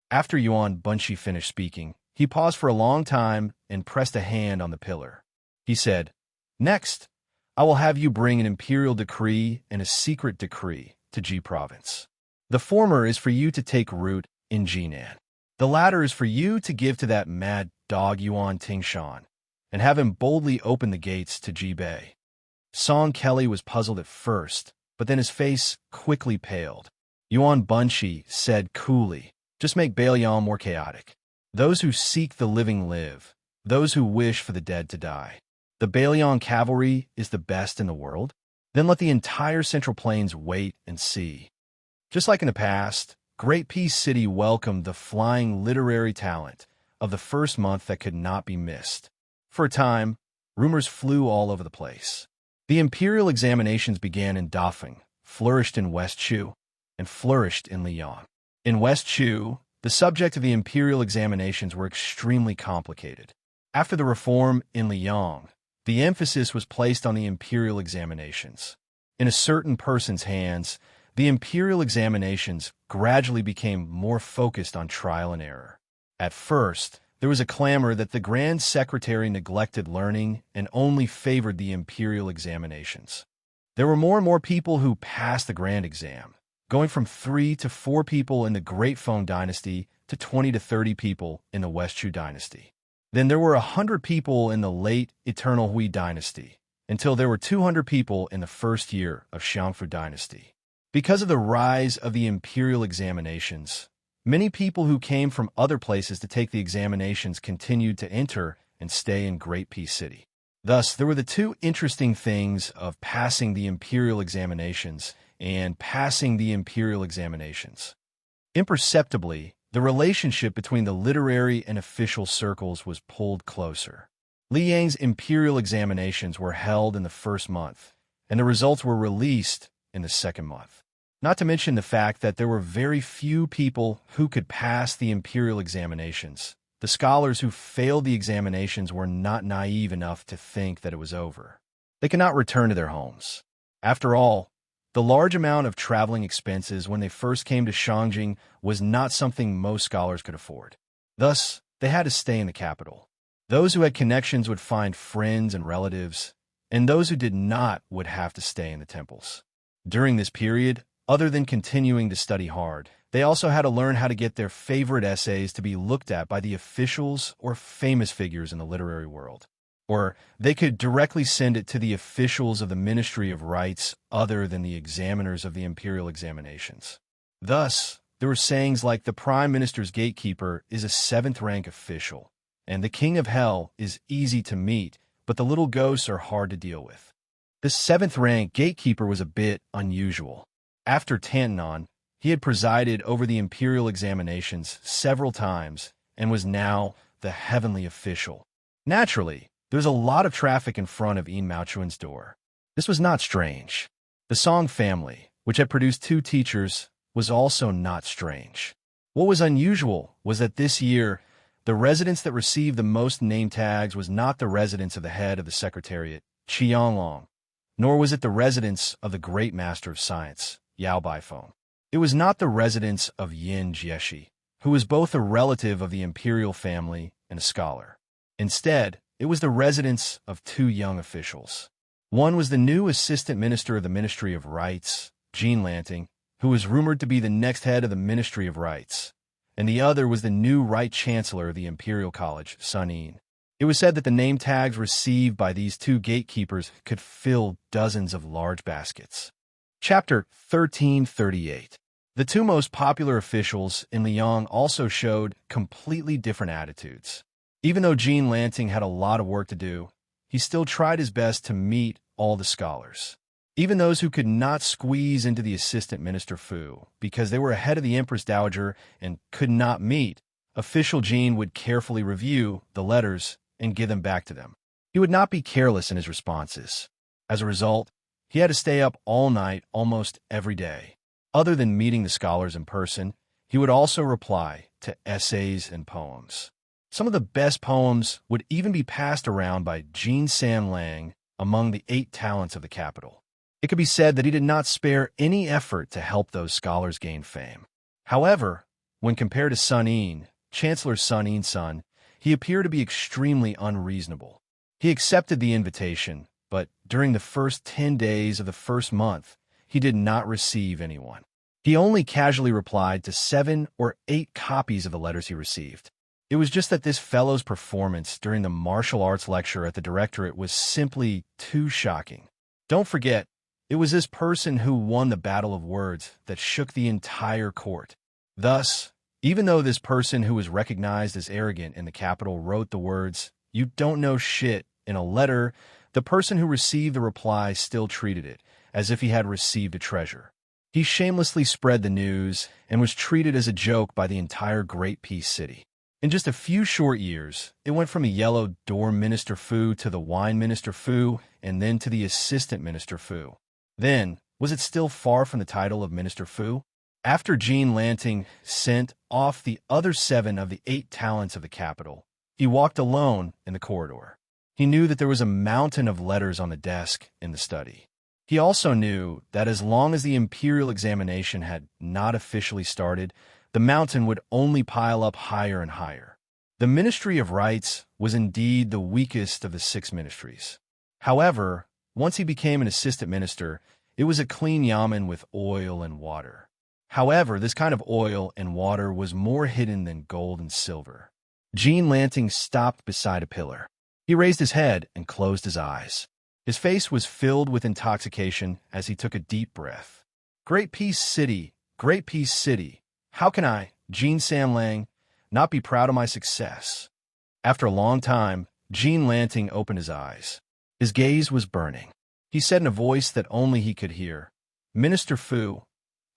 After Yuan Bunshi finished speaking, he paused for a long time and pressed a hand on the pillar. He said, "Next, I will have you bring an imperial decree and a secret decree to Ji province. The former is for you to take root in Jinan. The latter is for you to give to that mad dog Yuan Tingshan and have him boldly open the gates to Ji Bei." Song Kelly was puzzled at first, but then his face quickly paled. Yuan Bunshi said coolly, "Just make Beiliang more chaotic. Those who seek the living live, those who wish for the dead to die. The Beiliang cavalry is the best in the world? Then let the entire Central Plains wait and see." Just like in the past, Great Peace City welcomed the flying literary talent of the first month that could not be missed. For a time, rumors flew all over the place. The imperial examinations began in Dafeng, flourished in West Chu, and flourished in Liang. In West Chu, the subject of the imperial examinations were extremely complicated. After the reform in Liang, the emphasis was placed on the imperial examinations. In a certain person's hands, the imperial examinations gradually became more focused on trial and error. At first, there was a clamor that the Grand Secretary neglected learning and only favored the imperial examinations. There were more and more people who passed the Grand Exam, going from 3 to 4 people in the Great Feng Dynasty to 20 to 30 people in the West Chu Dynasty. Then there were 100 people in the late Eternal Hui Dynasty, until there were 200 people in the first year of Xianxia Dynasty. Because of the rise of the imperial examinations, many people who came from other places to take the examinations continued to enter and stay in Great Peace City. Thus, there were the two interesting things of passing the imperial examinations and passing the imperial examinations. Imperceptibly, the relationship between the literary and official circles was pulled closer. Liang's imperial examinations were held in the first month, and the results were released in the second month. Not to mention the fact that there were very few people who could pass the imperial examinations. The scholars who failed the examinations were not naive enough to think that it was over. They could not return to their homes. After all, the large amount of traveling expenses when they first came to Shangjing was not something most scholars could afford. Thus, they had to stay in the capital. Those who had connections would find friends and relatives, and those who did not would have to stay in the temples. During this period, other than continuing to study hard, they also had to learn how to get their favorite essays to be looked at by the officials or famous figures in the literary world. Or they could directly send it to the officials of the Ministry of Rites other than the examiners of the imperial examinations. Thus, there were sayings like the Prime Minister's gatekeeper is a 7th rank official, and the King of Hell is easy to meet, but the little ghosts are hard to deal with. This 7th rank gatekeeper was a bit unusual. After Tantanon, he had presided over the imperial examinations several times and was now the heavenly official. Naturally, there was a lot of traffic in front of Yin Maochuan's door. This was not strange. The Song family, which had produced 2 teachers, was also not strange. What was unusual was that this year, the residence that received the most name tags was not the residence of the head of the Secretariat, Qianlong, nor was it the residence of the Great Master of Science, Yao Baifeng. It was not the residence of Yin Jieshi, who was both a relative of the imperial family and a scholar. Instead, it was the residence of 2 young officials. One was the new assistant minister of the Ministry of Rites, Jean Lanting, who was rumored to be the next head of the Ministry of Rites, and the other was the new Right Chancellor of the Imperial College, Sun Yin. It was said that the name tags received by these 2 gatekeepers could fill dozens of large baskets. Chapter 1338. The 2 most popular officials in Liang also showed completely different attitudes. Even though Jean Lanting had a lot of work to do, he still tried his best to meet all the scholars. Even those who could not squeeze into the assistant minister Fu, because they were ahead of the Empress Dowager and could not meet, official Jean would carefully review the letters and give them back to them. He would not be careless in his responses. As a result, he had to stay up all night almost every day. Other than meeting the scholars in person, he would also reply to essays and poems. Some of the best poems would even be passed around by Jin San Lang among the 8 talents of the capital. It could be said that he did not spare any effort to help those scholars gain fame. However, when compared to Sun Yin, Chancellor Sun Yin's son, he appeared to be extremely unreasonable. He accepted the invitation, but during the first 10 days of the first month, he did not receive anyone. He only casually replied to 7 or 8 copies of the letters he received. It was just that this fellow's performance during the martial arts lecture at the directorate was simply too shocking. Don't forget, it was this person who won the battle of words that shook the entire court. Thus, even though this person who was recognized as arrogant in the capital wrote the words, "You don't know shit," in a letter, the person who received the reply still treated it as if he had received a treasure. He shamelessly spread the news and was treated as a joke by the entire Great Peace City. In just a few short years, it went from the yellow door Minister Fu to the wine Minister Fu, and then to the assistant Minister Fu. Then, was it still far from the title of Minister Fu? After Jean Lanting sent off the other 7 of the 8 talents of the capital, he walked alone in the corridor. He knew that there was a mountain of letters on the desk in the study. He also knew that as long as the imperial examination had not officially started, the mountain would only pile up higher and higher. The Ministry of Rights was indeed the weakest of the 6 ministries. However, once he became an assistant minister, it was a clean yamen with oil and water. However, this kind of oil and water was more hidden than gold and silver. Jean Lanting stopped beside a pillar. He raised his head and closed his eyes. His face was filled with intoxication as he took a deep breath. Great Peace City, Great Peace City. How can I, Jean Samlang, not be proud of my success? After a long time, Jean Lanting opened his eyes. His gaze was burning. He said in a voice that only he could hear, Minister Fu,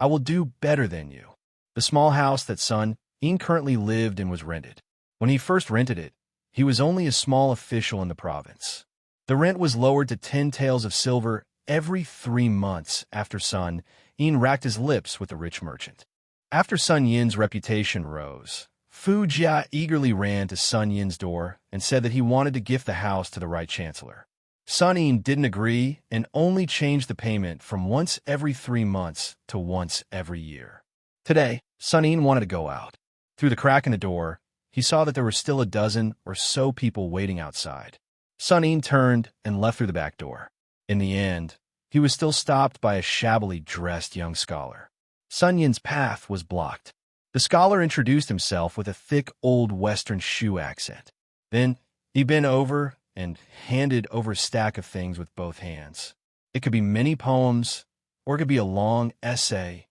I will do better than you. The small house that Sun Yin currently lived in was rented. When he first rented it, he was only a small official in the province. The rent was lowered to 10 taels of silver every 3 months after Sun Yin racked his lips with the rich merchant. After Sun Yin's reputation rose, Fu Jia eagerly ran to Sun Yin's door and said that he wanted to gift the house to the right chancellor. Sun Yin didn't agree and only changed the payment from once every 3 months to once every year. Today, Sun Yin wanted to go out. Through the crack in the door, he saw that there were still a dozen or so people waiting outside. Sun Yin turned and left through the back door. In the end, he was still stopped by a shabbily dressed young scholar. Sun Yin's path was blocked. The scholar introduced himself with a thick old Western Shu accent. Then he bent over and handed over a stack of things with both hands. It could be many poems, or it could be a long essay.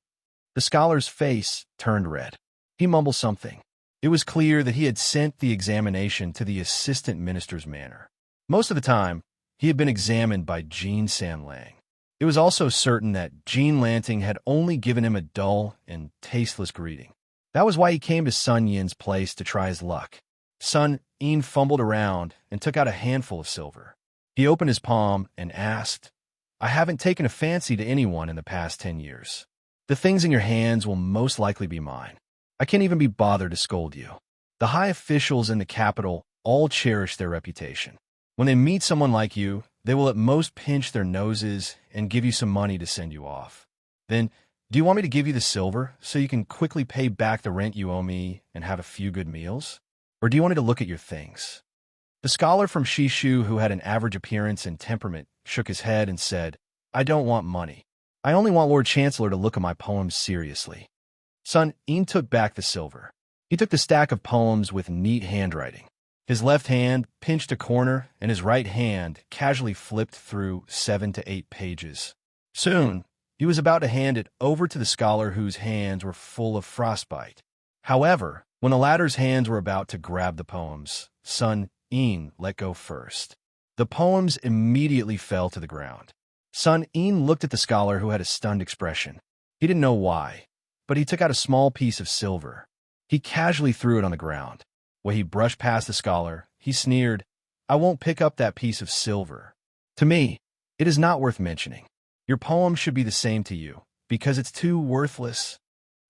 The scholar's face turned red. He mumbled something. It was clear that he had sent the examination to the assistant minister's manor. Most of the time, he had been examined by Jean Samlang. It was also certain that Jean Lanting had only given him a dull and tasteless greeting. That was why he came to Sun Yin's place to try his luck. Sun Yin fumbled around and took out a handful of silver. He opened his palm and asked, I haven't taken a fancy to anyone in the past 10 years. The things in your hands will most likely be mine. I can't even be bothered to scold you. The high officials in the capital all cherish their reputation. When they meet someone like you, they will at most pinch their noses and give you some money to send you off. Then, do you want me to give you the silver so you can quickly pay back the rent you owe me and have a few good meals? Or do you want me to look at your things? The scholar from Shishu, who had an average appearance and temperament, shook his head and said, I don't want money. I only want Lord Chancellor to look at my poems seriously. Sun Yin took back the silver. He took the stack of poems with neat handwriting. His left hand pinched a corner, and his right hand casually flipped through 7 to 8 pages. Soon, he was about to hand it over to the scholar whose hands were full of frostbite. However, when the latter's hands were about to grab the poems, Sun Yin let go first. The poems immediately fell to the ground. Sun Yin looked at the scholar who had a stunned expression. He didn't know why, but he took out a small piece of silver. He casually threw it on the ground. When he brushed past the scholar, he sneered, I won't pick up that piece of silver. To me, it is not worth mentioning. Your poem should be the same to you, because it's too worthless.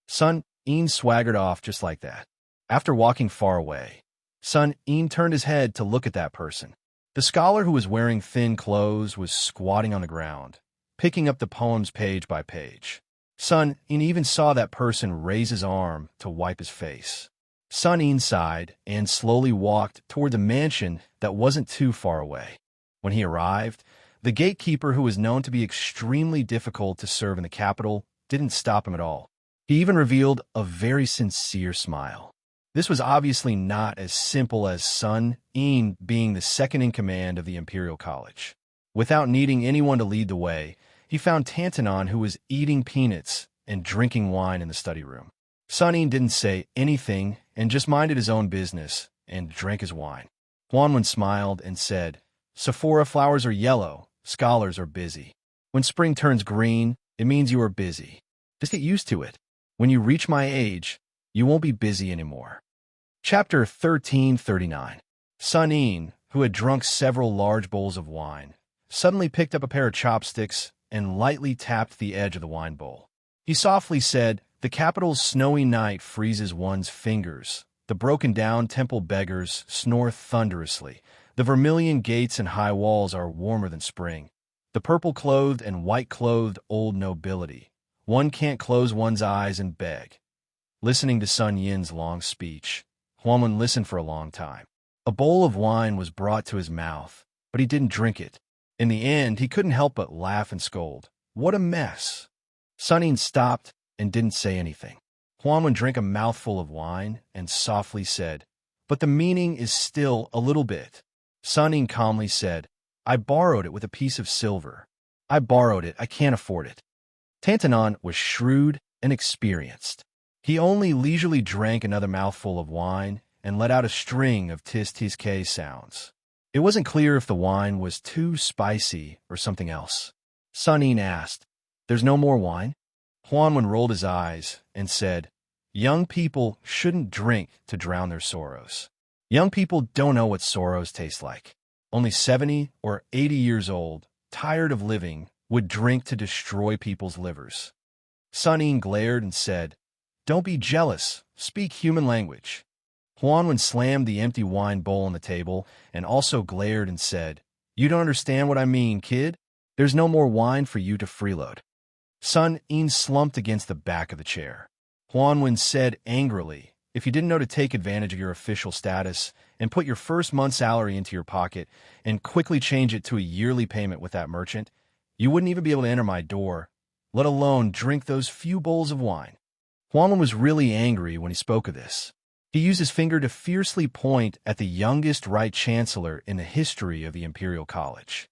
Sun Yin swaggered off just like that. After walking far away, Sun Yin turned his head to look at that person. The scholar, who was wearing thin clothes, was squatting on the ground, picking up the poems page by page. Sun Yin even saw that person raise his arm to wipe his face. Sun Yin sighed and slowly walked toward the mansion that wasn't too far away. When he arrived, the gatekeeper, who was known to be extremely difficult to serve in the capital, didn't stop him at all. He even revealed a very sincere smile. This was obviously not as simple as Sun Yin being the second in command of the Imperial College. Without needing anyone to lead the way, he found Tantanon, who was eating peanuts and drinking wine in the study room. Sun Yin didn't say anything and just minded his own business and drank his wine. Huanwen smiled and said, Sephora flowers are yellow, scholars are busy. When spring turns green, it means you are busy. Just get used to it. When you reach my age, you won't be busy anymore. Chapter 1339. Sun Yin, who had drunk several large bowls of wine, suddenly picked up a pair of chopsticks and lightly tapped the edge of the wine bowl. He softly said, "The capital's snowy night freezes one's fingers. The broken-down temple beggars snore thunderously. The vermilion gates and high walls are warmer than spring. The purple-clothed and white-clothed old nobility. One can't close one's eyes and beg." Listening to Sun Yin's long speech, Huanwen listened for a long time. A bowl of wine was brought to his mouth, but he didn't drink it. In the end, he couldn't help but laugh and scold. What a mess! Sun Yin stopped and didn't say anything. Huanwen drank a mouthful of wine and softly said, "But the meaning is still a little bit." Sun Yin calmly said, "I borrowed it with a piece of silver. I borrowed it, I can't afford it." Tantanon was shrewd and experienced. He only leisurely drank another mouthful of wine and let out a string of tis-tis-k sounds. It wasn't clear if the wine was too spicy or something else. Sun Yin asked, "There's no more wine?" Huanwen rolled his eyes and said, "Young people shouldn't drink to drown their sorrows. Young people don't know what sorrows taste like. Only 70 or 80 years old, tired of living, would drink to destroy people's livers." Sun Yin glared and said, "Don't be jealous. Speak human language." Huanwen slammed the empty wine bowl on the table and also glared and said, "You don't understand what I mean, kid. There's no more wine for you to freeload." Sun Yin slumped against the back of the chair. Huanwen said angrily, "If you didn't know to take advantage of your official status and put your first month's salary into your pocket and quickly change it to a yearly payment with that merchant, you wouldn't even be able to enter my door, let alone drink those few bowls of wine." Huanwen was really angry when he spoke of this. He used his finger to fiercely point at the youngest Right Chancellor in the history of the Imperial College.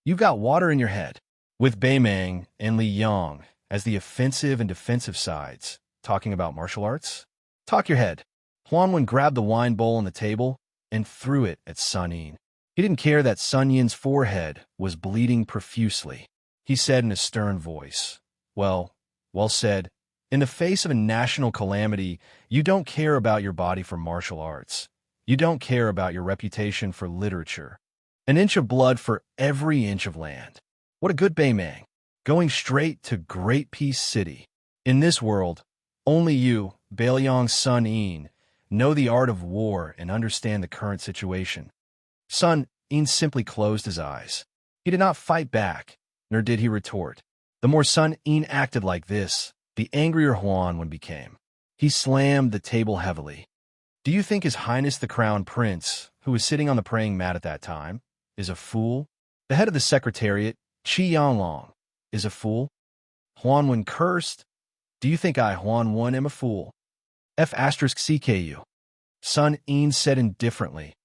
"You've got water in your head." With Beimeng and Li Yang as the offensive and defensive sides, talking about martial arts? Talk your head. Huanwen grabbed the wine bowl on the table and threw it at Sun Yin. He didn't care that Sun Yin's forehead was bleeding profusely. He said in a stern voice, well said. In the face of a national calamity, you don't care about your body for martial arts. You don't care about your reputation for literature. An inch of blood for every inch of land. What a good Beimeng. Going straight to Great Peace City. In this world, only you, Bailiang's Sun Yin, know the art of war and understand the current situation. Sun Yin simply closed his eyes. He did not fight back, nor did he retort. The more Sun Yin acted like this, the angrier Huanwen became. He slammed the table heavily. "Do you think His Highness the Crown Prince, who was sitting on the praying mat at that time, is a fool? The head of the Secretariat, Qi Yanglong, is a fool?" Huanwen cursed. "Do you think I, Huanwen, am a fool?" F*CKU. Sun Yin said indifferently,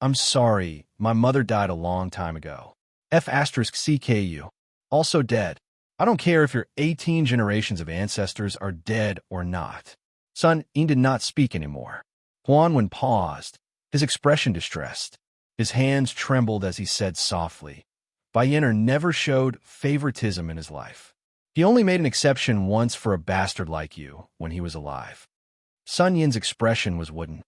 "I'm sorry, my mother died a long time ago." F*CKU. Also dead. I don't care if your 18 generations of ancestors are dead or not. Sun Yin did not speak anymore. Huanwen paused, his expression distressed. His hands trembled as he said softly, "Bayener never showed favoritism in his life. He only made an exception once for a bastard like you when he was alive." Sun Yin's expression was wooden.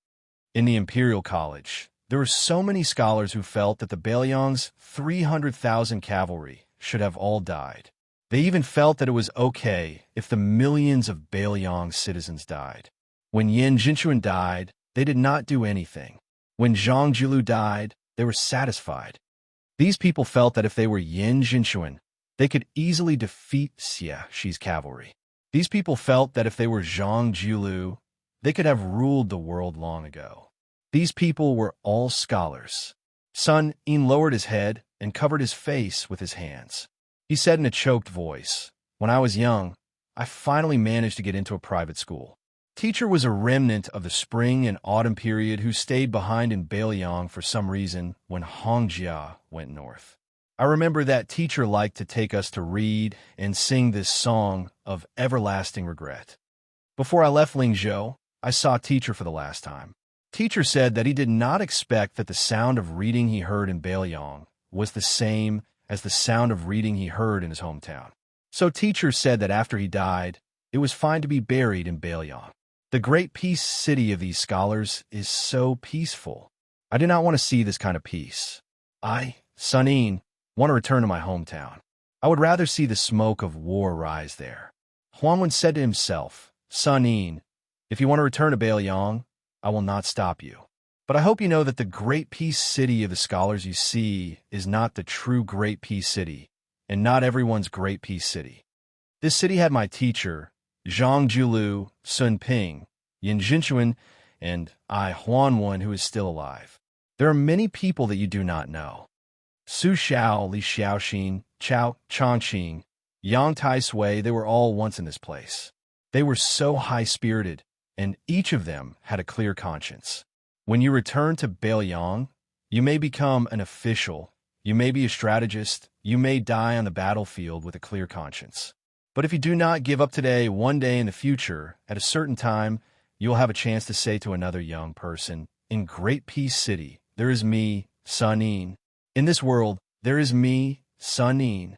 In the Imperial College, there were so many scholars who felt that the Bailiang's 300,000 cavalry should have all died. They even felt that it was okay if the millions of Bailiang citizens died. When Yin Jinchuan died, they did not do anything. When Zhang Jiulu died, they were satisfied. These people felt that if they were Yin Jinchuan, they could easily defeat Xiaxi's cavalry. These people felt that if they were Zhang Jiulu, they could have ruled the world long ago. These people were all scholars. Sun Yin lowered his head and covered his face with his hands. He said in a choked voice, "When I was young, I finally managed to get into a private school. Teacher was a remnant of the spring and autumn period who stayed behind in Bailiang for some reason when Xianxia went north. I remember that teacher liked to take us to read and sing this song of everlasting regret. Before I left Lingzhou, I saw teacher for the last time. Teacher said that he did not expect that the sound of reading he heard in Bailiang was the same as the sound of reading he heard in his hometown. So teacher said that after he died, It was fine to be buried in Bailiang. The great peace city of these scholars is so peaceful. I do not want to see this kind of peace. I, Sunin, want to return to my hometown. I would rather see the smoke of war rise there. Huanwen said to himself, Sunin, if you want to return to Bailiang, I will not stop you. But I hope you know that the great peace city of the scholars you see is not the true great peace city, and not everyone's great peace city. This city had my teacher, Zhang Julu, Sun Ping, Yin Jinchuan, and I, Huanwen, who is still alive. There are many people that you do not know. Su Xiao, Li Xiaoxin, Chao Changqing, Yang Tai Sui, they were all once in this place. They were so high-spirited, and each of them had a clear conscience. When you return to Bailiang, you may become an official, you may be a strategist, you may die on the battlefield with a clear conscience. But if you do not give up today, one day in the future, at a certain time, you will have a chance to say to another young person, in Great Peace City, there is me, Sunin. In this world, there is me, Sunin.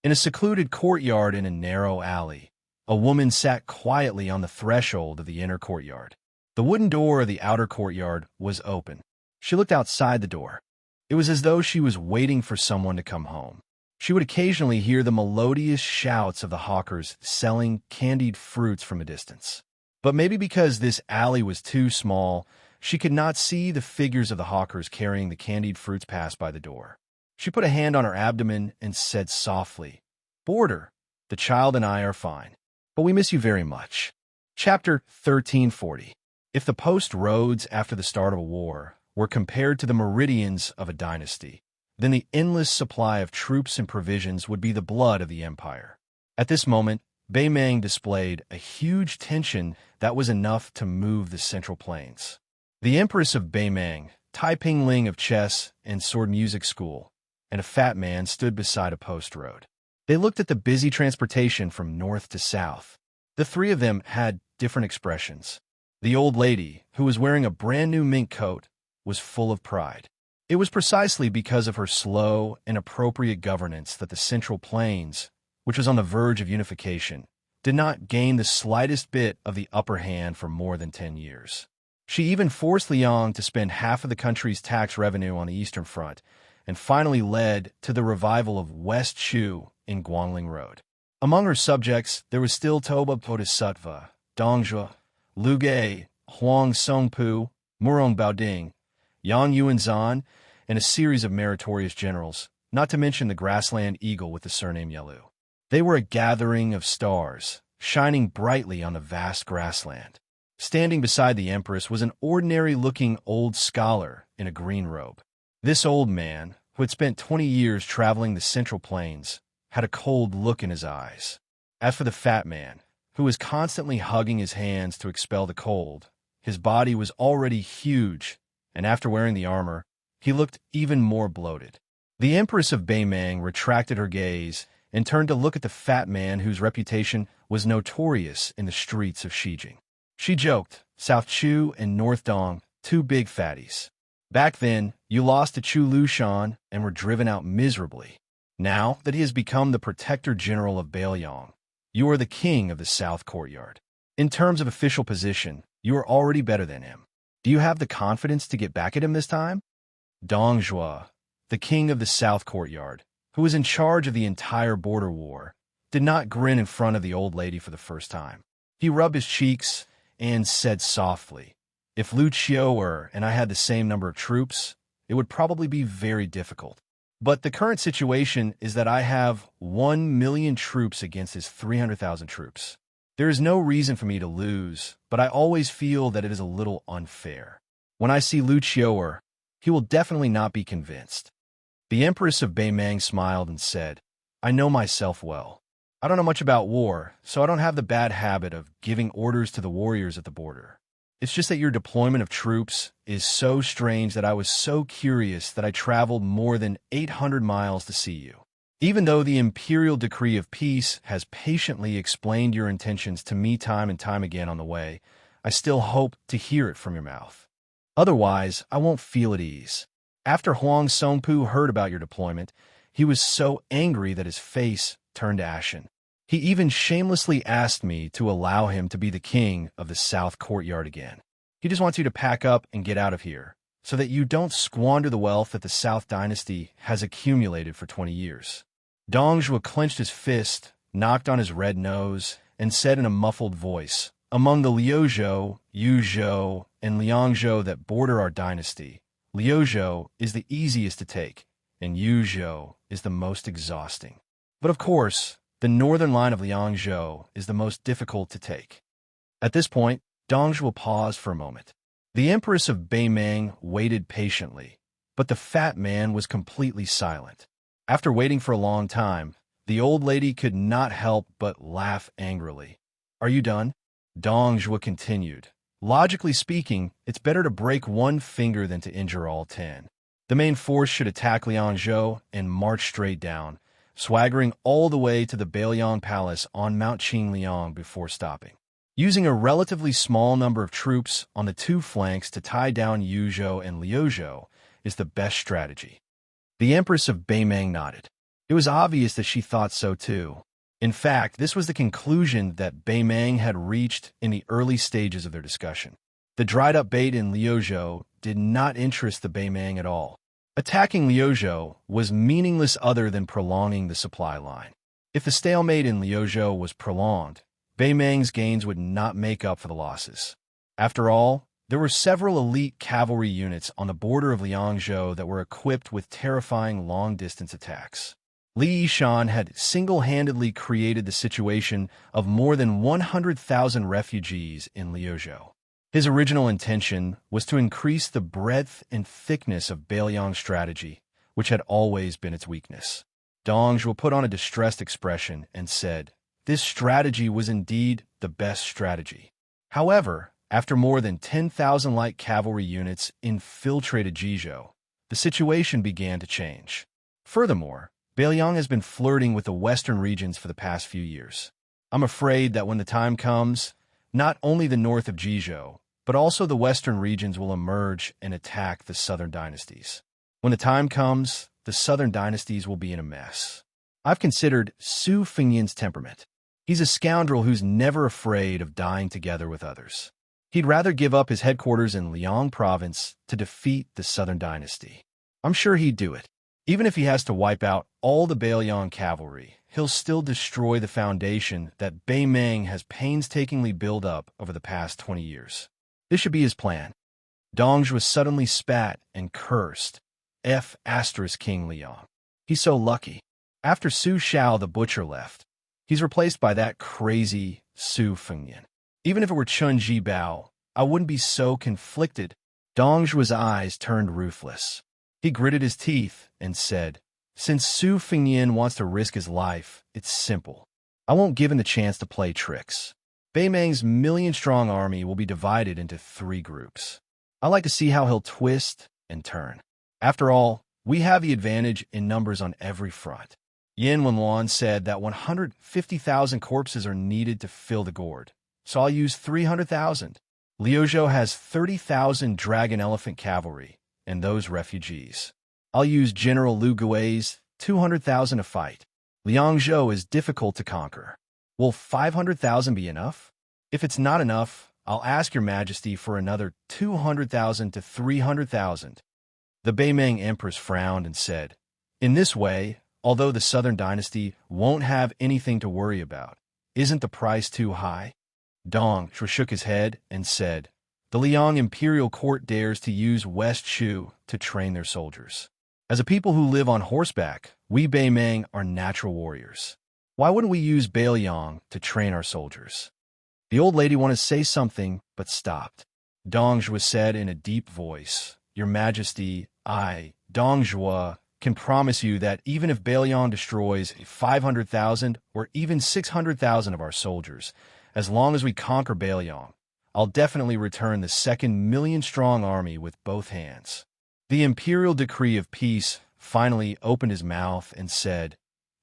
In a secluded courtyard in a narrow alley, a woman sat quietly on the threshold of the inner courtyard. The wooden door of the outer courtyard was open. She looked outside the door. It was as though she was waiting for someone to come home. She would occasionally hear the melodious shouts of the hawkers selling candied fruits from a distance. But maybe because this alley was too small, she could not see the figures of the hawkers carrying the candied fruits pass by the door. She put a hand on her abdomen and said softly, Boarder, the child and I are fine, but we miss you very much. Chapter 1340. If the post roads after the start of a war were compared to the meridians of a dynasty, then the endless supply of troops and provisions would be the blood of the empire. At this moment, Beimang displayed a huge tension that was enough to move the Central Plains. The Empress of Beimang, Tai Pingling of Chess and Sword Music School, and a fat man stood beside a post road. They looked at the busy transportation from north to south. The three of them had different expressions. The old lady, who was wearing a brand-new mink coat, was full of pride. It was precisely because of her slow and appropriate governance that the Central Plains, which was on the verge of unification, did not gain the slightest bit of the upper hand for more than 10 years. She even forced Liang to spend half of the country's tax revenue on the Eastern Front, and finally led to the revival of West Shu in Guangling Road. Among her subjects, there was still Toba Bodhisattva, Dongzhuo, Lu Gai, Huang Songpu, Murong Baoding, Yang Yuanzan, and a series of meritorious generals, not to mention the grassland eagle with the surname Yalu. They were a gathering of stars, shining brightly on the vast grassland. Standing beside the empress was an ordinary-looking old scholar in a green robe. This old man, who had spent 20 years traveling the Central Plains, had a cold look in his eyes. As for the fat man, who was constantly hugging his hands to expel the cold, his body was already huge, and after wearing the armor, he looked even more bloated. The Empress of Beimang retracted her gaze and turned to look at the fat man whose reputation was notorious in the streets of Xijing. She joked, South Chu and North Dong, two big fatties. Back then, you lost to Chu Lushan and were driven out miserably. Now that he has become the protector general of Bailiang, you are the king of the South Courtyard. In terms of official position, you are already better than him. Do you have the confidence to get back at him this time? Dongzhuo, the king of the South Courtyard, who was in charge of the entire border war, did not grin in front of the old lady for the first time. He rubbed his cheeks and said softly, If Lu Qiu'er and I had the same number of troops, it would probably be very difficult. But the current situation is that I have 1 million troops against his 300,000 troops. There is no reason for me to lose, but I always feel that it is a little unfair. When I see Lu Qiu'er, he will definitely not be convinced. The Empress of Beimang smiled and said, I know myself well. I don't know much about war, so I don't have the bad habit of giving orders to the warriors at the border. It's just that your deployment of troops is so strange that I was so curious that I traveled more than 800 miles to see you. Even though the imperial decree of peace has patiently explained your intentions to me time and time again on the way, I still hope to hear it from your mouth. Otherwise, I won't feel at ease. After Huang Songpu heard about your deployment, he was so angry that his face turned ashen. He even shamelessly asked me to allow him to be the king of the South Courtyard again. He just wants you to pack up and get out of here, so that you don't squander the wealth that the South Dynasty has accumulated for 20 years. Dong Zhuo clenched his fist, knocked on his red nose, and said in a muffled voice, "Among the Liuzhou, Yuzhou, and Liangzhou that border our dynasty, Liuzhou is the easiest to take, and Yuzhou is the most exhausting. But of course, the northern line of Liangzhou is the most difficult to take." At this point, Dong Zhuo paused for a moment. The Empress of Beimeng waited patiently, but the fat man was completely silent. After waiting for a long time, the old lady could not help but laugh angrily. "Are you done?" Dong Zhuo continued. "Logically speaking, it's better to break one finger than to injure all 10. The main force should attack Liangzhou and march straight down, swaggering all the way to the Bailiang Palace on Mount Qingliang before stopping. Using a relatively small number of troops on the two flanks to tie down Yuzhou and Liuzhou is the best strategy." The Empress of Beimeng nodded. It was obvious that she thought so too. In fact, this was the conclusion that Beimeng had reached in the early stages of their discussion. The dried-up bait in Liuzhou did not interest the Beimeng at all. Attacking Liuzhou was meaningless other than prolonging the supply line. If the stalemate in Liuzhou was prolonged, Beimeng's gains would not make up for the losses. After all, there were several elite cavalry units on the border of Liangzhou that were equipped with terrifying long-distance attacks. Li Yishan had single-handedly created the situation of more than 100,000 refugees in Liuzhou. His original intention was to increase the breadth and thickness of Bailiang's strategy, which had always been its weakness. Dong Zhuo put on a distressed expression and said, "This strategy was indeed the best strategy. However, after more than 10,000 light cavalry units infiltrated Jizhou, the situation began to change. Furthermore, Bailiang has been flirting with the western regions for the past few years. I'm afraid that when the time comes, not only the north of Jizhou, but also the western regions will emerge and attack the southern dynasties. When the time comes, the southern dynasties will be in a mess." I've considered Su Fengyan's temperament. He's a scoundrel who's never afraid of dying together with others. He'd rather give up his headquarters in Liang province to defeat the southern dynasty. I'm sure he'd do it. Even if he has to wipe out all the Bailiang cavalry, he'll still destroy the foundation that Beimeng has painstakingly built up over the past 20 years. This should be his plan. Dong Zhuo suddenly spat and cursed. King Liang. He's so lucky. After Su Xiao the butcher left, he's replaced by that crazy Su Fengyan. Even if it were Chun Jibao, I wouldn't be so conflicted. Dong Zhuo's eyes turned ruthless. He gritted his teeth and said, "Since Su Fengyan wants to risk his life, it's simple. I won't give him the chance to play tricks. Beimeng's million-strong army will be divided into 3 groups. I like to see how he'll twist and turn. After all, we have the advantage in numbers on every front." Yin Wenluan said that 150,000 corpses are needed to fill the gourd, so I'll use 300,000. Liuzhou has 30,000 dragon elephant cavalry, and those refugees. I'll use General Lu Gui's 200,000 to fight. Liangzhou is difficult to conquer. Will 500,000 be enough? If it's not enough, I'll ask your majesty for another 200,000 to 300,000. The Beimeng Empress frowned and said, "In this way, although the southern dynasty won't have anything to worry about, isn't the price too high?" Dong Zhuo shook his head and said, "The Liang imperial court dares to use West Shu to train their soldiers. As a people who live on horseback, we Beimeng are natural warriors. Why wouldn't we use Bailiang to train our soldiers?" The old lady wanted to say something, but stopped. Dong Zhuo said in a deep voice, "Your Majesty, I, Dong Zhuo, can promise you that even if Bailiang destroys 500,000 or even 600,000 of our soldiers, as long as we conquer Bailiang, I'll definitely return the 2nd million-strong army with both hands." The imperial decree of peace finally opened his mouth and said,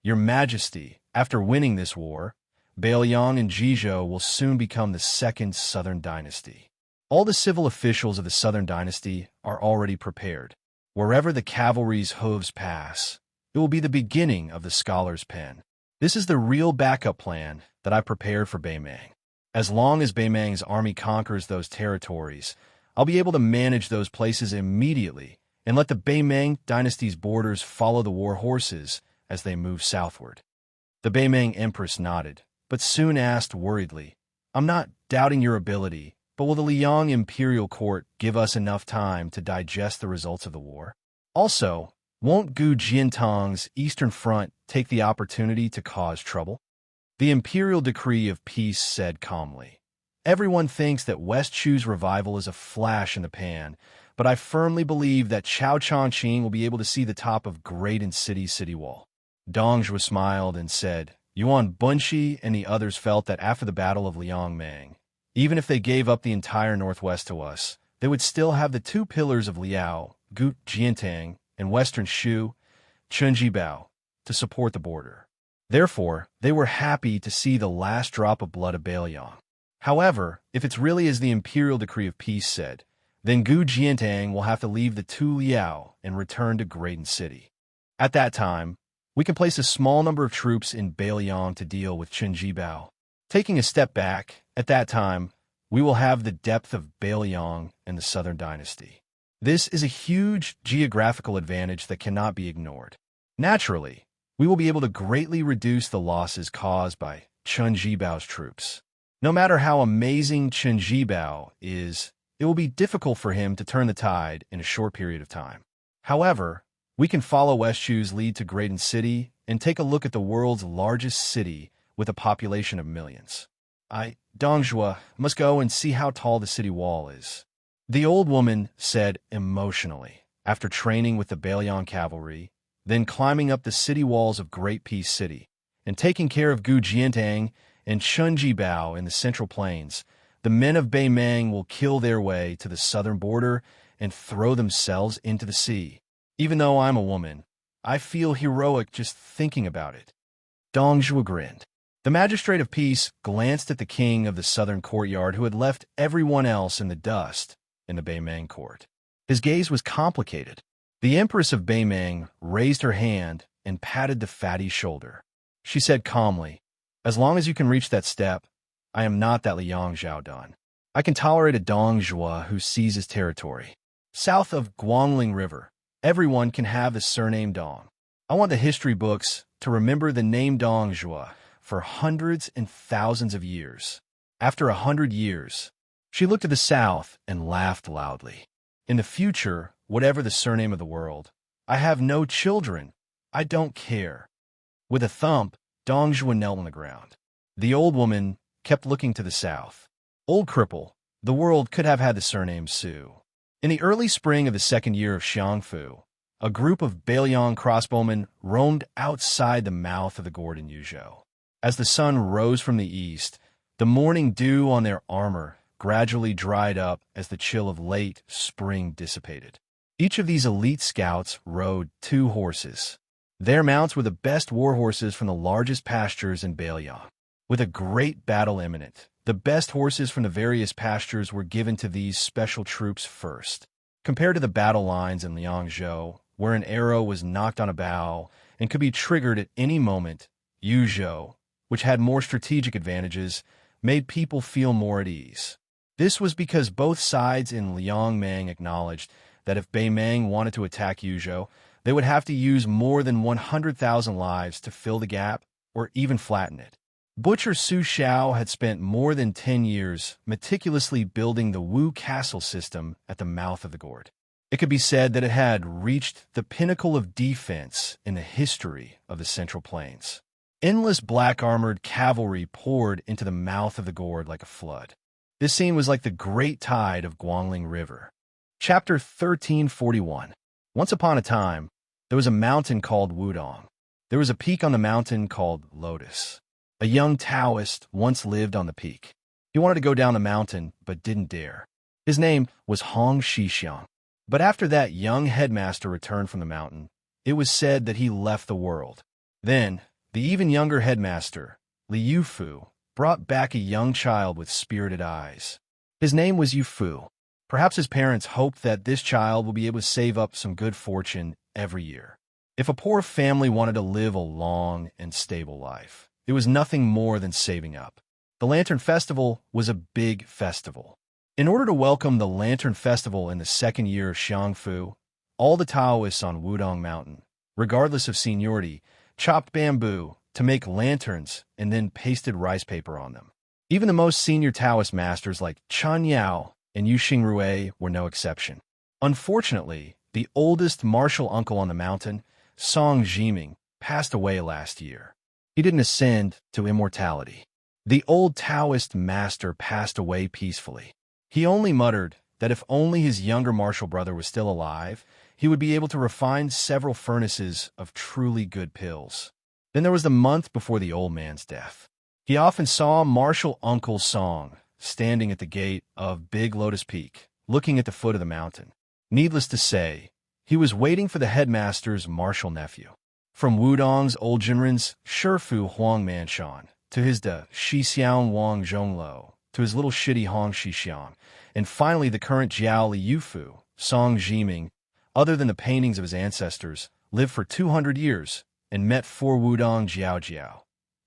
"Your Majesty, after winning this war, Bailiang and Jizhou will soon become the 2nd southern dynasty. All the civil officials of the southern dynasty are already prepared. Wherever the cavalry's hooves pass, it will be the beginning of the scholar's pen. This is the real backup plan that I prepared for Beimang. As long as Beimang's army conquers those territories, I'll be able to manage those places immediately and let the Beimang dynasty's borders follow the war horses as they move southward. The Beimang empress nodded, but soon asked worriedly, I'm not doubting your ability, but will the Liang imperial court give us enough time to digest the results of the war? Also, won't Gu Jiantang's Eastern Front take the opportunity to cause trouble? The imperial decree of peace said calmly, everyone thinks that West Chu's revival is a flash in the pan, but I firmly believe that Chao Changqing will be able to see the top of Graden City's city wall. Dong Zhuo smiled and said, Yuan Bunshi and the others felt that after the Battle of Liangmang, even if they gave up the entire northwest to us, they would still have the two pillars of Liao, Gu Jiantang, and Western Shu, Chunjibao, to support the border. Therefore, they were happy to see the last drop of blood of Beiliang. However, if it's really as the imperial decree of peace said, then Gu Jiantang will have to leave the Tu Liao and return to Graden City. At that time, we can place a small number of troops in Beiliang to deal with Chunjibao. Taking a step back, at that time, we will have the depth of Beiliang and the Southern Dynasty. This is a huge geographical advantage that cannot be ignored. Naturally, we will be able to greatly reduce the losses caused by Chunjibao's troops. No matter how amazing Chunjibao is, it will be difficult for him to turn the tide in a short period of time. However, we can follow West Chu's lead to Graden City and take a look at the world's largest city with a population of millions. Dong Zhuo, must go and see how tall the city wall is. The old woman said emotionally, after training with the Beiliang cavalry, then climbing up the city walls of Great Peace City, and taking care of Gu Jiantang and Chunjibao in the Central Plains, the men of Beimang will kill their way to the southern border and throw themselves into the sea. Even though I'm a woman, I feel heroic just thinking about it. Dong Zhuo grinned. The magistrate of peace glanced at the king of the southern courtyard who had left everyone else in the dust in the Beimang court. His gaze was complicated. The empress of Beimang raised her hand and patted the fatty's shoulder. She said calmly, as long as you can reach that step, I am not that Liang Xiaodan. I can tolerate a Dong Zhuo who seizes territory. South of Guangling River, everyone can have the surname Dong. I want the history books to remember the name Dong Zhuo for hundreds and thousands of years. After 100 years, she looked to the south and laughed loudly. In the future, whatever the surname of the world, I have no children. I don't care. With a thump, Dong Zhuo knelt on the ground. The old woman kept looking to the south. Old cripple, the world could have had the surname Su. In the early spring of the second year of Xiangfu, a group of Beiliang crossbowmen roamed outside the mouth of the gourd in Yuzhou. As the sun rose from the east, the morning dew on their armor gradually dried up as the chill of late spring dissipated. Each of these elite scouts rode 2 horses. Their mounts were the best war horses from the largest pastures in Beiliang. With a great battle imminent, the best horses from the various pastures were given to these special troops first. Compared to the battle lines in Liangzhou, where an arrow was knocked on a bow and could be triggered at any moment, Yuzhou, which had more strategic advantages, made people feel more at ease. This was because both sides in Liangmang acknowledged that if Beimang wanted to attack Yuzhou, they would have to use more than 100,000 lives to fill the gap or even flatten it. Butcher Su Xiao had spent more than 10 years meticulously building the Wu castle system at the mouth of the gourd. It could be said that it had reached the pinnacle of defense in the history of the Central Plains. Endless black-armored cavalry poured into the mouth of the gourd like a flood. This scene was like the great tide of Guangling River. Chapter 1341. Once upon a time, there was a mountain called Wudong. There was a peak on the mountain called Lotus. A young Taoist once lived on the peak. He wanted to go down the mountain, but didn't dare. His name was Hong Shixiang. But after that young headmaster returned from the mountain, it was said that he left the world. Then, the even younger headmaster, Li Yufu, brought back a young child with spirited eyes. His name was Yufu. Perhaps his parents hoped that this child will be able to save up some good fortune every year. If a poor family wanted to live a long and stable life, it was nothing more than saving up. The Lantern Festival was a big festival. In order to welcome the Lantern Festival in the second year of Xiangfu, all the Taoists on Wudong Mountain, regardless of seniority, chopped bamboo to make lanterns and then pasted rice paper on them. Even the most senior Taoist masters like Chen Yao and Yu Xingrui were no exception. Unfortunately, the oldest martial uncle on the mountain, Song Jiming, passed away last year. He didn't ascend to immortality. The old Taoist master passed away peacefully. He only muttered that if only his younger martial brother was still alive, he would be able to refine several furnaces of truly good pills. Then there was the month before the old man's death. He often saw martial Uncle Song standing at the gate of Big Lotus Peak, looking at the foot of the mountain. Needless to say, he was waiting for the headmaster's martial nephew. From Wudong's old Jinren's Shifu Huang Manshan, to his de Xixian Wang Zhonglo, to his little shitty Hong Xixian, and finally the current Jiao Li Yufu, Song Jiming, other than the paintings of his ancestors, lived for 200 years and met for Wudong Jiao Jiao.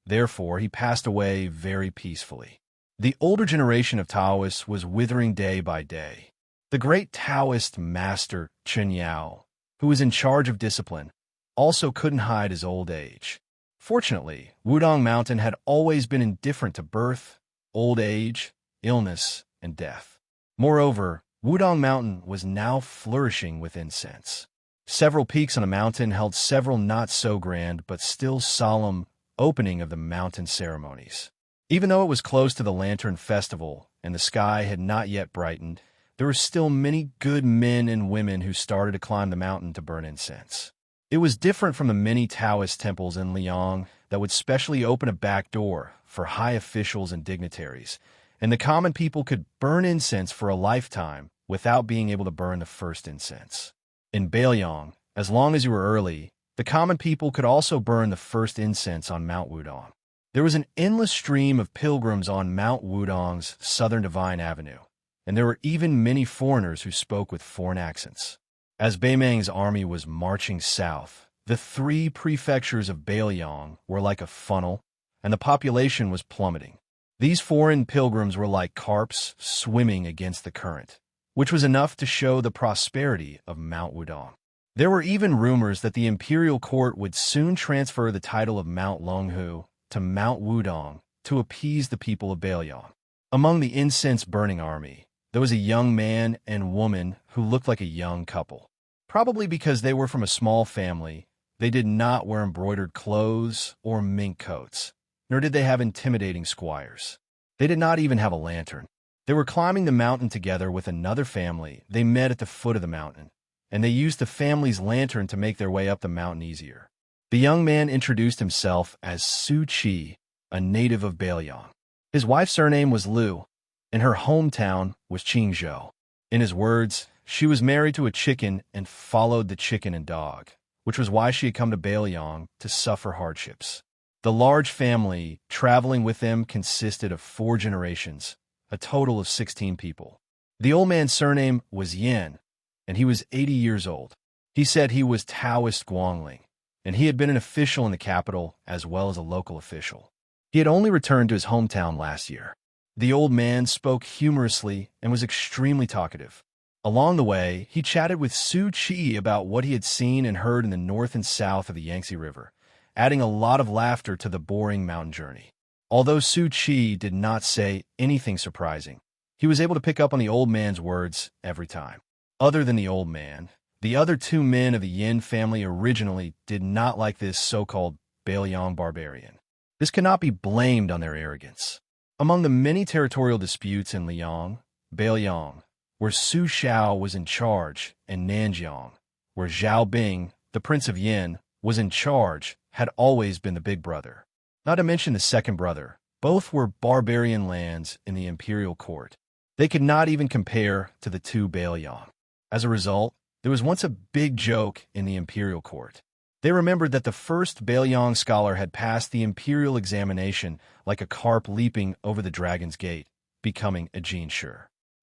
Therefore, he passed away very peacefully. The older generation of Taoists was withering day by day. The great Taoist master Chen Yao, who was in charge of discipline, also couldn't hide his old age. Fortunately, Wudong Mountain had always been indifferent to birth, old age, illness, and death. Moreover, Wudong Mountain was now flourishing with incense. Several peaks on the mountain held several not-so-grand but still solemn opening of the mountain ceremonies. Even though it was close to the Lantern Festival and the sky had not yet brightened, there were still many good men and women who started to climb the mountain to burn incense. It was different from the many Taoist temples in Liang that would specially open a back door for high officials and dignitaries, and the common people could burn incense for a lifetime without being able to burn the first incense. In Bailiang, as long as you were early, the common people could also burn the first incense on Mount Wudong. There was an endless stream of pilgrims on Mount Wudong's Southern Divine Avenue, and there were even many foreigners who spoke with foreign accents. As Beimang's army was marching south, the three prefectures of Bailiang were like a funnel, and the population was plummeting. These foreign pilgrims were like carps swimming against the current, which was enough to show the prosperity of Mount Wudong. There were even rumors that the imperial court would soon transfer the title of Mount Longhu to Mount Wudong to appease the people of Bailiang. Among the incense-burning army, there was a young man and woman who looked like a young couple. Probably because they were from a small family, they did not wear embroidered clothes or mink coats, nor did they have intimidating squires. They did not even have a lantern. They were climbing the mountain together with another family they met at the foot of the mountain, and they used the family's lantern to make their way up the mountain easier. The young man introduced himself as Su Qi, a native of Bailiang. His wife's surname was Liu, and her hometown was Qingzhou. In his words, she was married to a chicken and followed the chicken and dog, which was why she had come to Bailiang to suffer hardships. The large family traveling with them consisted of 4 generations, a total of 16 people. The old man's surname was Yan, and he was 80 years old. He said he was Taoist Guangling, and he had been an official in the capital as well as a local official. He had only returned to his hometown last year. The old man spoke humorously and was extremely talkative. Along the way, he chatted with Su Qi about what he had seen and heard in the north and south of the Yangtze River, adding a lot of laughter to the boring mountain journey. Although Su Qi did not say anything surprising, he was able to pick up on the old man's words every time. Other than the old man, the other 2 men of the Yin family originally did not like this so-called Bailiang barbarian. This cannot be blamed on their arrogance. Among the many territorial disputes in Liang, Bailiang, where Su Xiao was in charge, and Nanjiang, where Zhao Bing, the Prince of Yin, was in charge, had always been the big brother. Not to mention the second brother, both were barbarian lands in the imperial court. They could not even compare to the 2 Bailiang. As a result, there was once a big joke in the imperial court. They remembered that the first Bailiang scholar had passed the imperial examination like a carp leaping over the dragon's gate, becoming a Jinshu.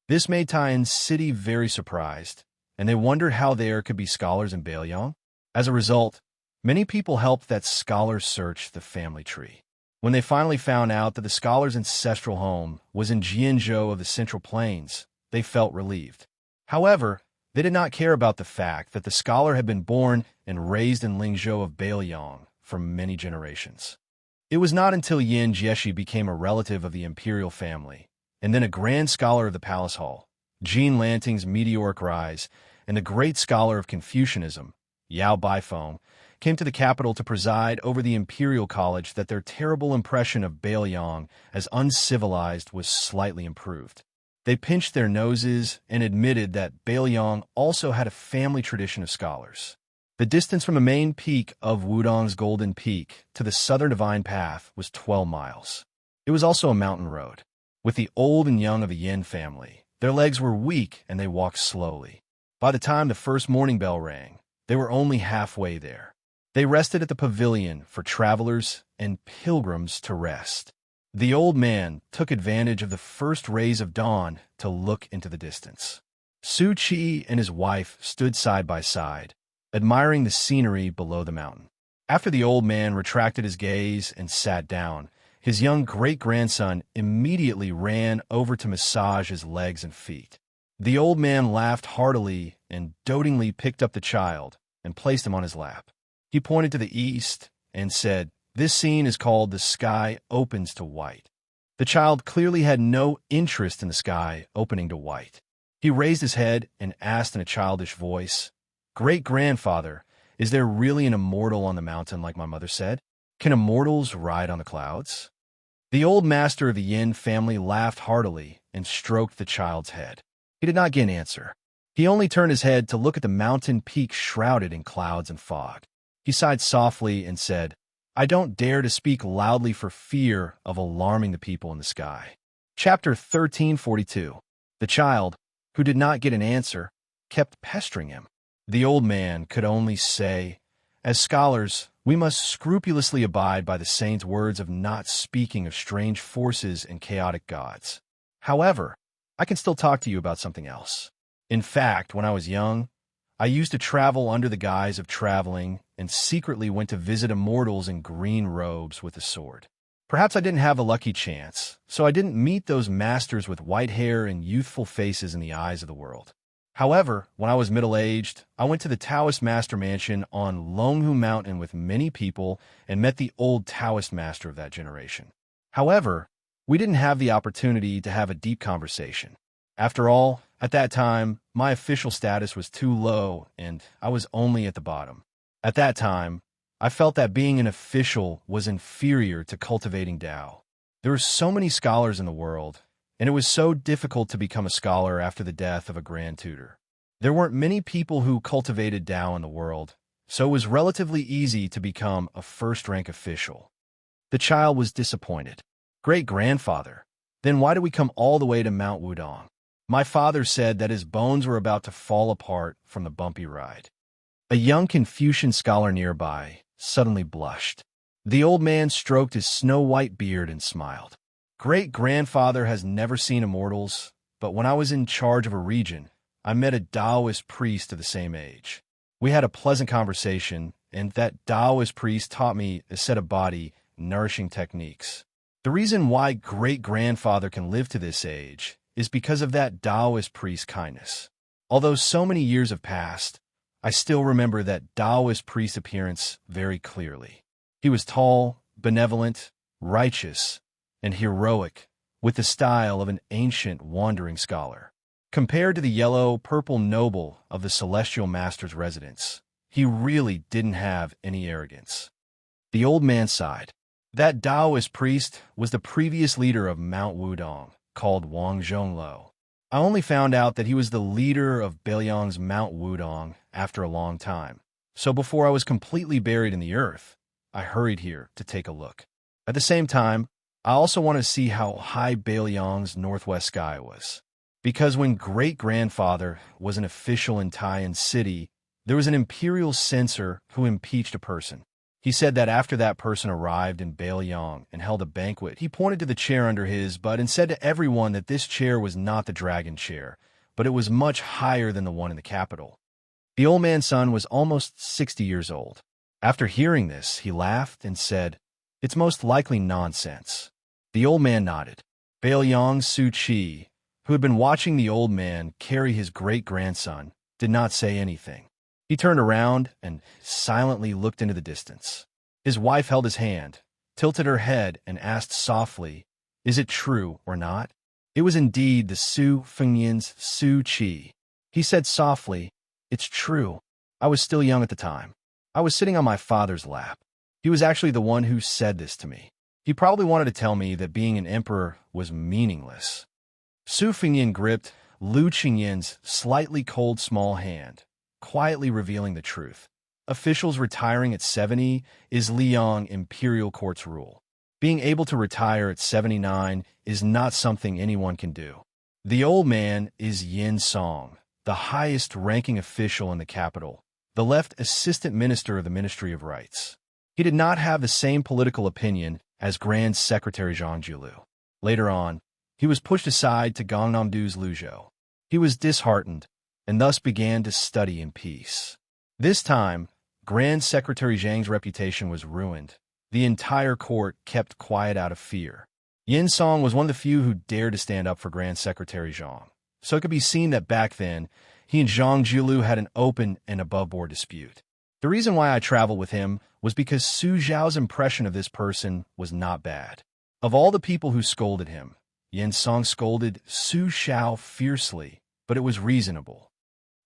This made Taiyan's city very surprised, and they wondered how there could be scholars in Bailiang. As a result, Many people helped that scholar search the family tree. When they finally found out that the scholar's ancestral home was in Jianzhou of the Central Plains, they felt relieved. However, they did not care about the fact that the scholar had been born and raised in Lingzhou of Beiliang for many generations. It was not until Yin Jieshi became a relative of the imperial family, and then a grand scholar of the palace hall, Jean Lanting's meteoric rise, and the great scholar of Confucianism, Yao Baifeng, came to the capital to preside over the imperial college that their terrible impression of Beiliang as uncivilized was slightly improved. They pinched their noses and admitted that Beiliang also had a family tradition of scholars. The distance from the main peak of Wudong's Golden Peak to the southern Divine Path was 12 miles. It was also a mountain road. With the old and young of the Yin family, their legs were weak and they walked slowly. By the time the first morning bell rang, they were only halfway there. They rested at the pavilion for travelers and pilgrims to rest. The old man took advantage of the first rays of dawn to look into the distance. Su Qi and his wife stood side by side, admiring the scenery below the mountain. After the old man retracted his gaze and sat down, his young great-grandson immediately ran over to massage his legs and feet. The old man laughed heartily and dotingly picked up the child and placed him on his lap. He pointed to the east and said, "This scene is called The Sky Opens to White." The child clearly had no interest in the sky opening to white. He raised his head and asked in a childish voice, "Great-grandfather, is there really an immortal on the mountain like my mother said? Can immortals ride on the clouds?" The old master of the Yin family laughed heartily and stroked the child's head. He did not get an answer. He only turned his head to look at the mountain peak shrouded in clouds and fog. He sighed softly and said, "I don't dare to speak loudly for fear of alarming the people in the sky." Chapter 1342. The child, who did not get an answer, kept pestering him. The old man could only say, "As scholars, we must scrupulously abide by the saint's words of not speaking of strange forces and chaotic gods. However, I can still talk to you about something else. In fact, when I was young, I used to travel under the guise of traveling and secretly went to visit immortals in green robes with a sword. Perhaps I didn't have a lucky chance, so I didn't meet those masters with white hair and youthful faces in the eyes of the world. However, when I was middle-aged, I went to the Taoist master mansion on Longhu Mountain with many people and met the old Taoist master of that generation. However, we didn't have the opportunity to have a deep conversation. After all, at that time, my official status was too low and I was only at the bottom. At that time, I felt that being an official was inferior to cultivating Tao. There were so many scholars in the world, and it was so difficult to become a scholar after the death of a grand tutor. There weren't many people who cultivated Tao in the world, so it was relatively easy to become a first-rank official. The child was disappointed. "Great-grandfather, then why did we come all the way to Mount Wudong? My father said that his bones were about to fall apart from the bumpy ride." A young Confucian scholar nearby suddenly blushed. The old man stroked his snow-white beard and smiled. "Great-grandfather has never seen immortals, but when I was in charge of a region, I met a Taoist priest of the same age. We had a pleasant conversation, and that Taoist priest taught me a set of body nourishing techniques. The reason why great-grandfather can live to this age is because of that Taoist priest's kindness. Although so many years have passed, I still remember that Taoist priest appearance very clearly. He was tall, benevolent, righteous, and heroic, with the style of an ancient wandering scholar. Compared to the yellow-purple noble of the celestial master's residence, he really didn't have any arrogance." The old man sighed. That Taoist priest was the previous leader of Mount Wudong, called Wang Zhonglo. I only found out that he was the leader of Beiliang's Mount Wudong after a long time. So before I was completely buried in the earth, I hurried here to take a look. At the same time, I also want to see how high Beiliang's northwest sky was. Because when great-grandfather was an official in Taiyan City, there was an imperial censor who impeached a person. He said that after that person arrived in Beiliang and held a banquet, he pointed to the chair under his butt and said to everyone that this chair was not the dragon chair, but it was much higher than the one in the capital. The old man's son was almost 60 years old. After hearing this, he laughed and said, "It's most likely nonsense." The old man nodded. Bailiang Su Chi, who had been watching the old man carry his great-grandson, did not say anything. He turned around and silently looked into the distance. His wife held his hand, tilted her head, and asked softly, "Is it true or not?" It was indeed the Su Fengyan's Su Chi. He said softly, "It's true. I was still young at the time. I was sitting on my father's lap. He was actually the one who said this to me. He probably wanted to tell me that being an emperor was meaningless." Su Fengyan gripped Lu Qingyan's slightly cold small hand, quietly revealing the truth. Officials retiring at 70 is Liang Imperial Court's rule. Being able to retire at 79 is not something anyone can do. The old man is Yin Song, the highest-ranking official in the capital, the left assistant minister of the Ministry of Rights. He did not have the same political opinion as Grand Secretary Zhang Jiulu. Later on, he was pushed aside to Gangnam-do's Luzhou. He was disheartened, and thus began to study in peace. This time, Grand Secretary Zhang's reputation was ruined. The entire court kept quiet out of fear. Yin Song was one of the few who dared to stand up for Grand Secretary Zhang, so it could be seen that back then, he and Zhang Jiulu had an open and above-board dispute. The reason why I traveled with him was because Su Zhao's impression of this person was not bad. Of all the people who scolded him, Yin Song scolded Su Zhao fiercely, but it was reasonable.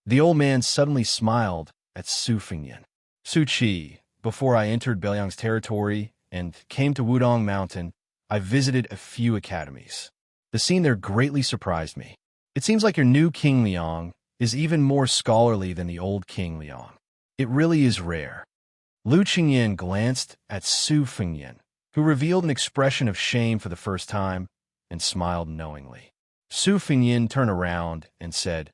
The old man suddenly smiled at Su Fengyan. "Su Chi, before I entered Bailiang's territory and came to Wudong Mountain, I visited a few academies. The scene there greatly surprised me. It seems like your new King Liang is even more scholarly than the old King Liang. It really is rare." Lu Qingyan glanced at Su Fengyan, who revealed an expression of shame for the first time, and smiled knowingly. Su Fengyan turned around and said,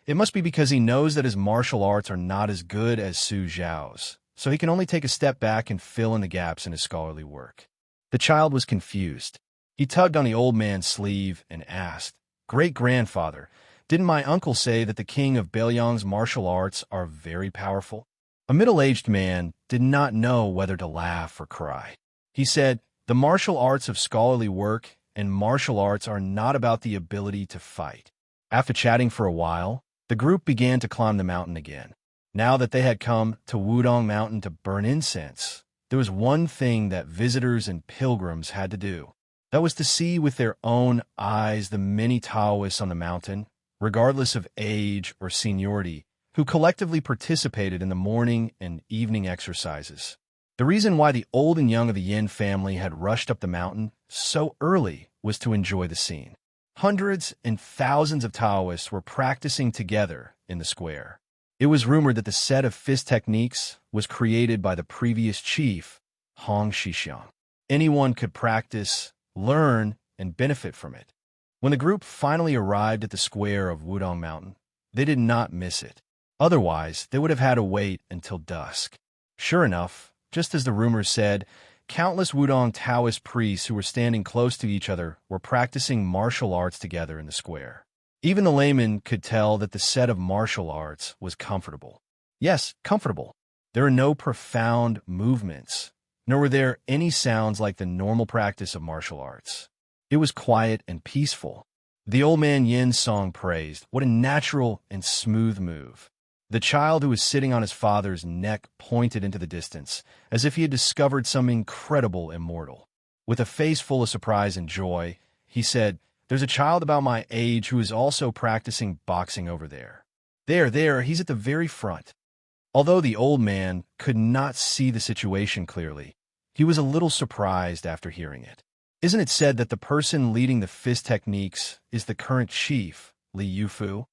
"It must be because he knows that his martial arts are not as good as Su Zhao's, so he can only take a step back and fill in the gaps in his scholarly work." The child was confused. He tugged on the old man's sleeve and asked, "Great-grandfather, didn't my uncle say that the king of Bailiang's martial arts are very powerful?" A middle-aged man did not know whether to laugh or cry. He said, "The martial arts of scholarly work and martial arts are not about the ability to fight." After chatting for a while, the group began to climb the mountain again. Now that they had come to Wudong Mountain to burn incense, there was one thing that visitors and pilgrims had to do. That was to see with their own eyes the many Taoists on the mountain, regardless of age or seniority, who collectively participated in the morning and evening exercises. The reason why the old and young of the Yin family had rushed up the mountain so early was to enjoy the scene. Hundreds and thousands of Taoists were practicing together in the square. It was rumored that the set of fist techniques was created by the previous chief, Hong Shixiang. Anyone could practice, learn, and benefit from it. When the group finally arrived at the square of Wudong Mountain, they did not miss it. Otherwise, they would have had to wait until dusk. Sure enough, just as the rumors said, countless Wudong Taoist priests who were standing close to each other were practicing martial arts together in the square. Even the layman could tell that the set of martial arts was comfortable. Yes, comfortable. There were no profound movements, nor were there any sounds like the normal practice of martial arts. It was quiet and peaceful. The old man Yin Song praised, "What a natural and smooth move." The child who was sitting on his father's neck pointed into the distance, as if he had discovered some incredible immortal. With a face full of surprise and joy, he said, "There's a child about my age who is also practicing boxing over there. There, he's at the very front." Although the old man could not see the situation clearly, he was a little surprised after hearing it. Isn't it said that the person leading the fist techniques is the current chief, Li Yufu?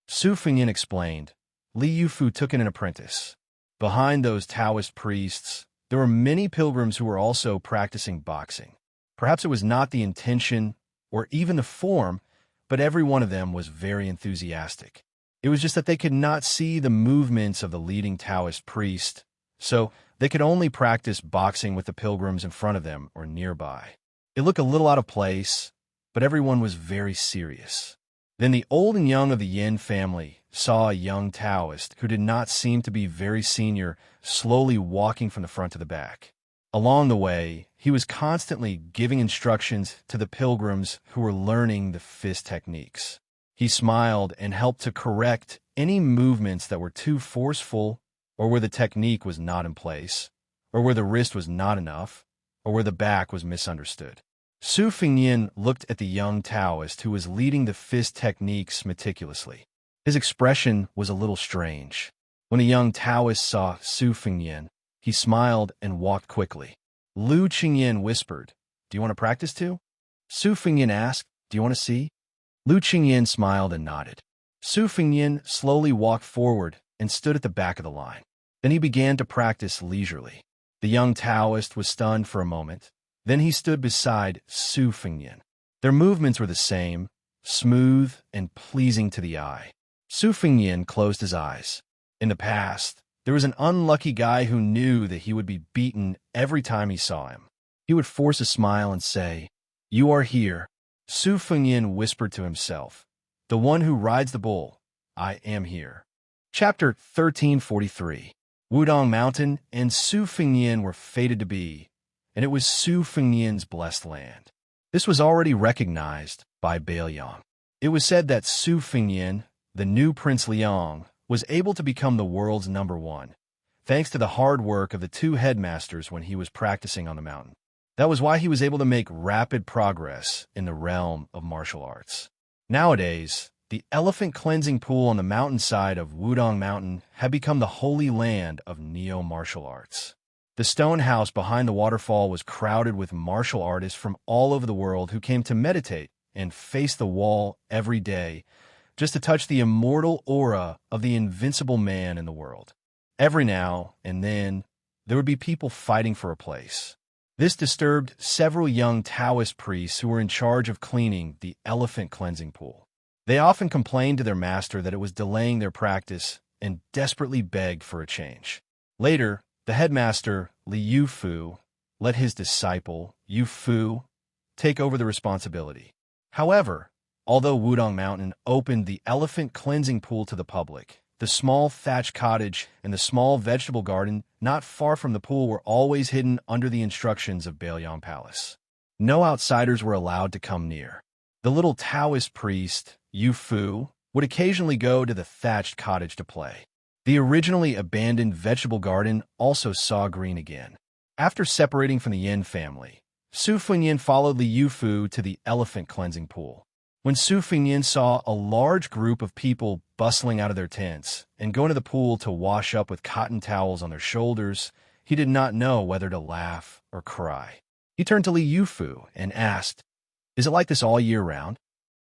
Su Fengyan explained. Li Yufu took in an apprentice. Behind those Taoist priests, there were many pilgrims who were also practicing boxing. Perhaps it was not the intention or even the form, but every one of them was very enthusiastic. It was just that they could not see the movements of the leading Taoist priest, so they could only practice boxing with the pilgrims in front of them or nearby. It looked a little out of place, but everyone was very serious. Then the old and young of the Yin family saw a young Taoist who did not seem to be very senior slowly walking from the front to the back. Along the way, he was constantly giving instructions to the pilgrims who were learning the fist techniques. He smiled and helped to correct any movements that were too forceful, or where the technique was not in place, or where the wrist was not enough, or where the back was misunderstood. Su Fengnian looked at the young Taoist who was leading the fist techniques meticulously. His expression was a little strange. When the young Taoist saw Su Fengnian, he smiled and walked quickly. Lu Qingyan whispered, "Do you want to practice too?" Su Fengnian asked, "Do you want to see?" Lu Qingyan smiled and nodded. Su Fengnian slowly walked forward and stood at the back of the line. Then he began to practice leisurely. The young Taoist was stunned for a moment. Then he stood beside Su Fengnian. Their movements were the same, smooth and pleasing to the eye. Su Fengnian closed his eyes. In the past, there was an unlucky guy who knew that he would be beaten every time he saw him. He would force a smile and say, "You are here." Su Fengnian whispered to himself, "The one who rides the bull, I am here." Chapter 1343. Wudong Mountain and Su Fengnian were fated to be, and it was Su Fengnian's blessed land. This was already recognized by Bailiang. It was said that Su Fengnian, the new Prince Liang, was able to become the world's #1, thanks to the hard work of the 2 headmasters when he was practicing on the mountain. That was why he was able to make rapid progress in the realm of martial arts. Nowadays, the elephant cleansing pool on the mountainside of Wudong Mountain had become the holy land of neo-martial arts. The stone house behind the waterfall was crowded with martial artists from all over the world who came to meditate and face the wall every day just to touch the immortal aura of the invincible man in the world. Every now and then, there would be people fighting for a place. This disturbed several young Taoist priests who were in charge of cleaning the elephant cleansing pool. They often complained to their master that it was delaying their practice and desperately begged for a change. Later, the headmaster, Li Yufu, let his disciple, Yu Fu, take over the responsibility. However, although Wudong Mountain opened the elephant cleansing pool to the public, the small thatched cottage and the small vegetable garden not far from the pool were always hidden under the instructions of Bailiang Palace. No outsiders were allowed to come near. The little Taoist priest, Yu Fu, would occasionally go to the thatched cottage to play. The originally abandoned vegetable garden also saw green again. After separating from the Yin family, Su Fengnian followed Li Yufu to the elephant cleansing pool. When Su Fengnian saw a large group of people bustling out of their tents and going to the pool to wash up with cotton towels on their shoulders, he did not know whether to laugh or cry. He turned to Li Yufu and asked, "Is it like this all year round?"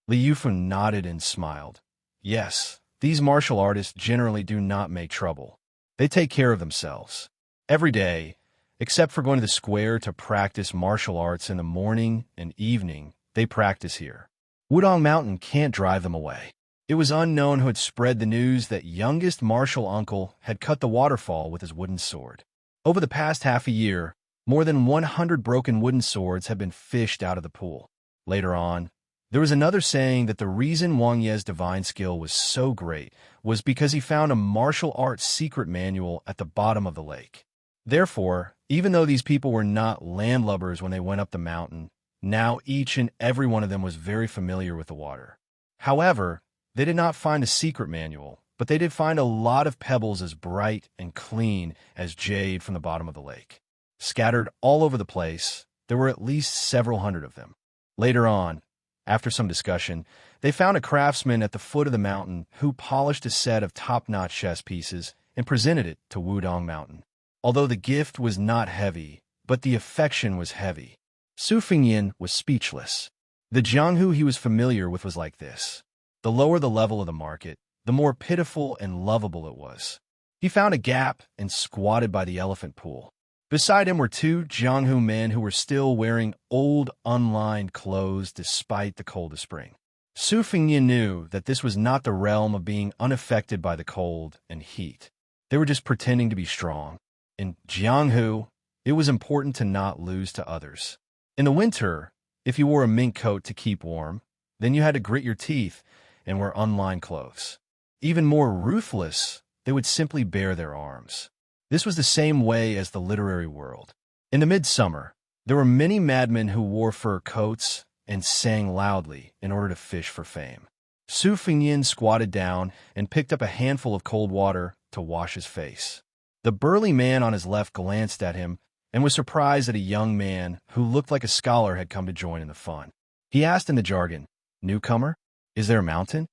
Li Yufu nodded and smiled. "Yes, these martial artists generally do not make trouble. They take care of themselves. Every day, except for going to the square to practice martial arts in the morning and evening, they practice here. Wudong Mountain can't drive them away." It was unknown who had spread the news that youngest martial uncle had cut the waterfall with his wooden sword. Over the past half a year, more than 100 broken wooden swords had been fished out of the pool. Later on, there was another saying that the reason Wang Ye's divine skill was so great was because he found a martial arts secret manual at the bottom of the lake. Therefore, even though these people were not landlubbers when they went up the mountain, now each and every one of them was very familiar with the water. However, they did not find a secret manual, but they did find a lot of pebbles as bright and clean as jade from the bottom of the lake. Scattered all over the place, there were at least several hundred of them. Later on, after some discussion, they found a craftsman at the foot of the mountain who polished a set of top-notch chess pieces and presented it to Wudong Mountain. Although the gift was not heavy, but the affection was heavy. Su Fengnian was speechless. The Jianghu he was familiar with was like this. The lower the level of the market, the more pitiful and lovable it was. He found a gap and squatted by the elephant pool. Beside him were 2 Jianghu men who were still wearing old, unlined clothes despite the cold of spring. Su Fengnian knew that this was not the realm of being unaffected by the cold and heat. They were just pretending to be strong. In Jianghu, it was important to not lose to others. In the winter, if you wore a mink coat to keep warm, then you had to grit your teeth and wear unlined clothes. even more ruthless, they would simply bare their arms. This was the same way as the literary world. In the midsummer, there were many madmen who wore fur coats and sang loudly in order to fish for fame. Su Fengnian squatted down and picked up a handful of cold water to wash his face. The burly man on his left glanced at him and was surprised that a young man who looked like a scholar had come to join in the fun. He asked in the jargon, "Newcomer, is there a mountain?"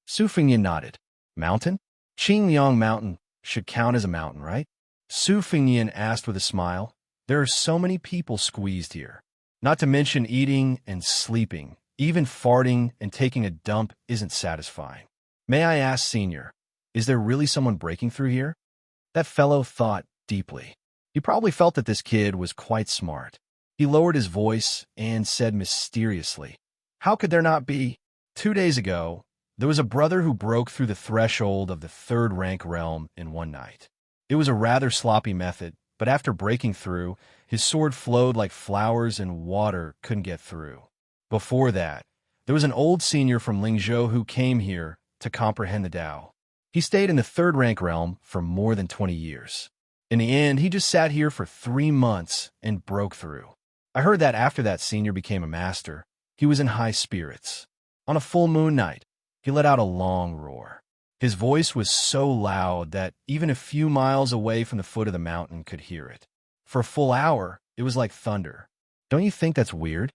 Su Fengnian nodded. "Mountain? Qingliang Mountain should count as a mountain, right?" Su Fengnian asked with a smile. "There are so many people squeezed here. Not to mention eating and sleeping. Even farting and taking a dump isn't satisfying. May I ask, Senior, is there really someone breaking through here?" That fellow thought deeply. He probably felt that this kid was quite smart. He lowered his voice and said mysteriously, "How could there not be? 2 days ago, there was a brother who broke through the threshold of the third-rank realm in one night. It was a rather sloppy method, but after breaking through, his sword flowed like flowers and water couldn't get through. Before that, there was an old senior from Lingzhou who came here to comprehend the Tao. He stayed in the third-rank realm for more than 20 years. In the end, he just sat here for 3 months and broke through. I heard that after that senior became a master, he was in high spirits. On a full moon night, he let out a long roar. His voice was so loud that even a few miles away from the foot of the mountain could hear it. For a full hour, it was like thunder. Don't you think that's weird?"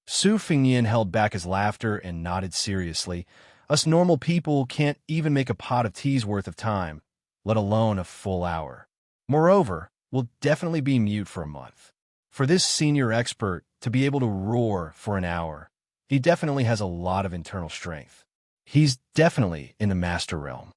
Su Fengnian held back his laughter and nodded seriously. "Us normal people can't even make a pot of tea's worth of time, let alone a full hour. Moreover, we'll definitely be mute for a month. For this senior expert to be able to roar for an hour, he definitely has a lot of internal strength. He's definitely in the master realm."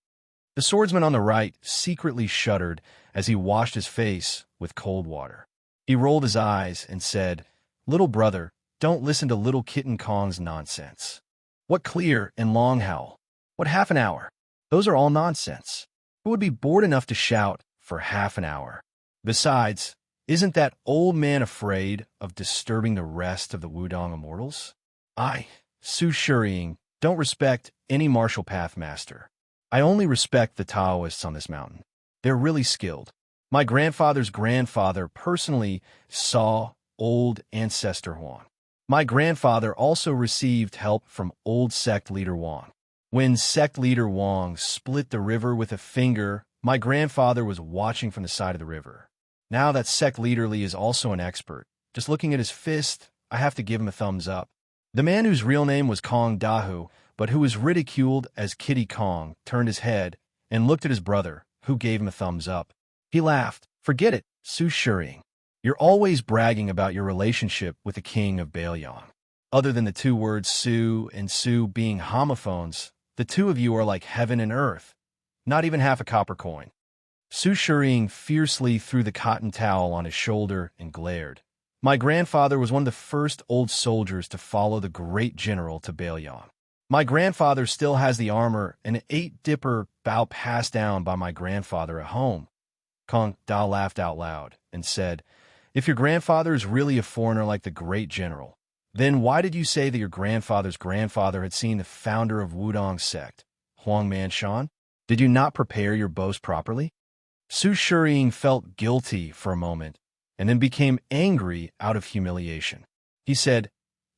The swordsman on the right secretly shuddered as he washed his face with cold water. He rolled his eyes and said, "Little brother, don't listen to little kitten Kong's nonsense. What clear and long howl? What half an hour? Those are all nonsense. Who would be bored enough to shout for half an hour? Besides, isn't that old man afraid of disturbing the rest of the Wudong immortals? I, Su Shiying, don't respect any martial path master. I only respect the Taoists on this mountain. They're really skilled. My grandfather's grandfather personally saw old ancestor Huang. My grandfather also received help from old sect leader Wang. When sect leader Wang split the river with a finger, my grandfather was watching from the side of the river. Now that sect leader Li is also an expert. Just looking at his fist, I have to give him a thumbs up. The man whose real name was Kong Dahu, but who was ridiculed as Kitty Kong, turned his head and looked at his brother, who gave him a thumbs up. He laughed. Forget it, Su Shiying. You're always bragging about your relationship with the king of Baoyang. Other than the two words Su and Su being homophones, the two of you are like heaven and earth. Not even half a copper coin. Su Shiying fiercely threw the cotton towel on his shoulder and glared. My grandfather was one of the first old soldiers to follow the great general to Baoyang. My grandfather still has the armor and an 8-dipper bow passed down by my grandfather at home. Kong Da laughed out loud and said, "If your grandfather is really a foreigner like the great general, then why did you say that your grandfather's grandfather had seen the founder of Wudong sect, Huang Manshan? Did you not prepare your boast properly?" Su Shiying felt guilty for a moment and then became angry out of humiliation. He said,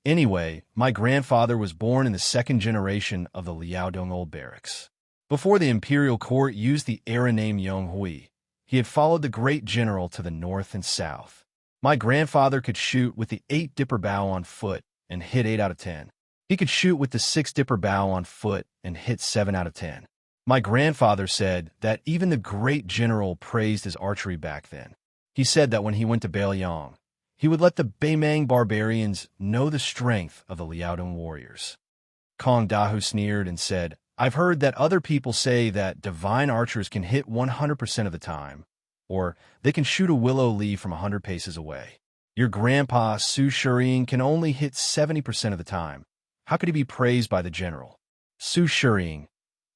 "Anyway, my grandfather was born in the 2nd generation of the Liaodong Old Barracks. Before the imperial court used the era name Yonghui, he had followed the great general to the north and south. My grandfather could shoot with the 8-dipper bow on foot and hit 8 out of 10. He could shoot with the 6-dipper bow on foot and hit 7 out of 10. My grandfather said that even the great general praised his archery back then. He said that when he went to Baoyang, he would let the Beimang barbarians know the strength of the Liaodong warriors." Kong Dahu sneered and said, "I've heard that other people say that divine archers can hit 100% of the time, or they can shoot a willow leaf from 100 paces away. Your grandpa, Su Shiying, can only hit 70% of the time. How could he be praised by the general?" Su Shiying,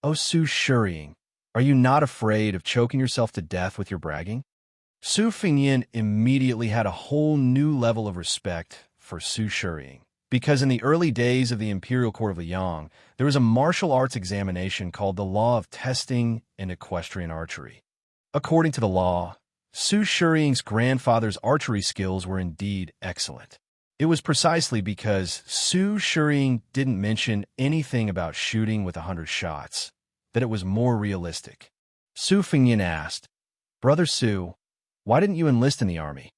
"Oh, Su Shiying, are you not afraid of choking yourself to death with your bragging?" Su Fengnian immediately had a whole new level of respect for Su Shiying, because in the early days of the imperial court of Liang, there was a martial arts examination called the Law of Testing and Equestrian Archery. According to the law, Su Shiying's grandfather's archery skills were indeed excellent. It was precisely because Su Shiying didn't mention anything about shooting with 100 shots that it was more realistic. Su Fengyan asked, "Brother Su, why didn't you enlist in the army?"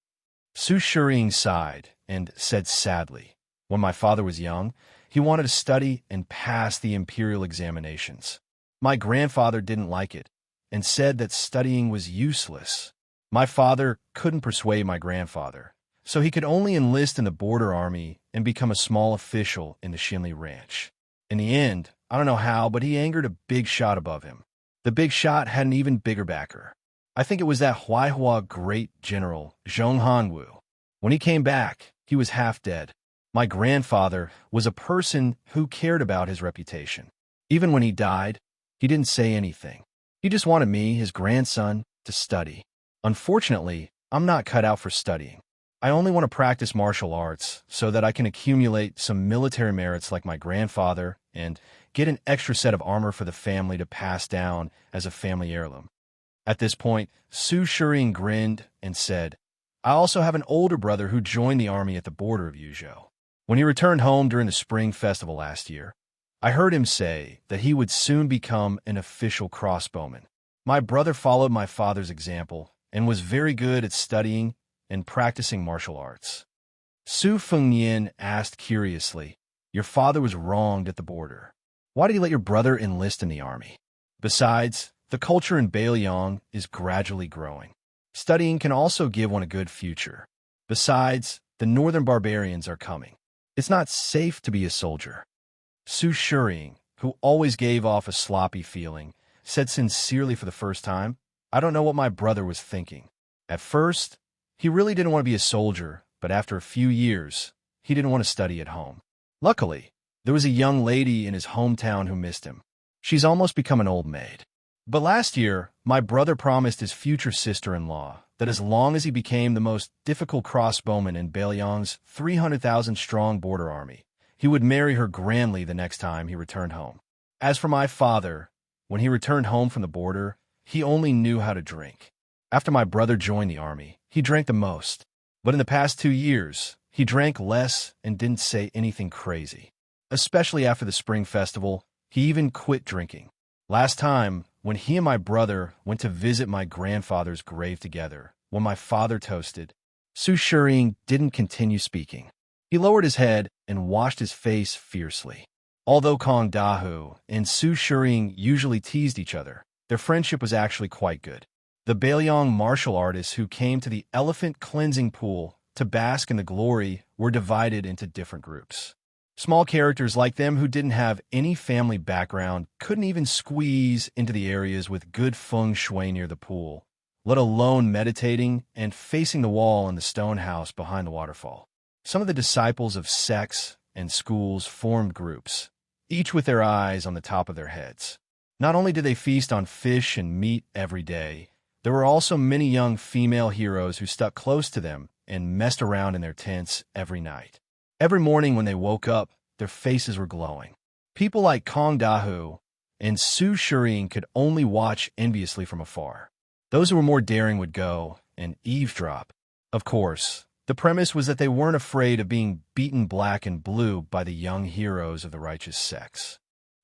Su Shiying sighed and said sadly, "When my father was young, he wanted to study and pass the imperial examinations. My grandfather didn't like it and said that studying was useless. My father couldn't persuade my grandfather, so he could only enlist in the border army and become a small official in the Xinli ranch. In the end, I don't know how, but he angered a big shot above him. The big shot had an even bigger backer. I think it was that Huaihua great general, Zhong Hanwu. When he came back, he was half dead. My grandfather was a person who cared about his reputation. Even when he died, he didn't say anything. He just wanted me, his grandson, to study. Unfortunately, I'm not cut out for studying. I only want to practice martial arts so that I can accumulate some military merits like my grandfather and get an extra set of armor for the family to pass down as a family heirloom." At this point, Su Shiying grinned and said, "I also have an older brother who joined the army at the border of Yuzhou. When he returned home during the spring festival last year, I heard him say that he would soon become an official crossbowman. My brother followed my father's example and was very good at studying and practicing martial arts." Su Fengyan asked curiously, "Your father was wronged at the border. Why did he let your brother enlist in the army? Besides, the culture in Beiliang is gradually growing. Studying can also give one a good future. Besides, the northern barbarians are coming. It's not safe to be a soldier." Su Shiying, who always gave off a sloppy feeling, said sincerely for the first time, "I don't know what my brother was thinking. At first, he really didn't want to be a soldier, but after a few years, he didn't want to study at home. Luckily, there was a young lady in his hometown who missed him. She's almost become an old maid. But last year, my brother promised his future sister-in-law that as long as he became the most difficult crossbowman in Beiliang's 300,000-strong border army, he would marry her grandly the next time he returned home. As for my father, when he returned home from the border, he only knew how to drink. After my brother joined the army, he drank the most. But in the past 2 years, he drank less and didn't say anything crazy. Especially after the spring festival, he even quit drinking. Last time, when he and my brother went to visit my grandfather's grave together, when my father toasted, Su Shiying didn't continue speaking. He lowered his head and washed his face fiercely. Although Kong Dahu and Su Shiying usually teased each other, their friendship was actually quite good. The Beiliang martial artists who came to the elephant cleansing pool to bask in the glory were divided into different groups. Small characters like them who didn't have any family background couldn't even squeeze into the areas with good feng shui near the pool, let alone meditating and facing the wall in the stone house behind the waterfall. Some of the disciples of sects and schools formed groups, each with their eyes on the top of their heads. Not only did they feast on fish and meat every day, there were also many young female heroes who stuck close to them and messed around in their tents every night. Every morning when they woke up, their faces were glowing. People like Kong Dahu and Su Shiying could only watch enviously from afar. Those who were more daring would go and eavesdrop. Of course, the premise was that they weren't afraid of being beaten black and blue by the young heroes of the righteous sects.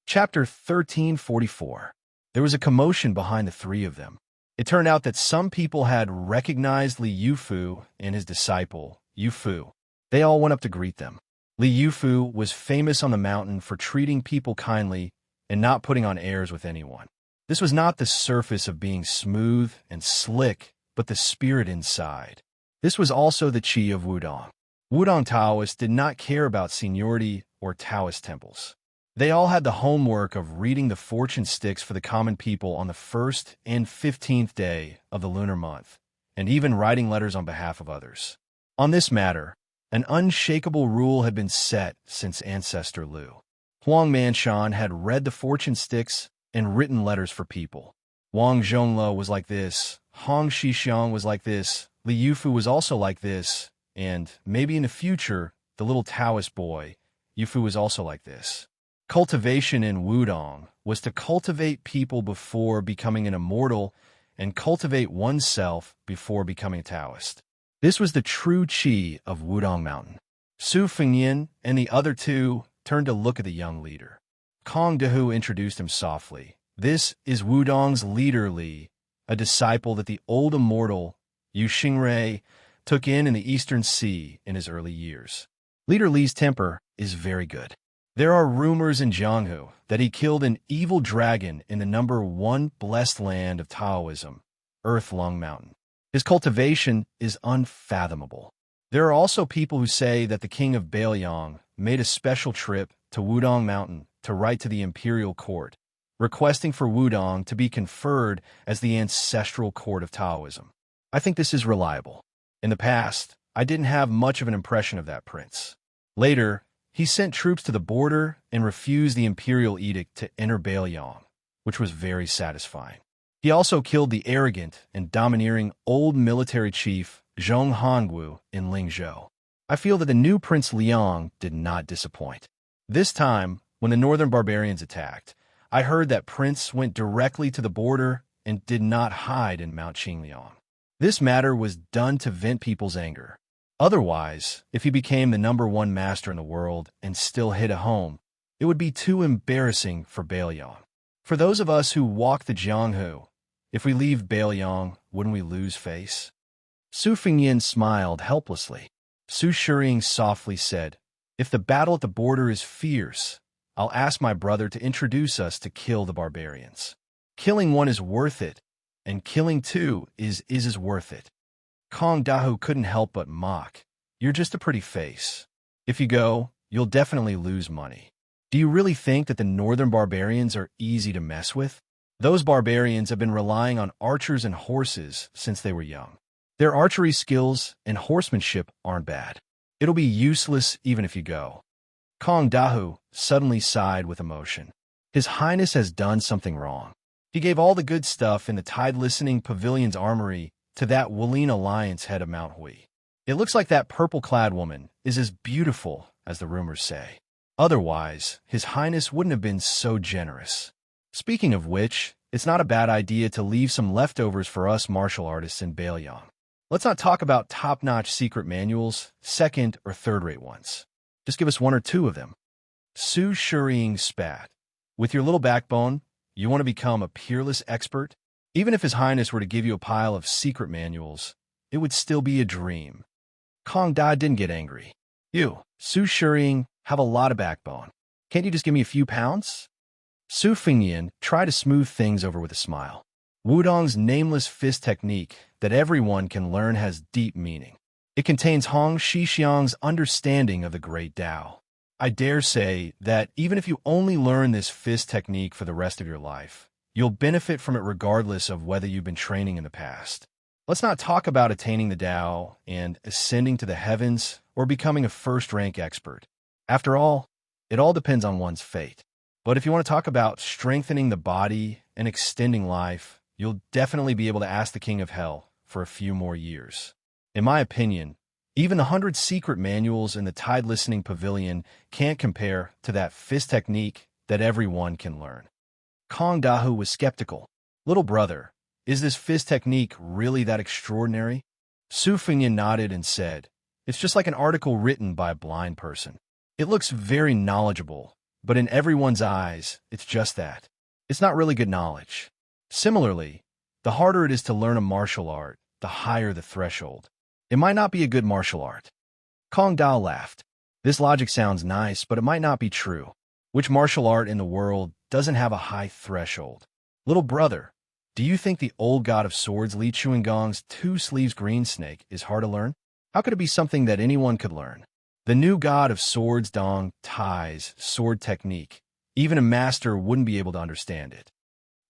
Chapter 1344. There was a commotion behind the three of them. It turned out that some people had recognized Li Yufu and his disciple, Yufu. They all went up to greet them. Li Yufu was famous on the mountain for treating people kindly and not putting on airs with anyone. This was not the surface of being smooth and slick, but the spirit inside. This was also the chi of Wudong. Wudong Taoists did not care about seniority or Taoist temples. They all had the homework of reading the fortune sticks for the common people on the 1st and 15th day of the lunar month, and even writing letters on behalf of others. On this matter, an unshakable rule had been set since ancestor Liu. Huang Manshan had read the fortune sticks and written letters for people. Wang Zhonglo was like this, Hong Shixiang was like this, Li Yufu was also like this, and, maybe in the future, the little Taoist boy, Yufu was also like this. Cultivation in Wudong was to cultivate people before becoming an immortal and cultivate oneself before becoming a Taoist. This was the true qi of Wudong Mountain. Su Fengyan and the other two turned to look at the young leader. Kong Dehu introduced him softly. This is Wudong's leader Li, a disciple that the old immortal Yu Xingray took in the Eastern Sea in his early years. Leader Li's temper is very good. There are rumors in Jianghu that he killed an evil dragon in the #1 blessed land of Taoism, Earth Lung Mountain. His cultivation is unfathomable. There are also people who say that the king of Bailiang made a special trip to Wudong Mountain to write to the imperial court, requesting for Wudong to be conferred as the ancestral court of Taoism. I think this is reliable. In the past, I didn't have much of an impression of that prince. Later, he sent troops to the border and refused the imperial edict to enter Bailiang, which was very satisfying. He also killed the arrogant and domineering old military chief Zhong Hongwu in Lingzhou. I feel that the new Prince Liang did not disappoint. This time, when the northern barbarians attacked, I heard that Prince went directly to the border and did not hide in Mount Qingliang. This matter was done to vent people's anger. Otherwise, if he became the #1 master in the world and still hid at home, it would be too embarrassing for Bailiang. For those of us who walk the Jianghu, if we leave Bailiang, wouldn't we lose face? Su Fengyan smiled helplessly. Su Shiying softly said, "If the battle at the border is fierce, I'll ask my brother to introduce us to kill the barbarians. Killing one is worth it, and killing two is worth it." Kong Dahu couldn't help but mock. "You're just a pretty face. If you go, you'll definitely lose money. Do you really think that the northern barbarians are easy to mess with? Those barbarians have been relying on archers and horses since they were young. Their archery skills and horsemanship aren't bad. It'll be useless even if you go." Kong Dahu suddenly sighed with emotion. His Highness has done something wrong. He gave all the good stuff in the tide-listening pavilion's armory to that Wulin Alliance head of Mount Hui. It looks like that purple-clad woman is as beautiful as the rumors say. Otherwise, His Highness wouldn't have been so generous. Speaking of which, it's not a bad idea to leave some leftovers for us martial artists in Bailiang. Let's not talk about top-notch secret manuals, second or third-rate ones. Just give us 1 or 2 of them. Su Shiying spat. "With your little backbone, you want to become a peerless expert? Even if His Highness were to give you a pile of secret manuals, it would still be a dream." Kong Da didn't get angry. "You, Su Shiying, have a lot of backbone. Can't you just give me a few pounds?" Su Fengyan tried to smooth things over with a smile. Wudong's nameless fist technique that everyone can learn has deep meaning. It contains Hong Shixiang's understanding of the Great Tao. I dare say that even if you only learn this fist technique for the rest of your life, you'll benefit from it regardless of whether you've been training in the past. Let's not talk about attaining the Tao and ascending to the heavens or becoming a first-rank expert. After all, it all depends on one's fate. But if you want to talk about strengthening the body and extending life, you'll definitely be able to ask the King of Hell for a few more years. In my opinion, even the 100 secret manuals in the tide-listening pavilion can't compare to that fist technique that everyone can learn. Kong Dahu was skeptical. "Little brother, is this fist technique really that extraordinary?" Su Fengyan nodded and said, "It's just like an article written by a blind person. It looks very knowledgeable, but in everyone's eyes, it's just that. It's not really good knowledge. Similarly, the harder it is to learn a martial art, the higher the threshold. It might not be a good martial art." Kong Dao laughed. "This logic sounds nice, but it might not be true. Which martial art in the world doesn't have a high threshold? Little brother, do you think the old god of swords Li Chuangong's 2 sleeves green snake is hard to learn? How could it be something that anyone could learn? The new god of swords Dong Tai's sword technique. Even a master wouldn't be able to understand it."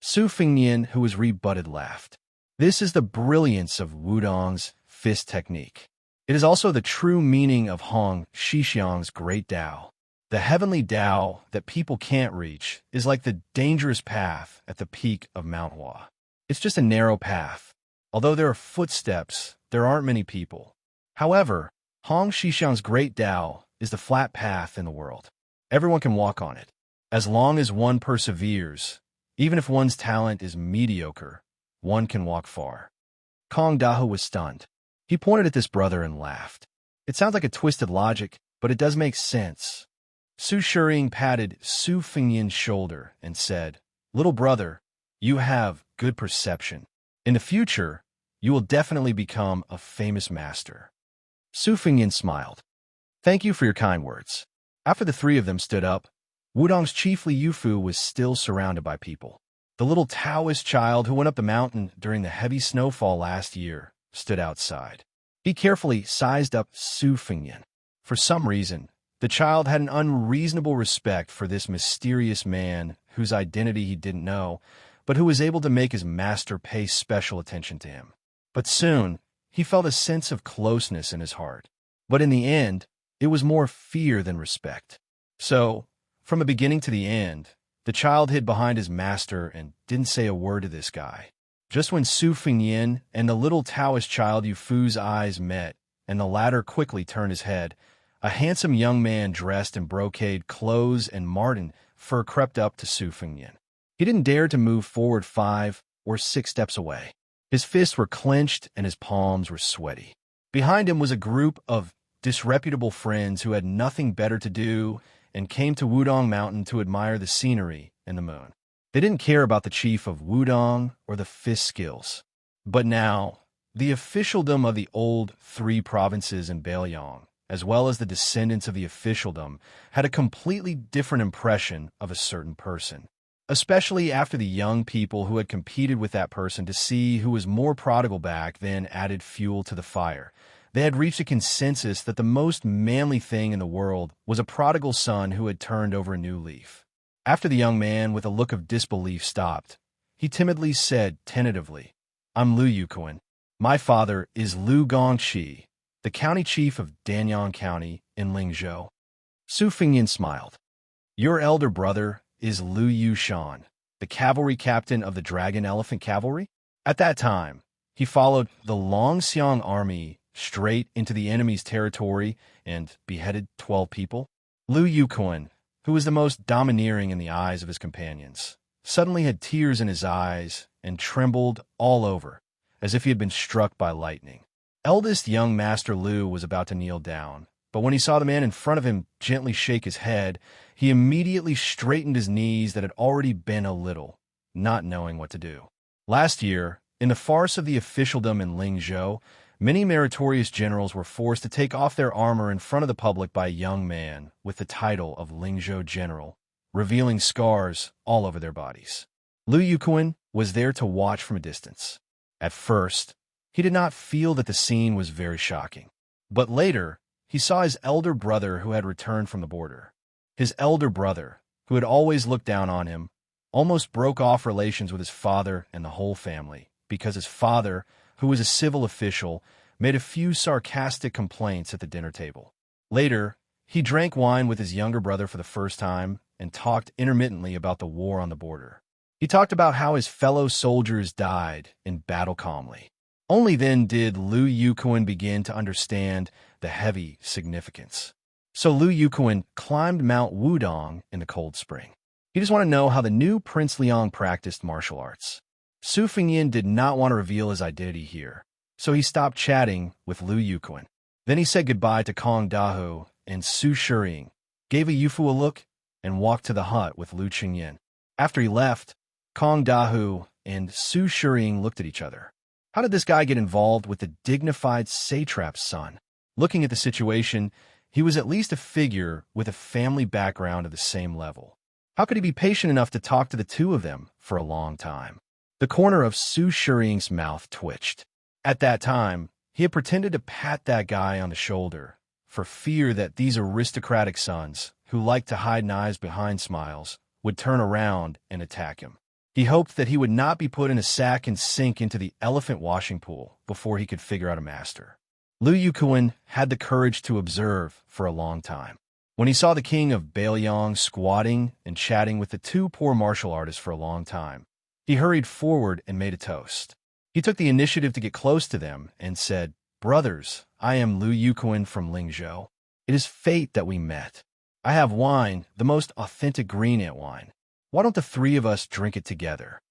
Su Fengyan, who was rebutted, laughed. "This is the brilliance of Wudong's fist technique. It is also the true meaning of Hong Shixiang's great Tao. The heavenly Tao that people can't reach is like the dangerous path at the peak of Mount Hua. It's just a narrow path. Although there are footsteps, there aren't many people. However, Hong Shixiang's great Tao is the flat path in the world. Everyone can walk on it. As long as one perseveres, even if one's talent is mediocre, one can walk far. Kong Dahu was stunned. He pointed at this brother and laughed. It sounds like a twisted logic, but it does make sense. Su Shiying patted Su Fengyan's shoulder and said, "Little brother, you have good perception. In the future, you will definitely become a famous master." Su Fengyan smiled. "Thank you for your kind words." After the three of them stood up, Wudong's chief Li Yufu was still surrounded by people. The little Taoist child who went up the mountain during the heavy snowfall last year stood outside. He carefully sized up Su Fengyan. For some reason, the child had an unreasonable respect for this mysterious man whose identity he didn't know, but who was able to make his master pay special attention to him. But soon, he felt a sense of closeness in his heart. But in the end, it was more fear than respect. So, from the beginning to the end, the child hid behind his master and didn't say a word to this guy. Just when Su Fengyan and the little Taoist child Yufu's eyes met, and the latter quickly turned his head, a handsome young man dressed in brocade clothes and marten fur crept up to Su Fengyan. He didn't dare to move forward 5 or 6 steps away. His fists were clenched and his palms were sweaty. Behind him was a group of disreputable friends who had nothing better to do and came to Wudong Mountain to admire the scenery and the moon. They didn't care about the chief of Wudong or the fist skills. But now, the officialdom of the old 3 provinces in Bailiang, as well as the descendants of the officialdom, had a completely different impression of a certain person. Especially after the young people who had competed with that person to see who was more prodigal back then added fuel to the fire. They had reached a consensus that the most manly thing in the world was a prodigal son who had turned over a new leaf. After the young man with a look of disbelief stopped, he timidly said tentatively, "I'm Lu Yukuan. My father is Lu Gongxi, the county chief of Danyang County in Lingzhou." Su Fengyan smiled. "Your elder brother is Lu Yushan, the cavalry captain of the Dragon Elephant Cavalry?" At that time, he followed the Longxiang army straight into the enemy's territory and beheaded 12 people. Lu Yukuan, who was the most domineering in the eyes of his companions, suddenly had tears in his eyes and trembled all over, as if he had been struck by lightning. Eldest young Master Lu was about to kneel down, but when he saw the man in front of him gently shake his head, he immediately straightened his knees that had already bent a little, not knowing what to do. Last year, in the farce of the officialdom in Lingzhou, many meritorious generals were forced to take off their armor in front of the public by a young man with the title of Lingzhou General, revealing scars all over their bodies. Lu Yukuan was there to watch from a distance. At first, he did not feel that the scene was very shocking. But later, he saw his elder brother who had returned from the border. His elder brother, who had always looked down on him, almost broke off relations with his father and the whole family, because his father, who was a civil official, made a few sarcastic complaints at the dinner table. Later, he drank wine with his younger brother for the first time and talked intermittently about the war on the border. He talked about how his fellow soldiers died in battle calmly. Only then did Lu Yukuan begin to understand the heavy significance. So Lu Yukuan climbed Mount Wudong in the cold spring. He just wanted to know how the new Prince Liang practiced martial arts. Su Fengyan did not want to reveal his identity here, so he stopped chatting with Lu Yukuan. Then he said goodbye to Kong Dahu and Su Shiying, gave a Yufu a look, and walked to the hut with Lu Qingyan. After he left, Kong Dahu and Su Shiying looked at each other. How did this guy get involved with the dignified satrap's son? Looking at the situation, he was at least a figure with a family background of the same level. How could he be patient enough to talk to the two of them for a long time? The corner of Su Shiying's mouth twitched. At that time, he had pretended to pat that guy on the shoulder, for fear that these aristocratic sons, who liked to hide knives behind smiles, would turn around and attack him. He hoped that he would not be put in a sack and sink into the elephant washing pool before he could figure out a master. Lu Yukuan had the courage to observe for a long time. When he saw the king of Bailiang squatting and chatting with the 2 poor martial artists for a long time, he hurried forward and made a toast. He took the initiative to get close to them and said, "Brothers, I am Lu Yukuan from Lingzhou." It is fate that we met. I have wine, the most authentic green ant wine. Why don't the three of us drink it together?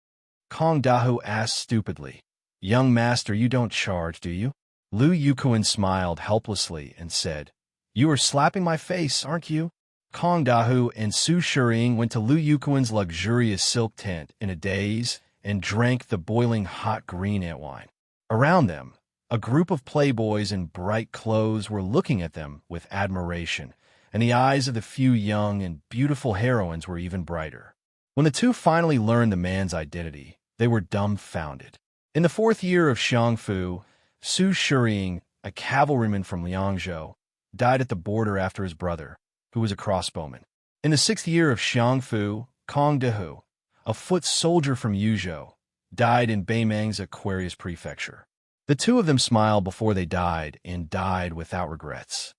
Kong Dahu asked stupidly. Young master, you don't charge, do you? Lu Yukuan smiled helplessly and said, You are slapping my face, aren't you? Kong Dahu and Su Shiying went to Lu Yukuan's luxurious silk tent in a daze and drank the boiling hot green ant wine. Around them, a group of playboys in bright clothes were looking at them with admiration, and the eyes of the few young and beautiful heroines were even brighter. When the two finally learned the man's identity, they were dumbfounded. In the 4th year of Xiangfu, Su Shiying, a cavalryman from Liangzhou, died at the border after his brother, who was a crossbowman. In the 6th year of Xiangfu, Kong Dehu, a foot soldier from Yuzhou, died in Beimang's Aquarius Prefecture. The two of them smiled before they died and died without regrets.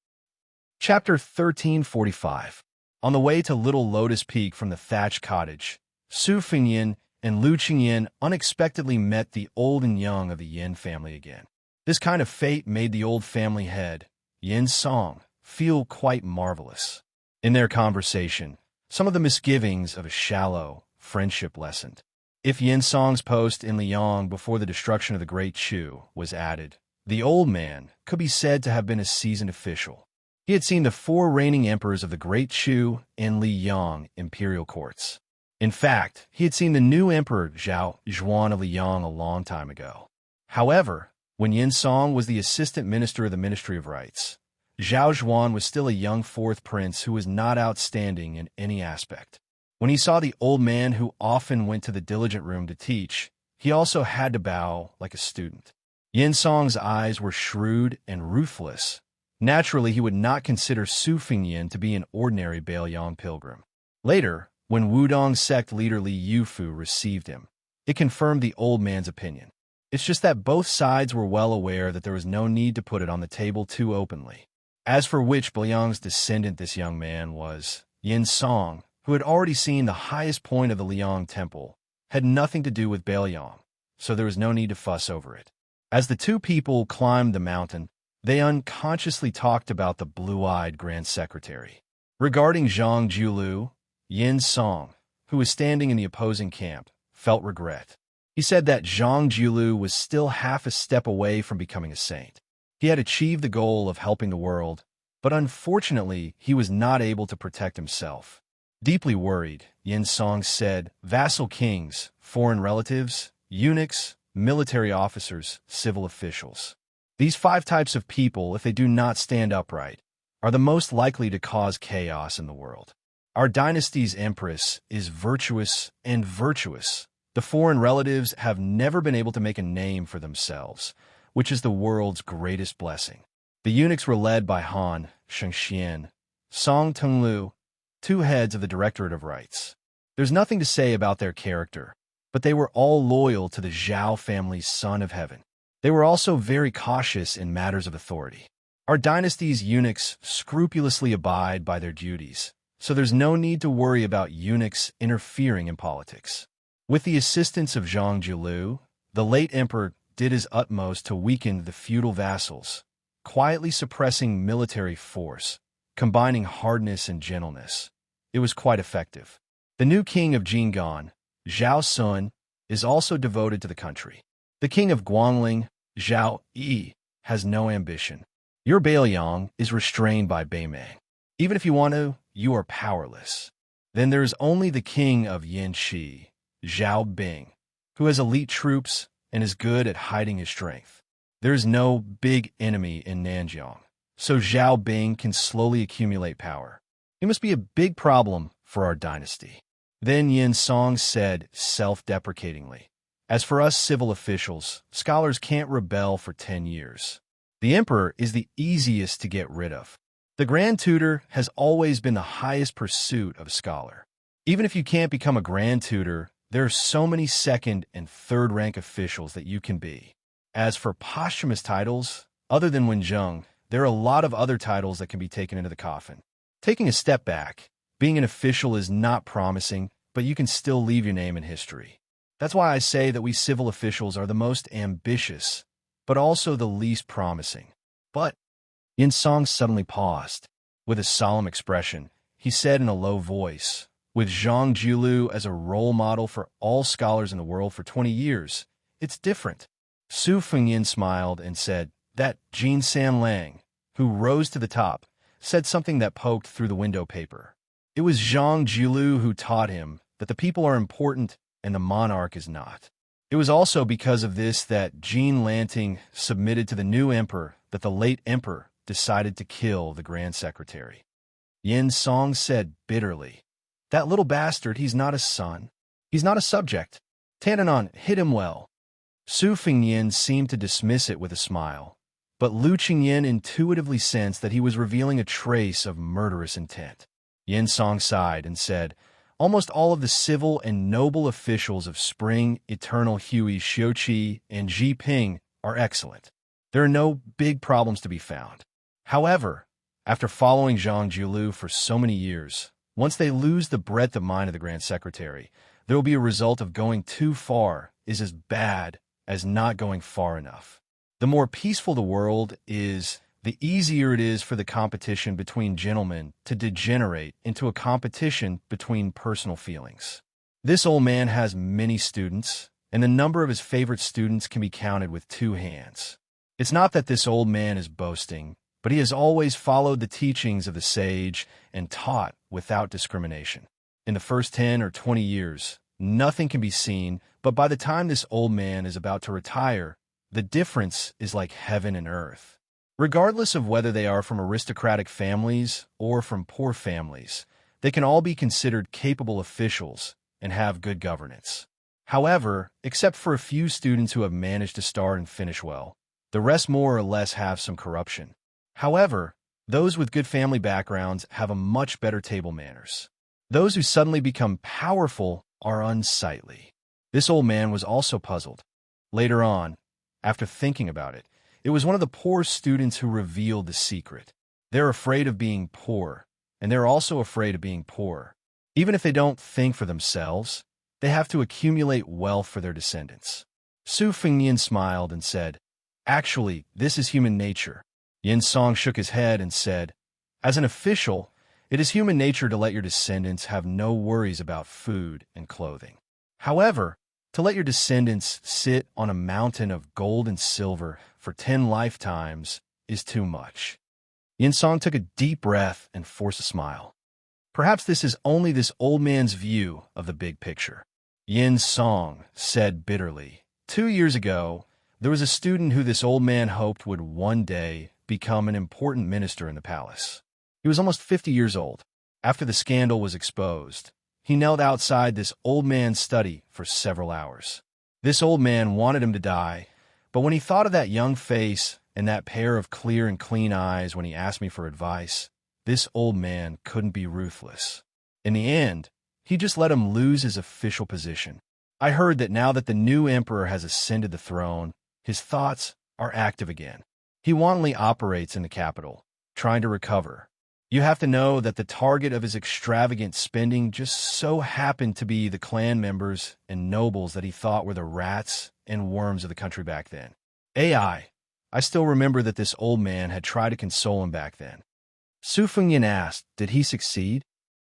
Chapter 1345. On the way to Little Lotus Peak from the thatched cottage, Su Fengyan and Lu Qingyan unexpectedly met the old and young of the Yin family again. This kind of fate made the old family head, Yin Song, feel quite marvelous. In their conversation, some of the misgivings of a shallow friendship lessened. If Yin Song's post in Liang before the destruction of the Great Chu was added, the old man could be said to have been a seasoned official. He had seen the 4 reigning emperors of the Great Chu and Liang imperial courts. In fact, he had seen the new emperor Zhao Zhuan of Liang a long time ago. However, when Yin Song was the assistant minister of the Ministry of Rites, Zhao Zhuan was still a young 4th prince who was not outstanding in any aspect. When he saw the old man who often went to the diligent room to teach, he also had to bow like a student. Yin Song's eyes were shrewd and ruthless. Naturally, he would not consider Su Fengyan to be an ordinary Bailiang pilgrim. Later, when Wudong sect leader Li Yufu received him, it confirmed the old man's opinion. It's just that both sides were well aware that there was no need to put it on the table too openly. As for which Bailiang's descendant this young man was, Yin Song, who had already seen the highest point of the Liang temple, had nothing to do with Bailiang, so there was no need to fuss over it. As the two people climbed the mountain, they unconsciously talked about the blue-eyed Grand Secretary. Regarding Zhang Julu, Yin Song, who was standing in the opposing camp, felt regret. He said that Zhang Julu was still half a step away from becoming a saint. He had achieved the goal of helping the world, but unfortunately he was not able to protect himself. Deeply worried, Yin Song said, vassal kings, foreign relatives, eunuchs, military officers, civil officials. These 5 types of people, if they do not stand upright, are the most likely to cause chaos in the world. Our dynasty's empress is virtuous and virtuous. The foreign relatives have never been able to make a name for themselves, which is the world's greatest blessing. The eunuchs were led by Han, Xianxia, Song Tenglu, 2 heads of the Directorate of Rites. There's nothing to say about their character, but they were all loyal to the Zhao family's Son of Heaven. They were also very cautious in matters of authority. Our dynasty's eunuchs scrupulously abide by their duties, so there's no need to worry about eunuchs interfering in politics. With the assistance of Zhang Julu, the late emperor did his utmost to weaken the feudal vassals, quietly suppressing military force, combining hardness and gentleness. It was quite effective. The new king of Jinggan, Zhao Sun, is also devoted to the country. The king of Guangling, Zhao Yi, has no ambition. Your Bailiang is restrained by Beimang. Even if you want to, you are powerless. Then there is only the king of Yanxi, Zhao Bing, who has elite troops and is good at hiding his strength. There is no big enemy in Nanjiang, so Zhao Bing can slowly accumulate power. He must be a big problem for our dynasty. Then Yin Song said self-deprecatingly, as for us civil officials, scholars can't rebel for 10 years. The emperor is the easiest to get rid of. The grand tutor has always been the highest pursuit of a scholar. Even if you can't become a grand tutor, there are so many 2nd and 3rd rank officials that you can be. As for posthumous titles, other than Wenzheng, there are a lot of other titles that can be taken into the coffin. Taking a step back, being an official is not promising, but you can still leave your name in history. That's why I say that we civil officials are the most ambitious, but also the least promising. But Yin Song suddenly paused. With a solemn expression, he said in a low voice, "With Zhang Julu as a role model for all scholars in the world for 20 years, it's different." Su Fengyin smiled and said that Jin San Lang, who rose to the top, said something that poked through the window paper. It was Zhang Julu who taught him that the people are important and the monarch is not. It was also because of this that Jean Lanting submitted to the new emperor that the late emperor decided to kill the Grand Secretary. Yin Song said bitterly, "That little bastard, he's not a son. He's not a subject. Tananon hit him well." Su Fengyin seemed to dismiss it with a smile, but Lu Qingyin intuitively sensed that he was revealing a trace of murderous intent. Yin Song sighed and said, "Almost all of the civil and noble officials of Spring, Eternal Huey, Xiuqi, and Ji Ping are excellent. There are no big problems to be found. However, after following Zhang Julu for so many years, once they lose the breadth of mind of the Grand Secretary, there will be a result of going too far is as bad as not going far enough. The more peaceful the world is, the easier it is for the competition between gentlemen to degenerate into a competition between personal feelings. This old man has many students, and the number of his favorite students can be counted with 2 hands. It's not that this old man is boasting, but he has always followed the teachings of the sage and taught without discrimination. In the first 10 or 20 years, nothing can be seen, but by the time this old man is about to retire, the difference is like heaven and earth. Regardless of whether they are from aristocratic families or from poor families, they can all be considered capable officials and have good governance. However, except for a few students who have managed to start and finish well, the rest more or less have some corruption. However, those with good family backgrounds have a much better table manners. Those who suddenly become powerful are unsightly. This old man was also puzzled. Later on, after thinking about it, it was one of the poor students who revealed the secret. They're afraid of being poor, and they're also afraid of being poor. Even if they don't think for themselves, they have to accumulate wealth for their descendants. Su Fengyin smiled and said, "Actually, this is human nature." Yin Song shook his head and said, "As an official, it is human nature to let your descendants have no worries about food and clothing. However, to let your descendants sit on a mountain of gold and silver for 10 lifetimes is too much." Yin Song took a deep breath and forced a smile. Perhaps this is only this old man's view of the big picture. Yin Song said bitterly, 2 years ago, there was a student who this old man hoped would one day become an important minister in the palace. He was almost 50 years old. After the scandal was exposed, he knelt outside this old man's study for several hours. This old man wanted him to die, but when he thought of that young face and that pair of clear and clean eyes when he asked me for advice, this old man couldn't be ruthless. In the end, he just let him lose his official position. I heard that now that the new emperor has ascended the throne, his thoughts are active again. He wantonly operates in the capital, trying to recover. You have to know that the target of his extravagant spending just so happened to be the clan members and nobles that he thought were the rats and worms of the country back then. I still remember that this old man had tried to console him back then. Su Fengyin asked, "Did he succeed?"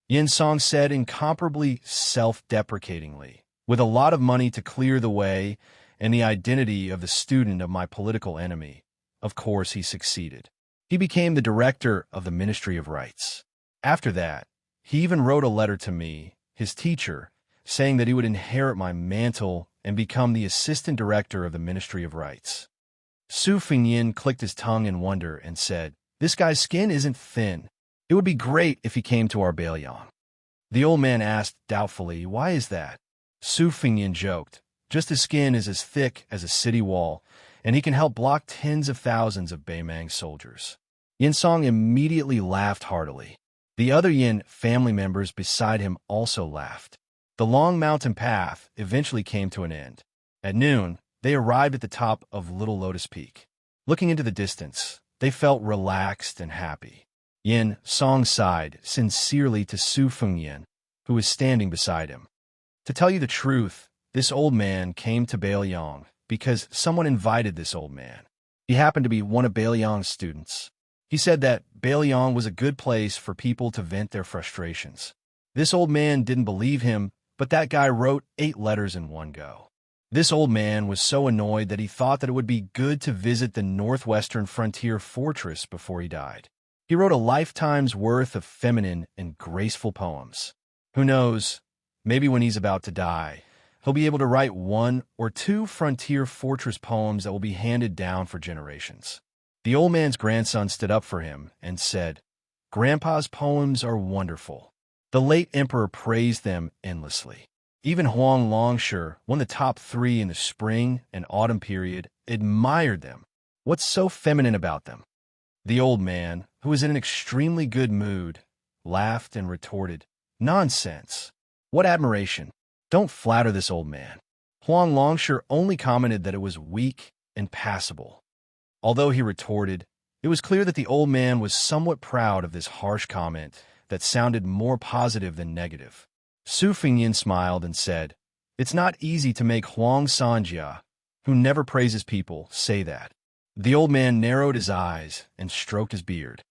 Yin Song said incomparably self-deprecatingly, "With a lot of money to clear the way and the identity of the student of my political enemy, of course he succeeded. He became the director of the Ministry of Rights. After that, he even wrote a letter to me, his teacher, saying that he would inherit my mantle and become the assistant director of the Ministry of Rights." Su Fengyin clicked his tongue in wonder and said, "This guy's skin isn't thin. It would be great if he came to our Bailiang." The old man asked doubtfully, "Why is that?" Su Fengyin joked, "Just his skin is as thick as a city wall, and he can help block tens of thousands of Beimang soldiers." Yin Song immediately laughed heartily. The other Yin family members beside him also laughed. The long mountain path eventually came to an end. At noon, they arrived at the top of Little Lotus Peak. Looking into the distance, they felt relaxed and happy. Yin Song sighed sincerely to Su Fengyin, who was standing beside him. To tell you the truth, this old man came to Bailiang because someone invited this old man. He happened to be one of Bailiang's students. He said that Bailiang was a good place for people to vent their frustrations. This old man didn't believe him, but that guy wrote 8 letters in one go. This old man was so annoyed that he thought that it would be good to visit the northwestern frontier fortress before he died. He wrote a lifetime's worth of feminine and graceful poems. Who knows, maybe when he's about to die, he'll be able to write 1 or 2 frontier fortress poems that will be handed down for generations. The old man's grandson stood up for him and said, "Grandpa's poems are wonderful." The late emperor praised them endlessly. Even Huang Longshi, one of the top 3 in the spring and autumn period, admired them. What's so feminine about them? The old man, who was in an extremely good mood, laughed and retorted, "Nonsense. What admiration? Don't flatter this old man." Huang Longshi only commented that it was weak and passable. Although he retorted, it was clear that the old man was somewhat proud of this harsh comment that sounded more positive than negative. Su Fengyan smiled and said, "It's not easy to make Huang Xianxia, who never praises people, say that." The old man narrowed his eyes and stroked his beard.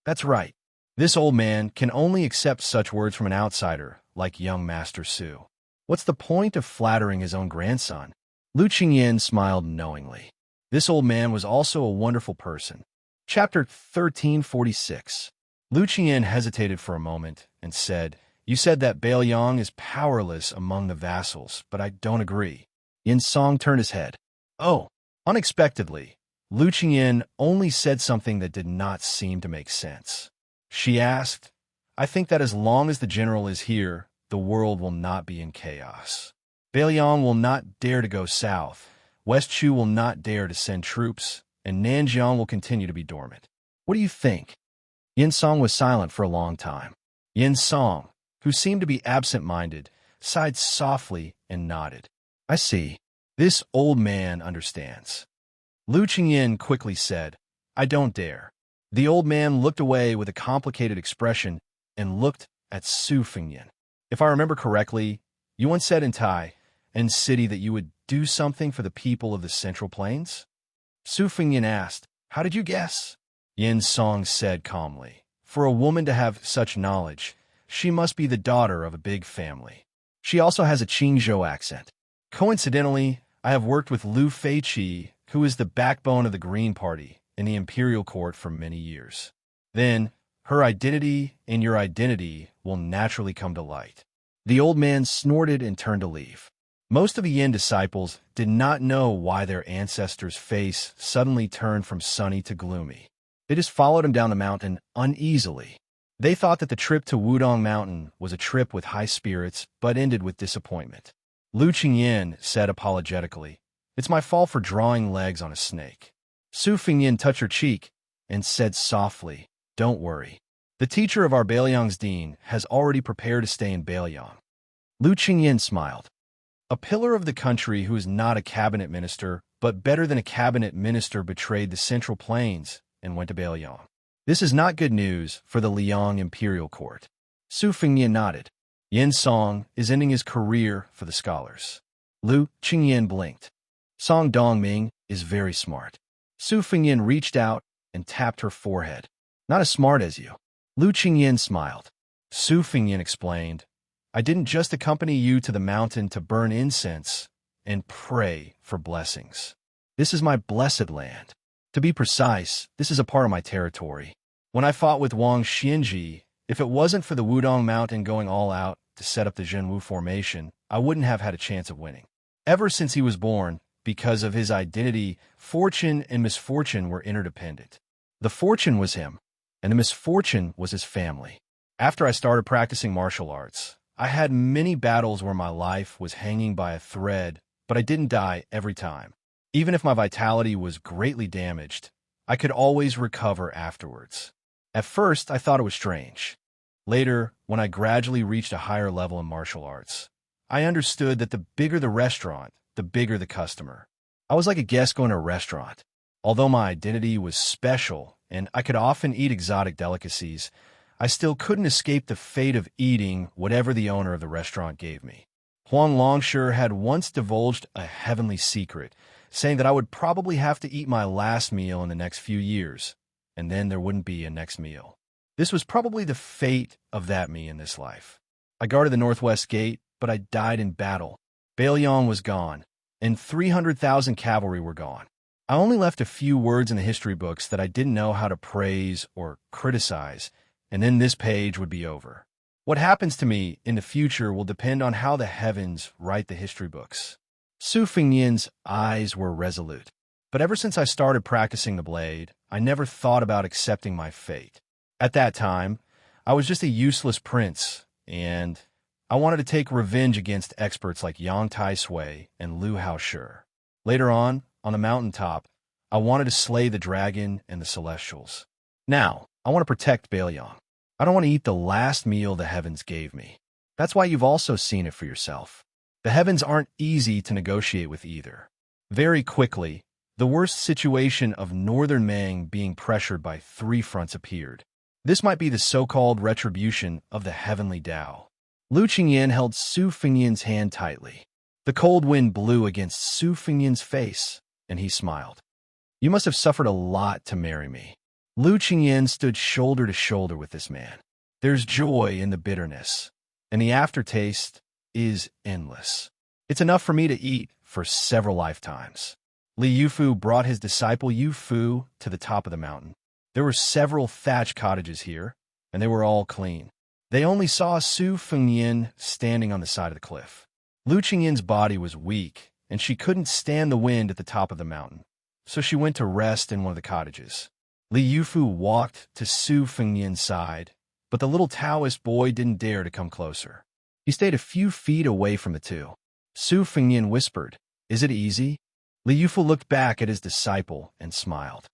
"That's right. This old man can only accept such words from an outsider like young Master Su. What's the point of flattering his own grandson?" Lu Qingyan smiled knowingly. This old man was also a wonderful person. Chapter 1346. Lu Qingyan hesitated for a moment and said, "You said that Bailiang is powerless among the vassals, but I don't agree." Yin Song turned his head. "Oh." Unexpectedly, Lu Qingyan only said something that did not seem to make sense. She asked, "I think that as long as the general is here, the world will not be in chaos. Bailiang will not dare to go south, West Shu will not dare to send troops, and Nanjiang will continue to be dormant. What do you think?" Yin Song was silent for a long time. Yin Song, who seemed to be absent-minded, sighed softly and nodded. "I see. This old man understands." Lu Qingyan quickly said, "I don't dare." The old man looked away with a complicated expression and looked at Su Fengyan. "If I remember correctly, you once said in Tai and City that you would do something for the people of the Central Plains?" Su Fengyan asked, "How did you guess?" Yin Song said calmly, "For a woman to have such knowledge, she must be the daughter of a big family. She also has a Qingzhou accent. Coincidentally, I have worked with Lu Feiqi, who is the backbone of the Green Party, in the imperial court for many years. Then, her identity and your identity will naturally come to light." The old man snorted and turned to leave. Most of the Yin disciples did not know why their ancestor's face suddenly turned from sunny to gloomy. They just followed him down the mountain uneasily. They thought that the trip to Wudong Mountain was a trip with high spirits, but ended with disappointment. Lu Qingyan said apologetically, "It's my fault for drawing legs on a snake." Su Fengyan touched her cheek and said softly, "Don't worry. The teacher of our Bailiang's dean has already prepared to stay in Bailiang." Lu Qingyan smiled. A pillar of the country who is not a cabinet minister, but better than a cabinet minister, betrayed the Central Plains and went to Bailiang. This is not good news for the Liang Imperial Court. Su Fengyan nodded. Yin Song is ending his career for the scholars. Lu Qingyan blinked. Song Dongming is very smart. Su Fengyan reached out and tapped her forehead. "Not as smart as you." Lu Qingyan smiled. Su Fengyan explained, "I didn't just accompany you to the mountain to burn incense and pray for blessings. This is my blessed land. To be precise, this is a part of my territory. When I fought with Wang Xinji, if it wasn't for the Wudong Mountain going all out to set up the Zhenwu formation, I wouldn't have had a chance of winning. Ever since he was born, because of his identity, fortune and misfortune were interdependent. The fortune was him, and the misfortune was his family. After I started practicing martial arts, I had many battles where my life was hanging by a thread, but I didn't die every time. Even if my vitality was greatly damaged, I could always recover afterwards. At first, I thought it was strange. Later, when I gradually reached a higher level in martial arts, I understood that the bigger the restaurant, the bigger the customer. I was like a guest going to a restaurant. Although my identity was special and I could often eat exotic delicacies, I still couldn't escape the fate of eating whatever the owner of the restaurant gave me. Huang Longshi had once divulged a heavenly secret, saying that I would probably have to eat my last meal in the next few years, and then there wouldn't be a next meal. This was probably the fate of that me in this life. I guarded the northwest gate, but I died in battle. Bailiang was gone, and 300,000 cavalry were gone. I only left a few words in the history books that I didn't know how to praise or criticize, and then this page would be over. What happens to me in the future will depend on how the heavens write the history books. Su Fengnian's eyes were resolute. But ever since I started practicing the blade, I never thought about accepting my fate. At that time, I was just a useless prince, and I wanted to take revenge against experts like Yang Tai-sui and Lu Haoshi. Later on the mountaintop, I wanted to slay the dragon and the celestials. Now, I want to protect Bailiang. I don't want to eat the last meal the heavens gave me. That's why you've also seen it for yourself. The heavens aren't easy to negotiate with either. Very quickly, the worst situation of northern Meng being pressured by 3 fronts appeared. This might be the so-called retribution of the heavenly Tao. Lu Qingyan held Su Fengnian's hand tightly. The cold wind blew against Su Fengnian's face, and he smiled. You must have suffered a lot to marry me. Lu Qingyan stood shoulder to shoulder with this man. There's joy in the bitterness, and the aftertaste is endless. It's enough for me to eat for several lifetimes. Li Yufu brought his disciple Yu Fu to the top of the mountain. There were several thatched cottages here, and they were all clean. They only saw Su Fengnian standing on the side of the cliff. Lu Qingyan's body was weak, and she couldn't stand the wind at the top of the mountain, so she went to rest in one of the cottages. Li Yufu walked to Su Fengnian's side, but the little Taoist boy didn't dare to come closer. He stayed a few feet away from the two. Su Fengnian whispered, "Is it easy?" Li Yufu looked back at his disciple and smiled.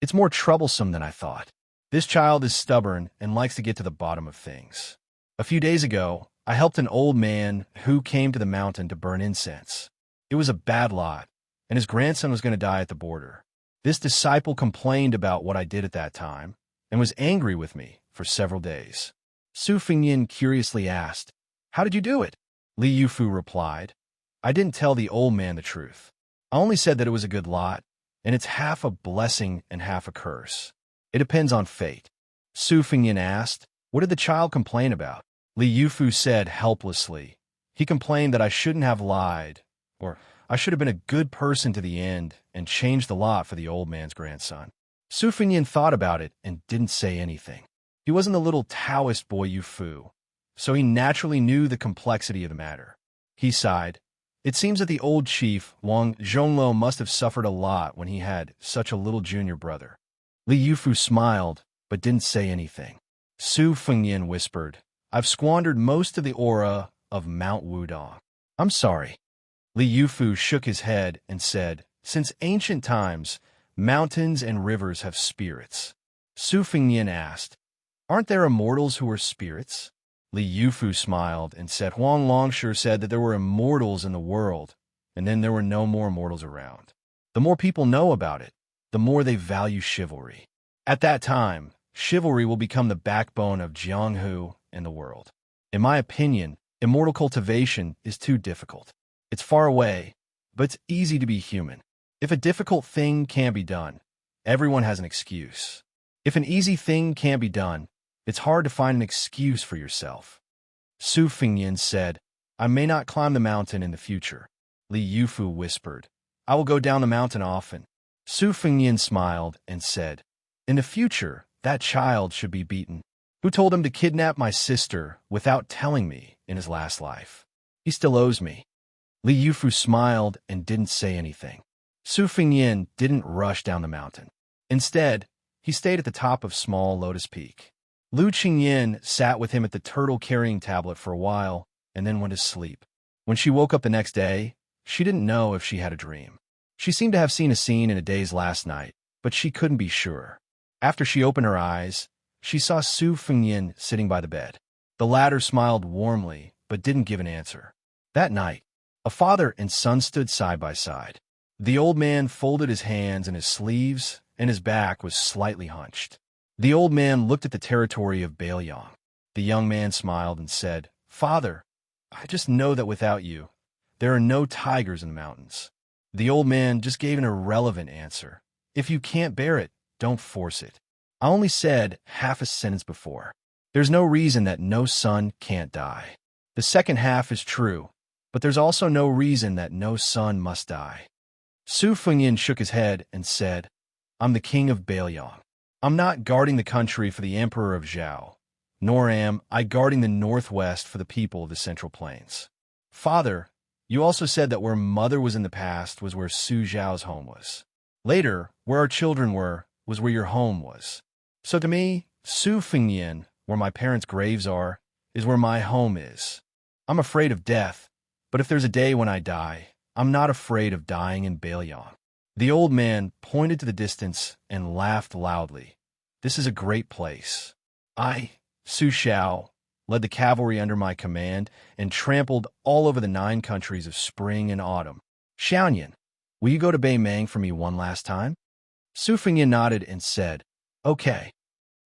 "It's more troublesome than I thought. This child is stubborn and likes to get to the bottom of things. A few days ago, I helped an old man who came to the mountain to burn incense. It was a bad lot, and his grandson was going to die at the border. This disciple complained about what I did at that time and was angry with me for several days." Su Fengnian curiously asked, "How did you do it?" Li Yufu replied, "I didn't tell the old man the truth. I only said that it was a good lot, and it's half a blessing and half a curse. It depends on fate." Su Fengnian asked, "What did the child complain about?" Li Yufu said helplessly, "He complained that I shouldn't have lied, or I should have been a good person to the end and changed the lot for the old man's grandson." Su Fengnian thought about it and didn't say anything. He wasn't the little Taoist boy Yu Fu, so he naturally knew the complexity of the matter. He sighed. It seems that the old chief, Wang Zhongluo, must have suffered a lot when he had such a little junior brother. Li Yufu smiled, but didn't say anything. Su Fengnian whispered, "I've squandered most of the aura of Mount Wudong. I'm sorry." Li Yufu shook his head and said, "Since ancient times, mountains and rivers have spirits." Su Fengnian asked, "Aren't there immortals who are spirits?" Li Yufu smiled and said, "Huang Longshi said that there were immortals in the world, and then there were no more immortals around. The more people know about it, the more they value chivalry. At that time, chivalry will become the backbone of Jianghu and the world. In my opinion, immortal cultivation is too difficult. It's far away, but it's easy to be human. If a difficult thing can't be done, everyone has an excuse. If an easy thing can't be done, it's hard to find an excuse for yourself." Su Fengnian said, "I may not climb the mountain in the future." Li Yufu whispered, "I will go down the mountain often." Su Fengnian smiled and said, "In the future, that child should be beaten. Who told him to kidnap my sister without telling me in his last life? He still owes me." Li Yufu smiled and didn't say anything. Su Fengnian didn't rush down the mountain. Instead, he stayed at the top of Small Lotus Peak. Lu Qingyan sat with him at the turtle-carrying tablet for a while and then went to sleep. When she woke up the next day, she didn't know if she had a dream. She seemed to have seen a scene in a day's last night, but she couldn't be sure. After she opened her eyes, she saw Su Fengnian sitting by the bed. The latter smiled warmly, but didn't give an answer. That night, a father and son stood side by side. The old man folded his hands in his sleeves, and his back was slightly hunched. The old man looked at the territory of Bailiang. The young man smiled and said, "Father, I just know that without you, there are no tigers in the mountains." The old man just gave an irrelevant answer. "If you can't bear it, don't force it. I only said half a sentence before. There's no reason that no son can't die. The second half is true, but there's also no reason that no son must die. Su Fengyin shook his head and said, I'm the king of Bailiang. I'm not guarding the country for the emperor of Zhao, nor am I guarding the northwest for the people of the Central Plains. Father, you also said that where mother was in the past was where Su Zhao's home was. Later, where our children were, was where your home was. So to me, Su Fengyin, where my parents' graves are, is where my home is. I'm afraid of death, but if there's a day when I die, I'm not afraid of dying in Bailiang. The old man pointed to the distance and laughed loudly. This is a great place. I, Su Xiao, led the cavalry under my command and trampled all over the 9 countries of spring and autumn. Xianxia, will you go to Beimang for me one last time? Su Fengyin nodded and said, Okay.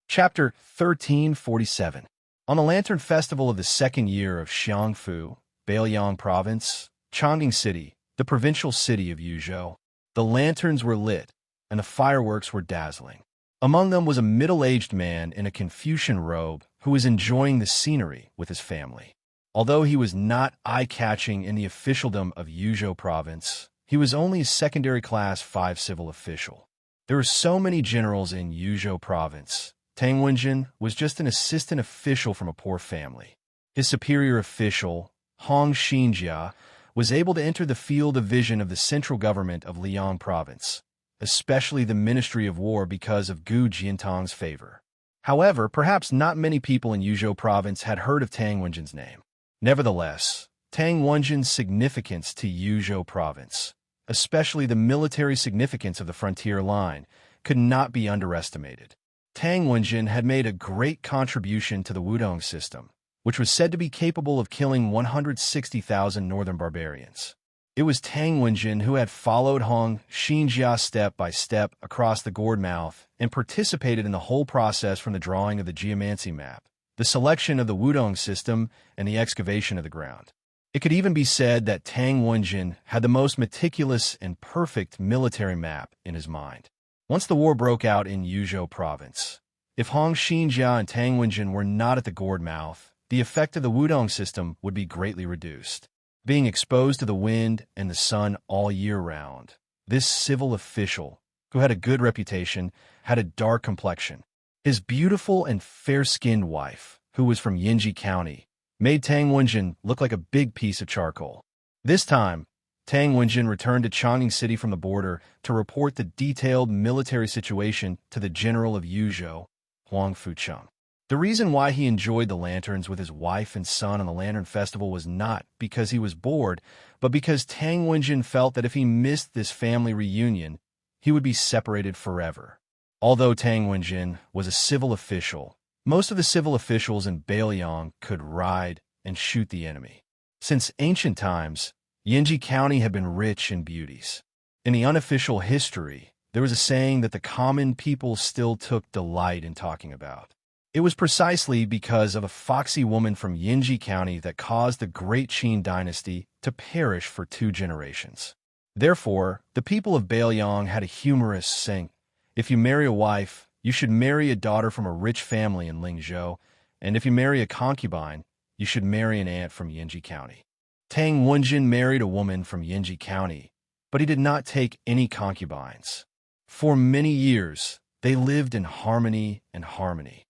Chapter 1347. On the Lantern Festival of the second year of Xiangfu, Bailiang Province, Chongqing City, the provincial city of Yuzhou, the lanterns were lit, and the fireworks were dazzling. Among them was a middle-aged man in a Confucian robe who was enjoying the scenery with his family. Although he was not eye-catching in the officialdom of Yuzhou Province, he was only a secondary class 5 civil official. There were so many generals in Yuzhou Province. Tang Wenjin was just an assistant official from a poor family. His superior official, Hong Xianxia, was able to enter the field of vision of the central government of Liang Province, especially the Ministry of War because of Gu Jiantong's favor. However, perhaps not many people in Yuzhou Province had heard of Tang Wenjin's name. Nevertheless, Tang Wenjin's significance to Yuzhou Province, especially the military significance of the frontier line, could not be underestimated. Tang Wenjin had made a great contribution to the Wudong system, which was said to be capable of killing 160,000 northern barbarians. It was Tang Wenjin who had followed Hong Xianxia step by step across the gourd mouth and participated in the whole process from the drawing of the geomancy map, the selection of the Wudong system, and the excavation of the ground. It could even be said that Tang Wenjin had the most meticulous and perfect military map in his mind. Once the war broke out in Yuzhou Province, if Hong Xianxia and Tang Wenjin were not at the gourd mouth, the effect of the Wudong system would be greatly reduced. Being exposed to the wind and the sun all year round, this civil official, who had a good reputation, had a dark complexion. His beautiful and fair-skinned wife, who was from Yinji County, made Tang Wenjin look like a big piece of charcoal. This time, Tang Wenjin returned to Chongqing City from the border to report the detailed military situation to the general of Yuzhou, Huang Fucheng. The reason why he enjoyed the lanterns with his wife and son on the Lantern Festival was not because he was bored, but because Tang Wenjin felt that if he missed this family reunion, he would be separated forever. Although Tang Wenjin was a civil official, most of the civil officials in Bailiang could ride and shoot the enemy. Since ancient times, Yinji County had been rich in beauties. In the unofficial history, there was a saying that the common people still took delight in talking about. It was precisely because of a foxy woman from Yinji County that caused the Great Qin dynasty to perish for 2 generations. Therefore, the people of Bailiang had a humorous saying, if you marry a wife, you should marry a daughter from a rich family in Lingzhou, and if you marry a concubine, you should marry an aunt from Yinji County. Tang Wenjin married a woman from Yinji County, but he did not take any concubines. For many years, they lived in harmony and harmony.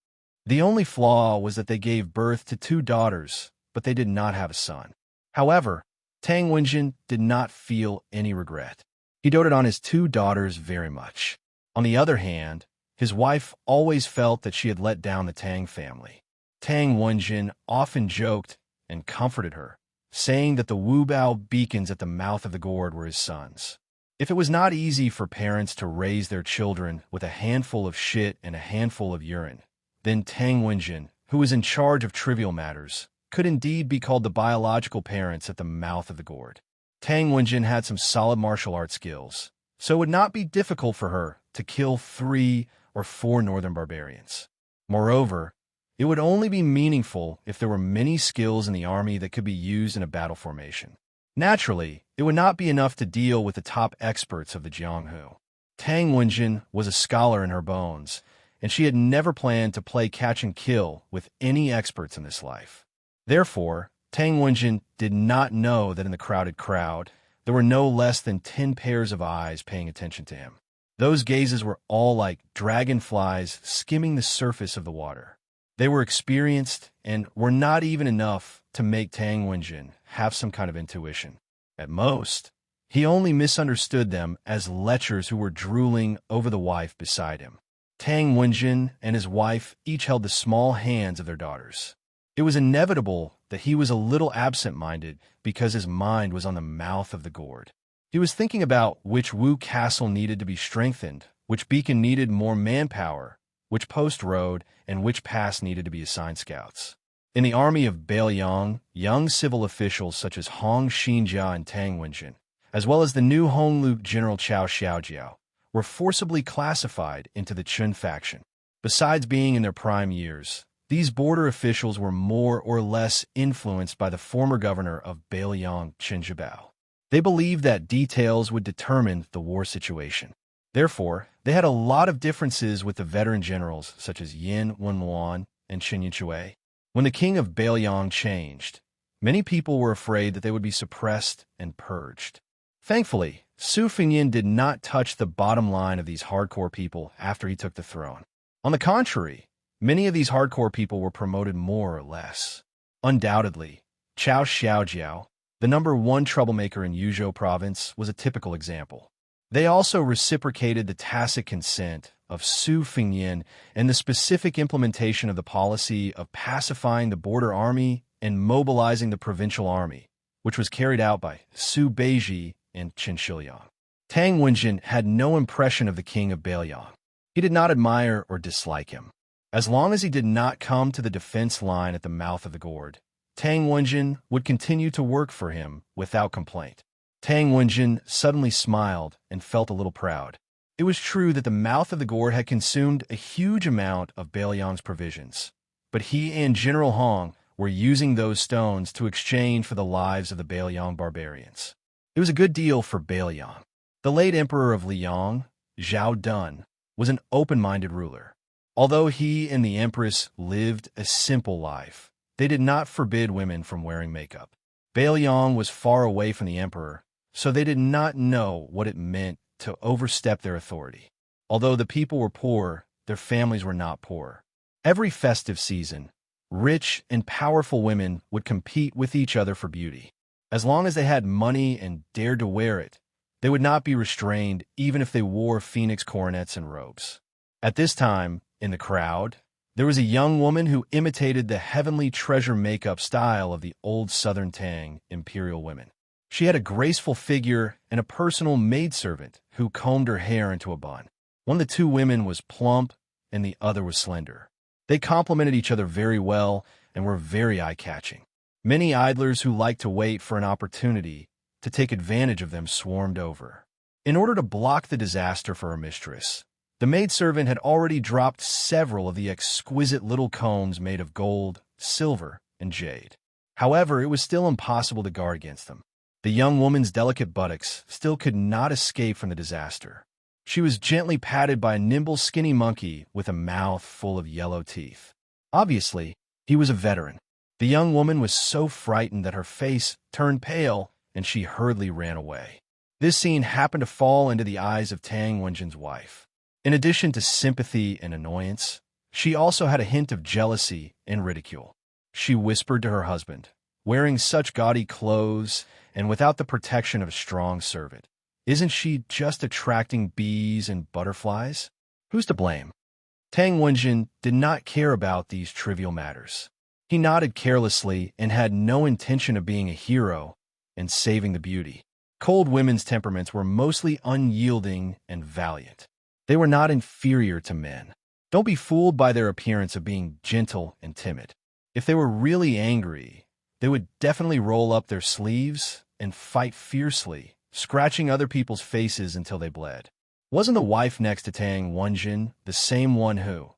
The only flaw was that they gave birth to 2 daughters, but they did not have a son. However, Tang Wenjin did not feel any regret. He doted on his 2 daughters very much. On the other hand, his wife always felt that she had let down the Tang family. Tang Wenjin often joked and comforted her, saying that the Wubao beacons at the mouth of the gourd were his sons. If it was not easy for parents to raise their children with a handful of shit and a handful of urine, then Tang Wenjin, who was in charge of trivial matters, could indeed be called the biological parents at the mouth of the gourd. Tang Wenjin had some solid martial arts skills, so it would not be difficult for her to kill 3 or 4 northern barbarians. Moreover, it would only be meaningful if there were many skills in the army that could be used in a battle formation. Naturally, it would not be enough to deal with the top experts of the Jianghu. Tang Wenjin was a scholar in her bones, and she had never planned to play catch and kill with any experts in this life. Therefore, Tang Wenjin did not know that in the crowded crowd, there were no less than 10 pairs of eyes paying attention to him. Those gazes were all like dragonflies skimming the surface of the water. They were experienced and were not even enough to make Tang Wenjin have some kind of intuition. At most, he only misunderstood them as lechers who were drooling over the wife beside him. Tang Wenjin and his wife each held the small hands of their daughters. It was inevitable that he was a little absent-minded because his mind was on the mouth of the gourd. He was thinking about which Wu castle needed to be strengthened, which beacon needed more manpower, which post road, and which pass needed to be assigned scouts. In the army of Bailiang, young civil officials such as Hong Xianxia and Tang Wenjin, as well as the new Honglu General Cao Xiaojiao, were forcibly classified into the Chun faction. Besides being in their prime years, these border officials were more or less influenced by the former governor of Bailiang, Chen Zhibao. They believed that details would determine the war situation. Therefore, they had a lot of differences with the veteran generals such as Yin Wenwan and Chen Yichui. When the king of Bailiang changed, many people were afraid that they would be suppressed and purged. Thankfully, Su Fengyin did not touch the bottom line of these hardcore people after he took the throne. On the contrary, many of these hardcore people were promoted more or less. Undoubtedly, Cao Xiaojiao, the #1 troublemaker in Yuzhou province, was a typical example. They also reciprocated the tacit consent of Su Fengyin and the specific implementation of the policy of pacifying the border army and mobilizing the provincial army, which was carried out by Su Beiji and Chen Shiliang. Tang Wenjin had no impression of the king of Bailiang. He did not admire or dislike him. As long as he did not come to the defense line at the mouth of the gourd, Tang Wenjin would continue to work for him without complaint. Tang Wenjin suddenly smiled and felt a little proud. It was true that the mouth of the gourd had consumed a huge amount of Bailiang's provisions, but he and General Hong were using those stones to exchange for the lives of the Bailiang barbarians. It was a good deal for Bailiang. The late emperor of Liang, Zhao Dun, was an open-minded ruler. Although he and the empress lived a simple life, they did not forbid women from wearing makeup. Bailiang was far away from the emperor, so they did not know what it meant to overstep their authority. Although the people were poor, their families were not poor. Every festive season, rich and powerful women would compete with each other for beauty. As long as they had money and dared to wear it, they would not be restrained even if they wore phoenix coronets and robes. At this time, in the crowd, there was a young woman who imitated the heavenly treasure makeup style of the old Southern Tang imperial women. She had a graceful figure and a personal maidservant who combed her hair into a bun. One of the two women was plump and the other was slender. They complemented each other very well and were very eye-catching. Many idlers who liked to wait for an opportunity to take advantage of them swarmed over. In order to block the disaster for her mistress, the maidservant had already dropped several of the exquisite little combs made of gold, silver, and jade. However, it was still impossible to guard against them. The young woman's delicate buttocks still could not escape from the disaster. She was gently patted by a nimble, skinny monkey with a mouth full of yellow teeth. Obviously, he was a veteran. The young woman was so frightened that her face turned pale and she hurriedly ran away. This scene happened to fall into the eyes of Tang Wenjin's wife. In addition to sympathy and annoyance, she also had a hint of jealousy and ridicule. She whispered to her husband, "Wearing such gaudy clothes and without the protection of a strong servant, isn't she just attracting bees and butterflies? Who's to blame?" Tang Wenjin did not care about these trivial matters. He nodded carelessly and had no intention of being a hero and saving the beauty. Cold women's temperaments were mostly unyielding and valiant. They were not inferior to men. Don't be fooled by their appearance of being gentle and timid. If they were really angry, they would definitely roll up their sleeves and fight fiercely, scratching other people's faces until they bled. Wasn't the wife next to Tang Wenjin the same one who,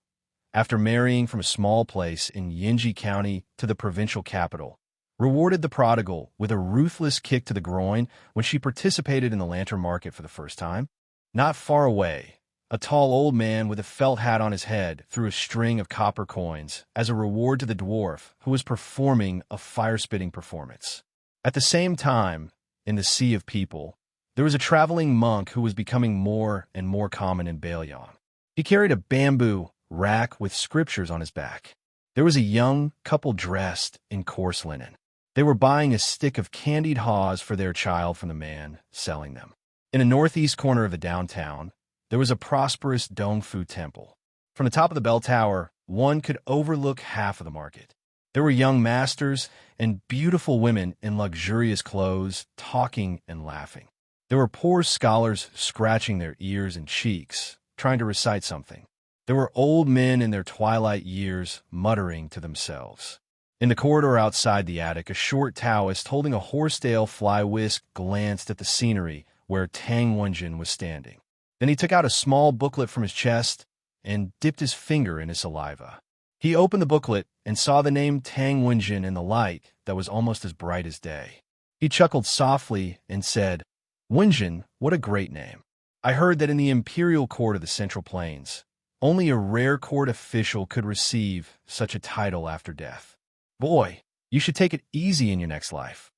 after marrying from a small place in Yinji County to the provincial capital, rewarded the prodigal with a ruthless kick to the groin when she participated in the lantern market for the first time? Not far away, A tall old man with a felt hat on his head threw a string of copper coins as a reward to the dwarf who was performing a fire-spitting performance. At the same time, in the sea of people, there was a traveling monk who was becoming more and more common in Balion. He carried a bamboo rack with scriptures on his back. There was a young couple dressed in coarse linen. They were buying a stick of candied haws for their child from the man selling them. In a northeast corner of the downtown, there was a prosperous Dongfu temple. From the top of the bell tower, one could overlook half of the market. There were young masters and beautiful women in luxurious clothes, talking and laughing. There were poor scholars scratching their ears and cheeks, trying to recite something. There were old men in their twilight years muttering to themselves. In the corridor outside the attic, a short Taoist holding a horsetail fly whisk glanced at the scenery where Tang Wenjin was standing. Then he took out a small booklet from his chest and dipped his finger in his saliva. He opened the booklet and saw the name Tang Wenjin in the light that was almost as bright as day. He chuckled softly and said, "Wenjin, what a great name. I heard that in the imperial court of the Central Plains, only a rare court official could receive such a title after death. Boy, you should take it easy in your next life."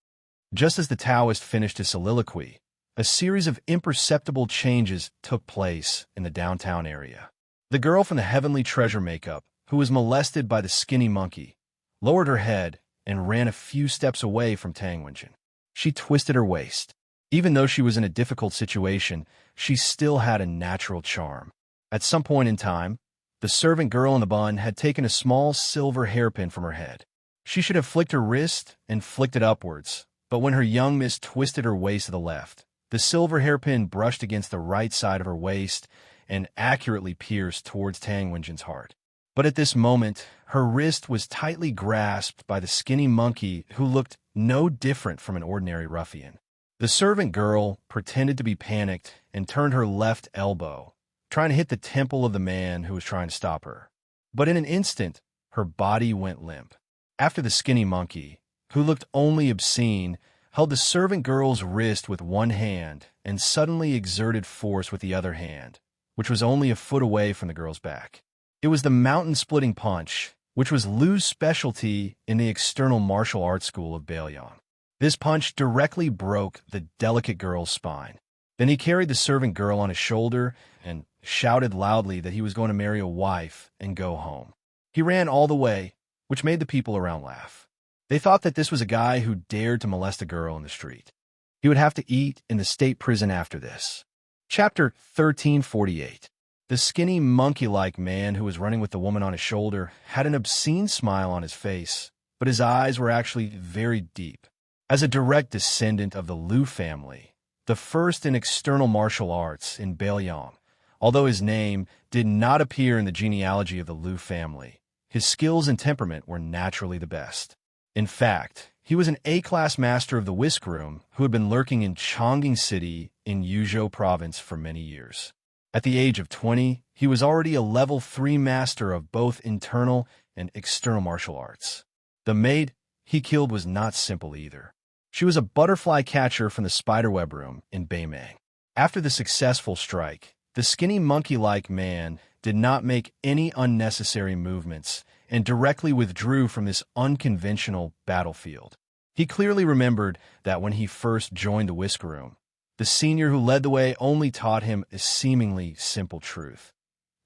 Just as the Taoist finished his soliloquy, a series of imperceptible changes took place in the downtown area. The girl from the heavenly treasure makeup, who was molested by the skinny monkey, lowered her head and ran a few steps away from Tang Wenjin. She twisted her waist. Even though she was in a difficult situation, she still had a natural charm. At some point in time, the servant girl in the bun had taken a small silver hairpin from her head. She should have flicked her wrist and flicked it upwards, but when her young miss twisted her waist to the left, the silver hairpin brushed against the right side of her waist and accurately pierced towards Tang Wenjin's heart. But at this moment, her wrist was tightly grasped by the skinny monkey who looked no different from an ordinary ruffian. The servant girl pretended to be panicked and turned her left elbow, trying to hit the temple of the man who was trying to stop her. But in an instant, her body went limp. After the skinny monkey, who looked only obscene, held the servant girl's wrist with one hand and suddenly exerted force with the other hand, which was only a foot away from the girl's back. It was the mountain-splitting punch, which was Lu's specialty in the external martial arts school of Balion. This punch directly broke the delicate girl's spine. Then he carried the servant girl on his shoulder and shouted loudly that he was going to marry a wife and go home. He ran all the way, which made the people around laugh. They thought that this was a guy who dared to molest a girl in the street. He would have to eat in the state prison after this. Chapter 1348. The skinny, monkey-like man who was running with the woman on his shoulder had an obscene smile on his face, but his eyes were actually very deep. As a direct descendant of the Lu family, the first in external martial arts in Balion, although his name did not appear in the genealogy of the Lu family, his skills and temperament were naturally the best. In fact, he was an A-class master of the whisk room who had been lurking in Chongqing City in Yuzhou province for many years. At the age of 20, he was already a level 3 master of both internal and external martial arts. The maid he killed was not simple either. She was a butterfly catcher from the spiderweb room in Beimang. After the successful strike, the skinny monkey-like man did not make any unnecessary movements and directly withdrew from this unconventional battlefield. He clearly remembered that when he first joined the whisk room, the senior who led the way only taught him a seemingly simple truth.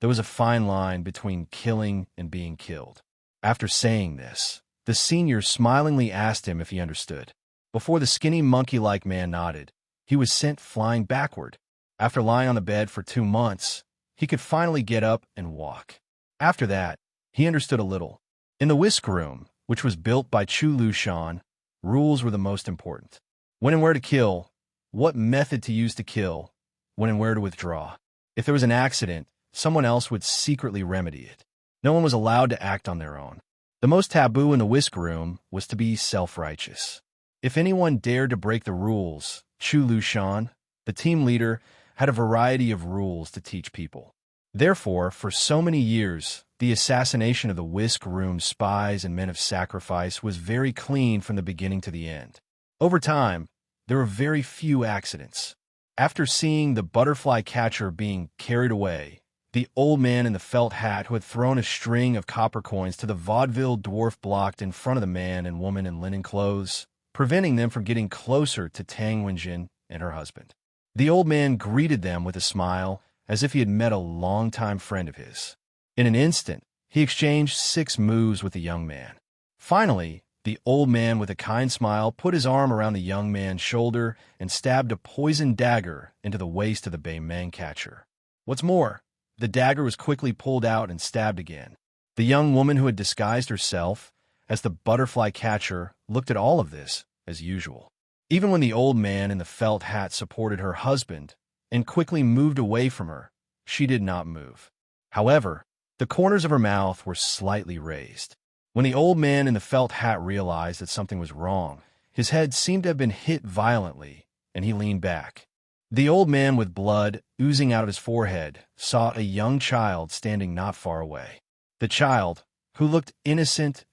There was a fine line between killing and being killed. After saying this, the senior smilingly asked him if he understood. Before the skinny monkey-like man nodded, he was sent flying backward. After lying on the bed for 2 months, he could finally get up and walk. After that, he understood a little. In the whisk room, which was built by Chu Lushan, rules were the most important. When and where to kill, what method to use to kill, when and where to withdraw. If there was an accident, someone else would secretly remedy it. No one was allowed to act on their own. The most taboo in the whisk room was to be self-righteous. If anyone dared to break the rules, Chu Lushan, the team leader, had a variety of rules to teach people. Therefore, for so many years, the assassination of the whisk room spies and men of sacrifice was very clean from the beginning to the end. Over time, there were very few accidents. After seeing the butterfly catcher being carried away, the old man in the felt hat who had thrown a string of copper coins to the vaudeville dwarf blocked in front of the man and woman in linen clothes, preventing them from getting closer to Tang Wenjin and her husband. The old man greeted them with a smile, as if he had met a longtime friend of his. In an instant, he exchanged 6 moves with the young man. Finally, the old man with a kind smile put his arm around the young man's shoulder and stabbed a poisoned dagger into the waist of the Beimeng catcher. What's more, the dagger was quickly pulled out and stabbed again. The young woman who had disguised herself as the butterfly catcher looked at all of this as usual. Even when the old man in the felt hat supported her husband and quickly moved away from her, she did not move. However, the corners of her mouth were slightly raised. When the old man in the felt hat realized that something was wrong, his head seemed to have been hit violently, and he leaned back. The old man, with blood oozing out of his forehead, saw a young child standing not far away. The child, who looked innocent,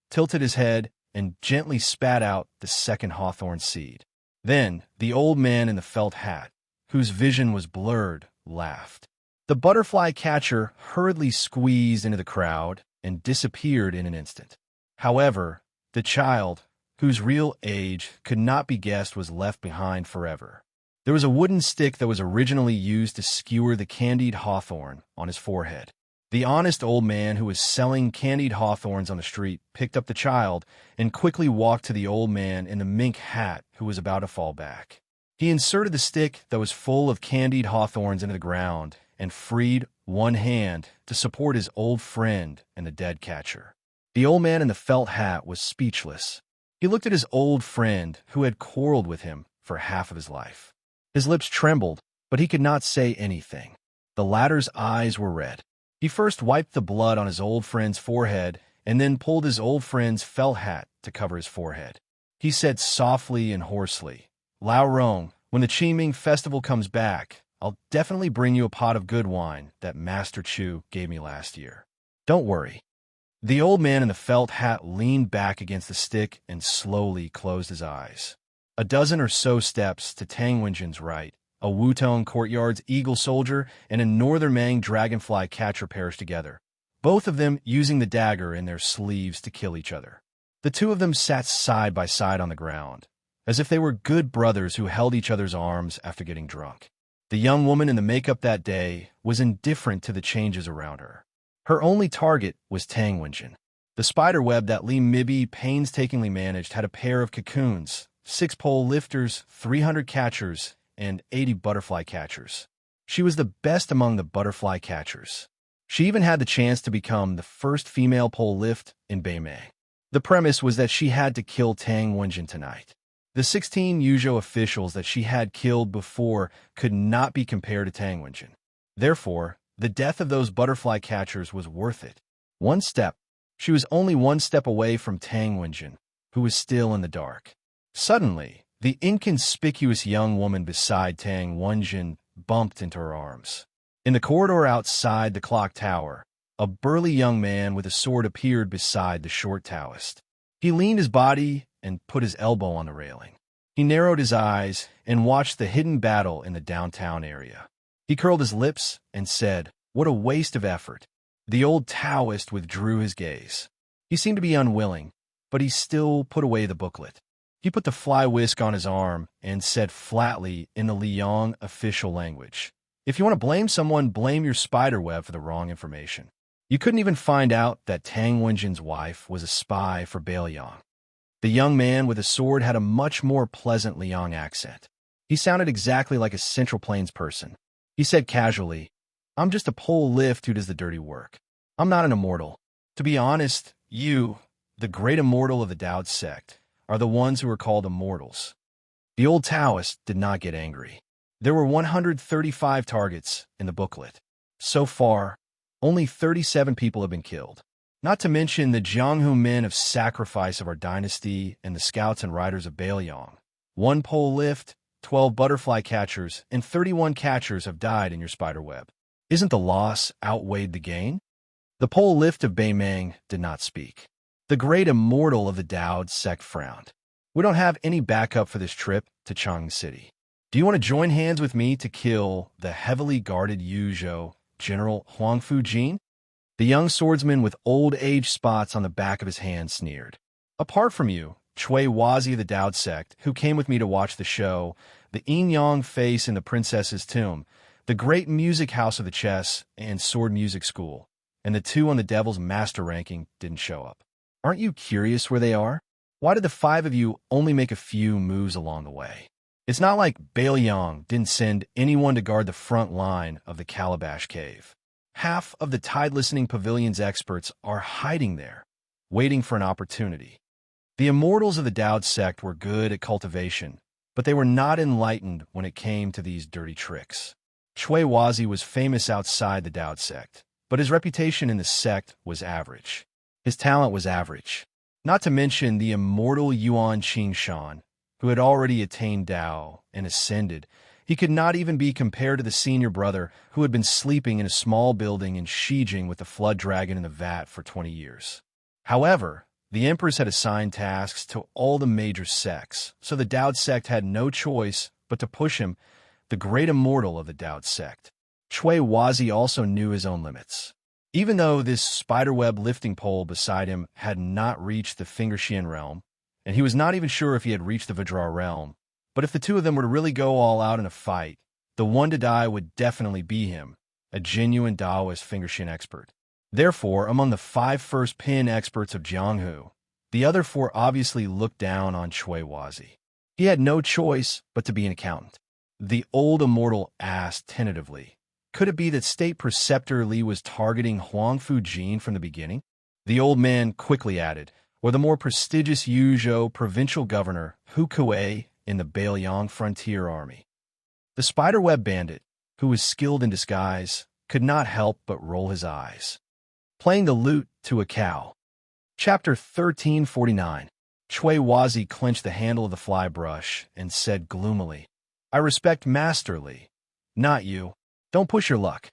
tilted his head and gently spat out the second hawthorn seed. Then the old man in the felt hat, whose vision was blurred, laughed. The butterfly catcher hurriedly squeezed into the crowd and disappeared in an instant. However, the child, whose real age could not be guessed, was left behind forever. There was a wooden stick that was originally used to skewer the candied hawthorn on his forehead. The honest old man who was selling candied hawthorns on the street picked up the child and quickly walked to the old man in the mink hat who was about to fall back. He inserted the stick that was full of candied hawthorns into the ground and freed one hand to support his old friend and the dead catcher. The old man in the felt hat was speechless. He looked at his old friend who had quarreled with him for half of his life. His lips trembled, but he could not say anything. The latter's eyes were red. He first wiped the blood on his old friend's forehead and then pulled his old friend's felt hat to cover his forehead. He said softly and hoarsely, "Lao Rong, when the Qingming festival comes back, I'll definitely bring you a pot of good wine that Master Chu gave me last year. Don't worry." The old man in the felt hat leaned back against the stick and slowly closed his eyes. A dozen or so steps to Tang Wenjin's right, a Wutong courtyard's eagle soldier and a Northern Mang dragonfly catcher perished together, both of them using the dagger in their sleeves to kill each other. The two of them sat side by side on the ground, as if they were good brothers who held each other's arms after getting drunk. The young woman in the makeup that day was indifferent to the changes around her. Her only target was Tang Wenjin. The spider web that Li Mibi painstakingly managed had a pair of cocoons, 6 pole lifters, 300 catchers, and 80 butterfly catchers. She was the best among the butterfly catchers. She even had the chance to become the first female pole lift in Beimeng. The premise was that she had to kill Tang Wenjin tonight. The 16 Yuzhou officials that she had killed before could not be compared to Tang Wenjin. Therefore, the death of those butterfly catchers was worth it. One step. She was only one step away from Tang Wenjin, who was still in the dark. Suddenly, the inconspicuous young woman beside Tang Wenjin bumped into her arms. In the corridor outside the clock tower, a burly young man with a sword appeared beside the short Taoist. He leaned his body and put his elbow on the railing. He narrowed his eyes and watched the hidden battle in the downtown area. He curled his lips and said, "What a waste of effort." The old Taoist withdrew his gaze. He seemed to be unwilling, but he still put away the booklet. He put the fly whisk on his arm and said flatly in the Liang official language, "If you want to blame someone, blame your spiderweb for the wrong information. You couldn't even find out that Tang Wenjin's wife was a spy for Bailiang." The young man with the sword had a much more pleasant Liang accent. He sounded exactly like a Central Plains person. He said casually, "I'm just a pole lift who does the dirty work. I'm not an immortal. To be honest, you, the great immortal of the Dao sect, are the ones who are called immortals." The old Taoist did not get angry. There were 135 targets in the booklet. So far, only 37 people have been killed. Not to mention the Jianghu men of sacrifice of our dynasty and the scouts and riders of Bailiang. 1 pole lift, 12 butterfly catchers, and 31 catchers have died in your spiderweb. Isn't the loss outweighed the gain? The pole lift of Beimeng did not speak. The great immortal of the Dao sect frowned. "We don't have any backup for this trip to Chang City. Do you want to join hands with me to kill the heavily guarded Yuzhou General Huang Fujin? The young swordsman with old-age spots on the back of his hand sneered. Apart from you, Chui Wazi of the Dowd sect, who came with me to watch the show, the Yin-Yang face in the princess's tomb, the great music house of the chess and sword music school, and the two on the devil's master ranking didn't show up. Aren't you curious where they are? Why did the five of you only make a few moves along the way? It's not like Bailiang didn't send anyone to guard the front line of the Calabash Cave. Half of the Tide-Listening Pavilion's experts are hiding there, waiting for an opportunity. The immortals of the Dowd sect were good at cultivation, but they were not enlightened when it came to these dirty tricks. Chui Wazi was famous outside the Dowd sect, but his reputation in the sect was average. His talent was average. Not to mention the immortal Yuan Qingshan, who had already attained Dao and ascended. He could not even be compared to the senior brother who had been sleeping in a small building in Shijing with the flood dragon in the vat for 20 years. However, the empress had assigned tasks to all the major sects, so the Dowd sect had no choice but to push him, the great immortal of the Dowd sect. Chui Wazi also knew his own limits. Even though this spiderweb lifting pole beside him had not reached the Fingerxian realm, and he was not even sure if he had reached the Vajra realm, but if the two of them were to really go all out in a fight, the one to die would definitely be him, a genuine Daoist Fingerxian expert. Therefore, among the 5 first pin experts of Jianghu, the other 4 obviously looked down on Chui Wazi. He had no choice but to be an accountant. The old immortal asked tentatively, could it be that State Preceptor Li was targeting Huang Fujin from the beginning? The old man quickly added, or the more prestigious Yuzhou provincial governor, Hu Kuei, in the Bailiang Frontier Army. The spiderweb bandit, who was skilled in disguise, could not help but roll his eyes. Playing the lute to a cow. Chapter 1349. Chui Wazi clenched the handle of the fly brush and said gloomily, I respect Master Li, not you. Don't push your luck.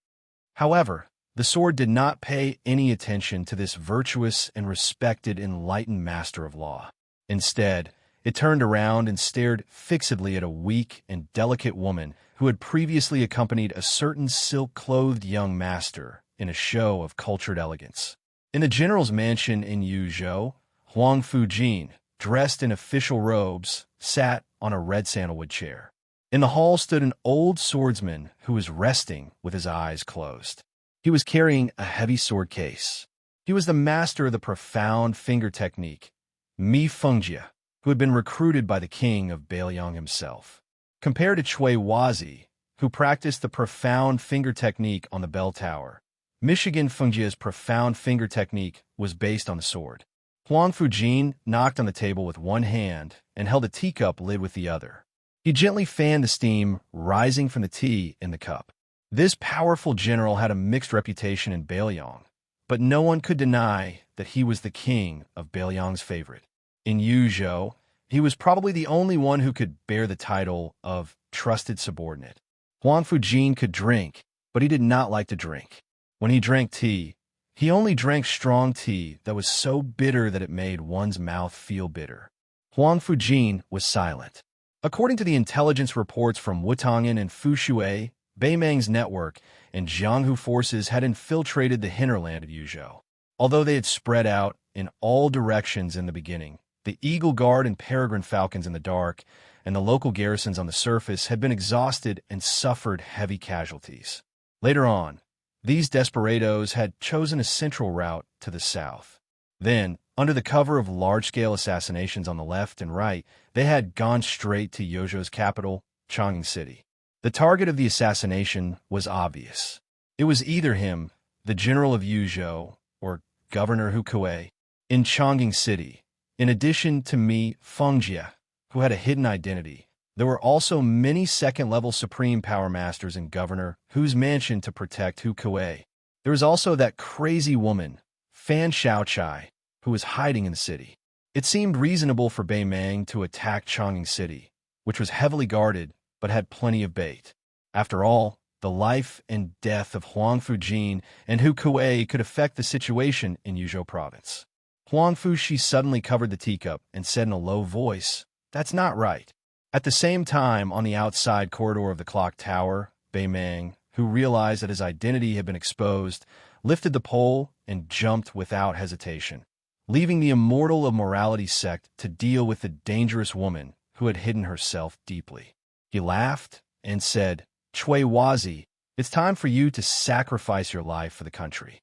However, the sword did not pay any attention to this virtuous and respected enlightened master of law. Instead, it turned around and stared fixedly at a weak and delicate woman who had previously accompanied a certain silk-clothed young master in a show of cultured elegance. In the general's mansion in Yuzhou, Huang Fujin, dressed in official robes, sat on a red sandalwood chair. In the hall stood an old swordsman who was resting with his eyes closed. He was carrying a heavy sword case. He was the master of the profound finger technique, Mi Fengjie, who had been recruited by the king of Bailiang himself. Compared to Chui Wazi, who practiced the profound finger technique on the bell tower, Michigan Fengjie's profound finger technique was based on the sword. Huang Fujin knocked on the table with one hand and held a teacup lid with the other. He gently fanned the steam rising from the tea in the cup. This powerful general had a mixed reputation in Bailiang, but no one could deny that he was the king of Bailiang's favorite. In Yuzhou, he was probably the only one who could bear the title of trusted subordinate. Huang Fujin could drink, but he did not like to drink. When he drank tea, he only drank strong tea that was so bitter that it made one's mouth feel bitter. Huang Fujin was silent. According to the intelligence reports from Wutangan and Fushui, Beimang's network and Jianghu forces had infiltrated the hinterland of Yuzhou. Although they had spread out in all directions in the beginning, the Eagle Guard and Peregrine Falcons in the dark and the local garrisons on the surface had been exhausted and suffered heavy casualties. Later on, these desperados had chosen a central route to the south. Then, under the cover of large-scale assassinations on the left and right, they had gone straight to Yozhou's capital, Chang'an City. The target of the assassination was obvious. It was either him, the general of Yuzhou, or Governor Hu Kuei, in Chang'an City. In addition to Mi Fengjie, who had a hidden identity, there were also many second-level Supreme Power Masters in Governor Hu's mansion to protect Hu Kuei. There was also that crazy woman, Fan Xiaochai, who was hiding in the city. It seemed reasonable for Beimang to attack Chang'an City, which was heavily guarded but had plenty of bait. After all, the life and death of Huang Fujin and Hu Kuei could affect the situation in Yuzhou province. Huang Fushi suddenly covered the teacup and said in a low voice, "That's not right. At the same time, on the outside corridor of the clock tower, Beimeng, who realized that his identity had been exposed, lifted the pole and jumped without hesitation, leaving the Immortal of Morality sect to deal with the dangerous woman who had hidden herself deeply. He laughed and said, "Chui Wazi, it's time for you to sacrifice your life for the country.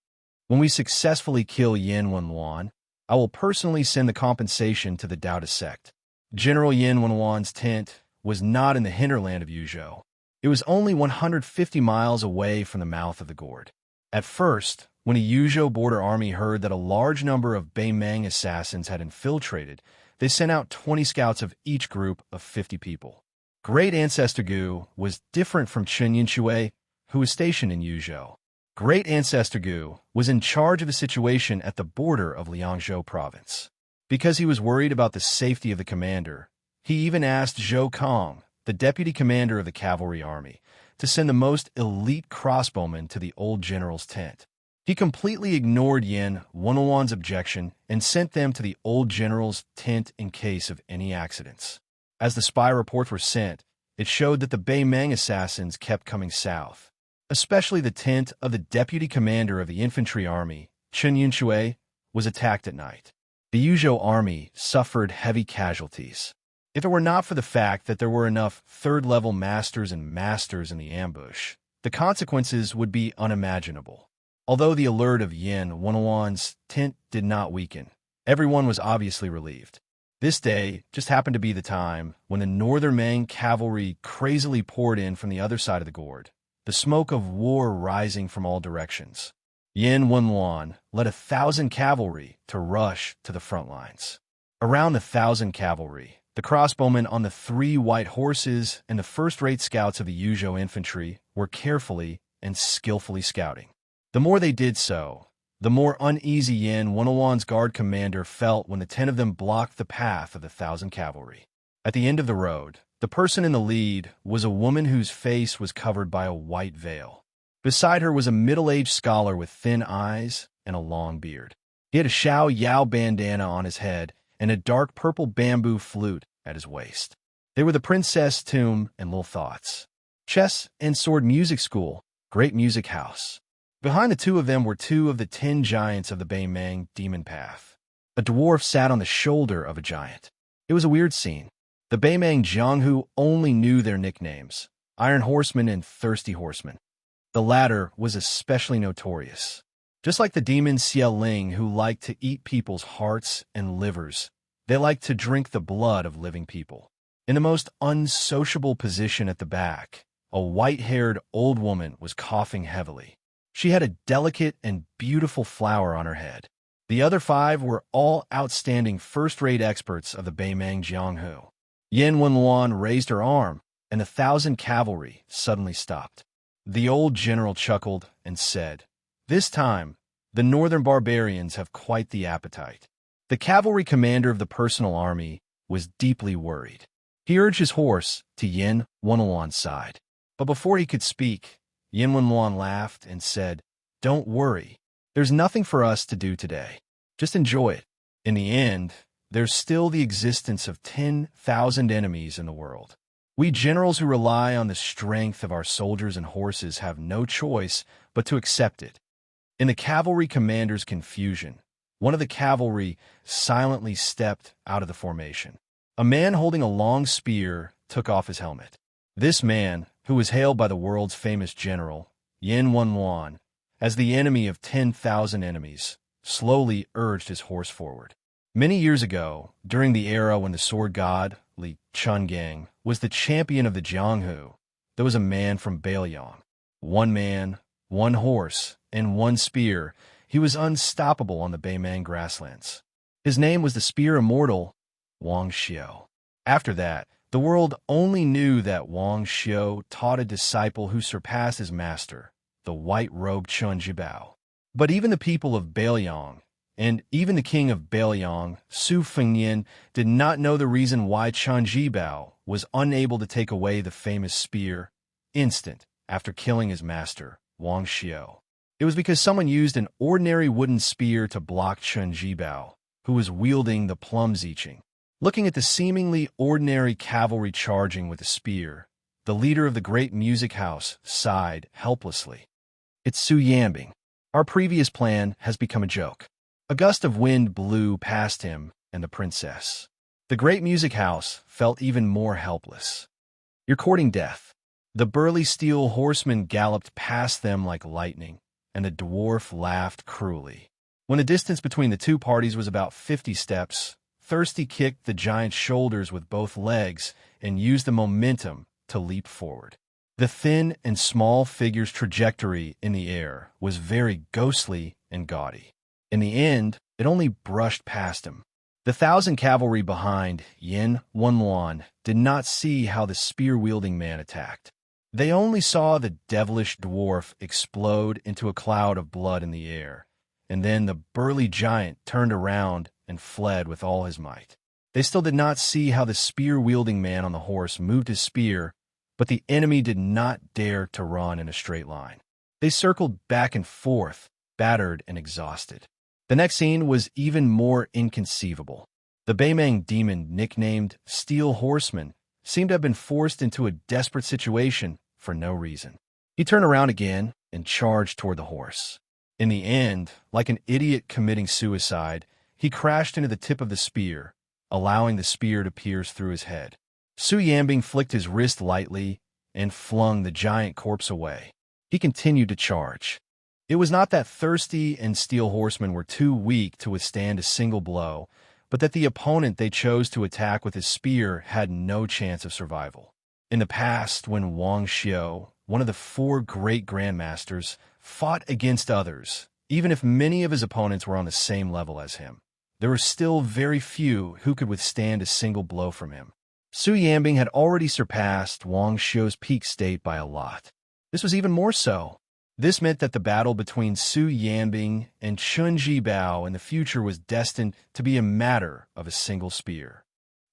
When we successfully kill Yin Wenluan, I will personally send the compensation to the Daoist sect." General Yin Wenluan's tent was not in the hinterland of Yuzhou. It was only 150 miles away from the mouth of the gourd. At first, when a Yuzhou border army heard that a large number of Beimeng assassins had infiltrated, they sent out 20 scouts of each group of 50 people. Great Ancestor Gu was different from Chen Yinshui, who was stationed in Yuzhou. Great Ancestor Gu was in charge of the situation at the border of Liangzhou province. Because he was worried about the safety of the commander, he even asked Zhou Kong, the deputy commander of the cavalry army, to send the most elite crossbowmen to the old general's tent. He completely ignored Yin Wenluan's objection and sent them to the old general's tent in case of any accidents. As the spy reports were sent, it showed that the Beimeng assassins kept coming south. Especially the tent of the deputy commander of the infantry army, Chen Yinshui, was attacked at night. The Yuzhou army suffered heavy casualties. If it were not for the fact that there were enough third-level masters and masters in the ambush, the consequences would be unimaginable. Although the alert of Yin Wenluan's tent did not weaken, everyone was obviously relieved. This day just happened to be the time when the northern Meng cavalry crazily poured in from the other side of the gourd, the smoke of war rising from all directions. Yin Wenluan led 1,000 cavalry to rush to the front lines. Around 1,000 cavalry, the crossbowmen on the 3 white horses and the first-rate scouts of the Yuzhou infantry were carefully and skillfully scouting. The more they did so, the more uneasy Yin Wenluan's guard commander felt when the 10 of them blocked the path of the 1,000 cavalry. At the end of the road, the person in the lead was a woman whose face was covered by a white veil. Beside her was a middle-aged scholar with thin eyes and a long beard. He had a Xiao Yao bandana on his head and a dark purple bamboo flute at his waist. They were the Princess Tomb and Little Thoughts. Chess and Sword Music School, Great Music House. Behind the 2 of them were 2 of the 10 giants of the Beimeng Demon Path. A dwarf sat on the shoulder of a giant. It was a weird scene. The Beimeng Jianghu only knew their nicknames, Iron Horseman and Thirsty Horseman. The latter was especially notorious. Just like the demon Xie Ling, who liked to eat people's hearts and livers, they liked to drink the blood of living people. In the most unsociable position at the back, a white-haired old woman was coughing heavily. She had a delicate and beautiful flower on her head. The other 5 were all outstanding first-rate experts of the Beimeng Jianghu. Yin Wenluan raised her arm, and the 1,000 cavalry suddenly stopped. The old general chuckled and said, "This time, the northern barbarians have quite the appetite." The cavalry commander of the personal army was deeply worried. He urged his horse to Yin Wenluan's side. But before he could speak, Yin Wenluan laughed and said, "Don't worry. There's nothing for us to do today. Just enjoy it. In the end, there's still the existence of 10,000 enemies in the world. We generals who rely on the strength of our soldiers and horses have no choice but to accept it." In the cavalry commander's confusion, one of the cavalry silently stepped out of the formation. A man holding a long spear took off his helmet. This man, who was hailed by the world's famous general, Yin Wenluan, as the enemy of 10,000 enemies, slowly urged his horse forward. Many years ago, during the era when the sword god, Li Chungang, was the champion of the Jianghu, there was a man from Beiliang. 1 man, 1 horse, and 1 spear. He was unstoppable on the Beimeng grasslands. His name was the Spear Immortal, Wang Xiu. After that, the world only knew that Wang Xiu taught a disciple who surpassed his master, the white-robed Chun Jibao. But even the people of Beiliang, and even the king of Beiliang, Su Fengnian, did not know the reason why Chun Jibao was unable to take away the famous spear instant after killing his master, Wang Xiu. It was because someone used an ordinary wooden spear to block Chun Jibao, who was wielding the plum ziching. Looking at the seemingly ordinary cavalry charging with a spear, the leader of the great music house sighed helplessly. "It's Su Yanbing. Our previous plan has become a joke." A gust of wind blew past him and the princess. The great music house felt even more helpless. "You're courting death." The burly steel horseman galloped past them like lightning, and the dwarf laughed cruelly. When the distance between the two parties was about 50 steps, Thirsty kicked the giant's shoulders with both legs and used the momentum to leap forward. The thin and small figure's trajectory in the air was very ghostly and gaudy. In the end, it only brushed past him. The 1,000 cavalry behind Yin Wenluan did not see how the spear-wielding man attacked. They only saw the devilish dwarf explode into a cloud of blood in the air, and then the burly giant turned around and fled with all his might. They still did not see how the spear-wielding man on the horse moved his spear, but the enemy did not dare to run in a straight line. They circled back and forth, battered and exhausted. The next scene was even more inconceivable. The Beimang demon, nicknamed Steel Horseman, seemed to have been forced into a desperate situation for no reason. He turned around again and charged toward the horse. In the end, like an idiot committing suicide, he crashed into the tip of the spear, allowing the spear to pierce through his head. Su Yanbing flicked his wrist lightly and flung the giant corpse away. He continued to charge. It was not that Thirsty and Steel Horseman were too weak to withstand a single blow, but that the opponent they chose to attack with his spear had no chance of survival. In the past, when Wuxia, one of the 4 great grandmasters, fought against others, even if many of his opponents were on the same level as him, there were still very few who could withstand a single blow from him. Su Yanbing had already surpassed Wuxia's peak state by a lot. This was even more so. This meant that the battle between Su Yanbing and Chunji Bao in the future was destined to be a matter of a single spear.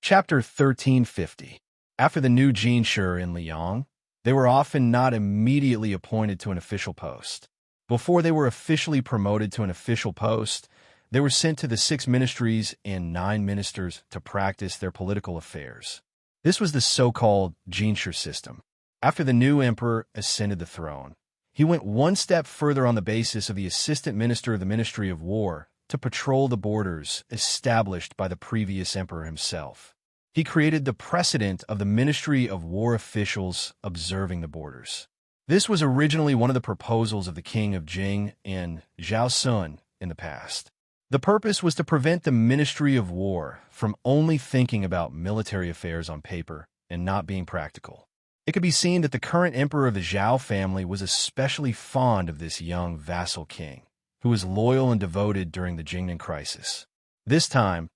Chapter 1350. After the new Xianxia in Liang, they were often not immediately appointed to an official post. Before they were officially promoted to an official post, they were sent to the 6 ministries and 9 ministers to practice their political affairs. This was the so-called Xianxia system. After the new emperor ascended the throne, he went one step further on the basis of the assistant minister of the Ministry of War to patrol the borders established by the previous emperor himself. He created the precedent of the Ministry of War officials observing the borders. This was originally one of the proposals of the king of Jing and Zhao Sun in the past. The purpose was to prevent the Ministry of War from only thinking about military affairs on paper and not being practical. It could be seen that the current emperor of the Zhao family was especially fond of this young vassal king, who was loyal and devoted during the Jingnan crisis. This time,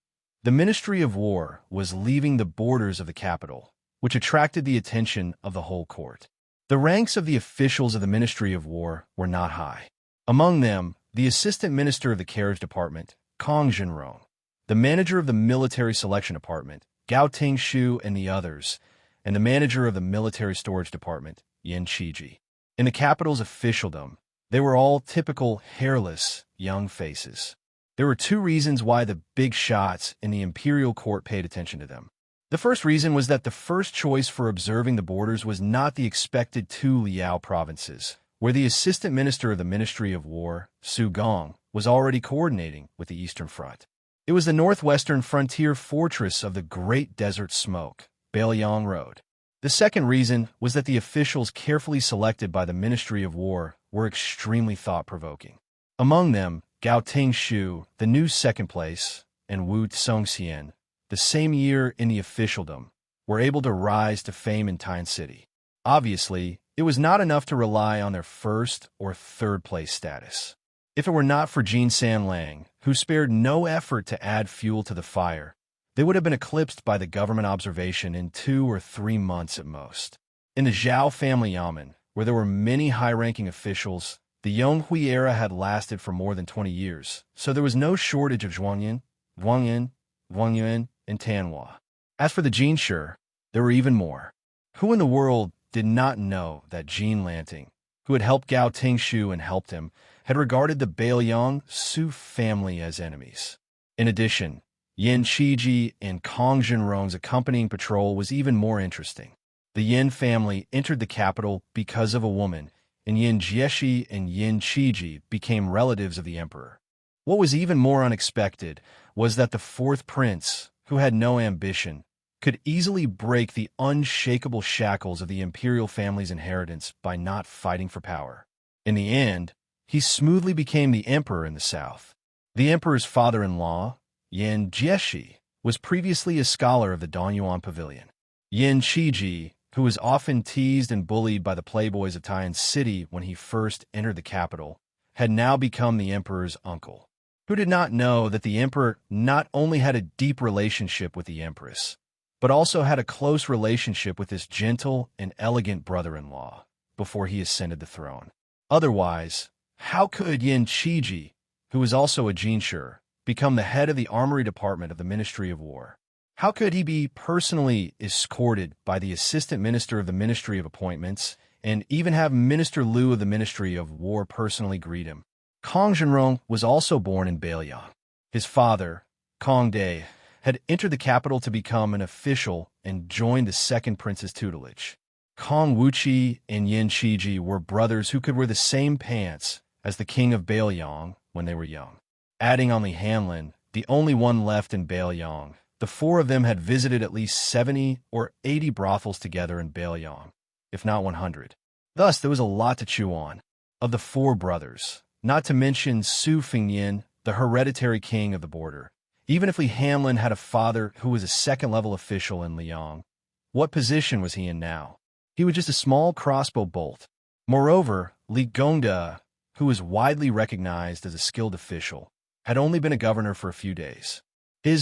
the Ministry of War was leaving the borders of the capital, which attracted the attention of the whole court. The ranks of the officials of the Ministry of War were not high. Among them, the assistant minister of the carriage department, Kong Jinrong, the manager of the military selection department, Gao Tingshu, and the others, and the manager of the military storage department, Yin Qiji. In the capital's officialdom, they were all typical hairless, young faces. There were 2 reasons why the big shots in the imperial court paid attention to them. The first reason was that the first choice for observing the borders was not the expected 2 Liao provinces, where the assistant minister of the Ministry of War, Su Gong, was already coordinating with the Eastern Front. It was the northwestern frontier fortress of the Great Desert Smoke, Bailiang Road. The second reason was that the officials carefully selected by the Ministry of War were extremely thought-provoking. Among them, Gao Tingshu, the new second place, and Wu Songxian, the same year in the officialdom, were able to rise to fame in Tyne City. Obviously, it was not enough to rely on their first or third place status. If it were not for Jin Sanlang, who spared no effort to add fuel to the fire, they would have been eclipsed by the government observation in 2 or 3 months at most. In the Zhao family yamen, where there were many high-ranking officials, the Yonghui era had lasted for more than 20 years, so there was no shortage of Zhuangyin, Wangyuan, and Tanhua. As for the Xianxia, there were even more. Who in the world did not know that Jin Lanting, who had helped Gao Tingshu and helped him, had regarded the Bailiang Su family as enemies? In addition, Yin Shiji and Kong Jinrong's accompanying patrol was even more interesting. The Yin family entered the capital because of a woman, and Yin Jieshi and Yin Shiji became relatives of the emperor. What was even more unexpected was that the fourth prince, who had no ambition, could easily break the unshakable shackles of the imperial family's inheritance by not fighting for power. In the end, he smoothly became the emperor in the south. The emperor's father-in-law, Yin Jieshi, was previously a scholar of the Dongyuan Pavilion. Yin Shiji, who was often teased and bullied by the playboys of Taiyan City when he first entered the capital, had now become the emperor's uncle. Who did not know that the emperor not only had a deep relationship with the empress, but also had a close relationship with his gentle and elegant brother-in-law before he ascended the throne. Otherwise, how could Yin Shiji, who was also a Jinshi, become the head of the armory department of the Ministry of War? How could he be personally escorted by the assistant minister of the Ministry of Appointments and even have Minister Liu of the Ministry of War personally greet him? Kong Jinrong was also born in Beiliang. His father, Kong Dai, had entered the capital to become an official and joined the second prince's tutelage. Kong Wuxia and Yin Shiji were brothers who could wear the same pants as the king of Beiliang when they were young. Adding on Li Hanlin, the only one left in Beiliang, the four of them had visited at least 70 or 80 brothels together in Beiliang, if not 100. Thus, there was a lot to chew on. Of the four brothers, not to mention Su Fengyin, the hereditary king of the border, even if Li Hanlin had a father who was a second-level official in Liang, what position was he in now? He was just a small crossbow bolt. Moreover, Li Gongda, who was widely recognized as a skilled official, had only been a governor for a few days.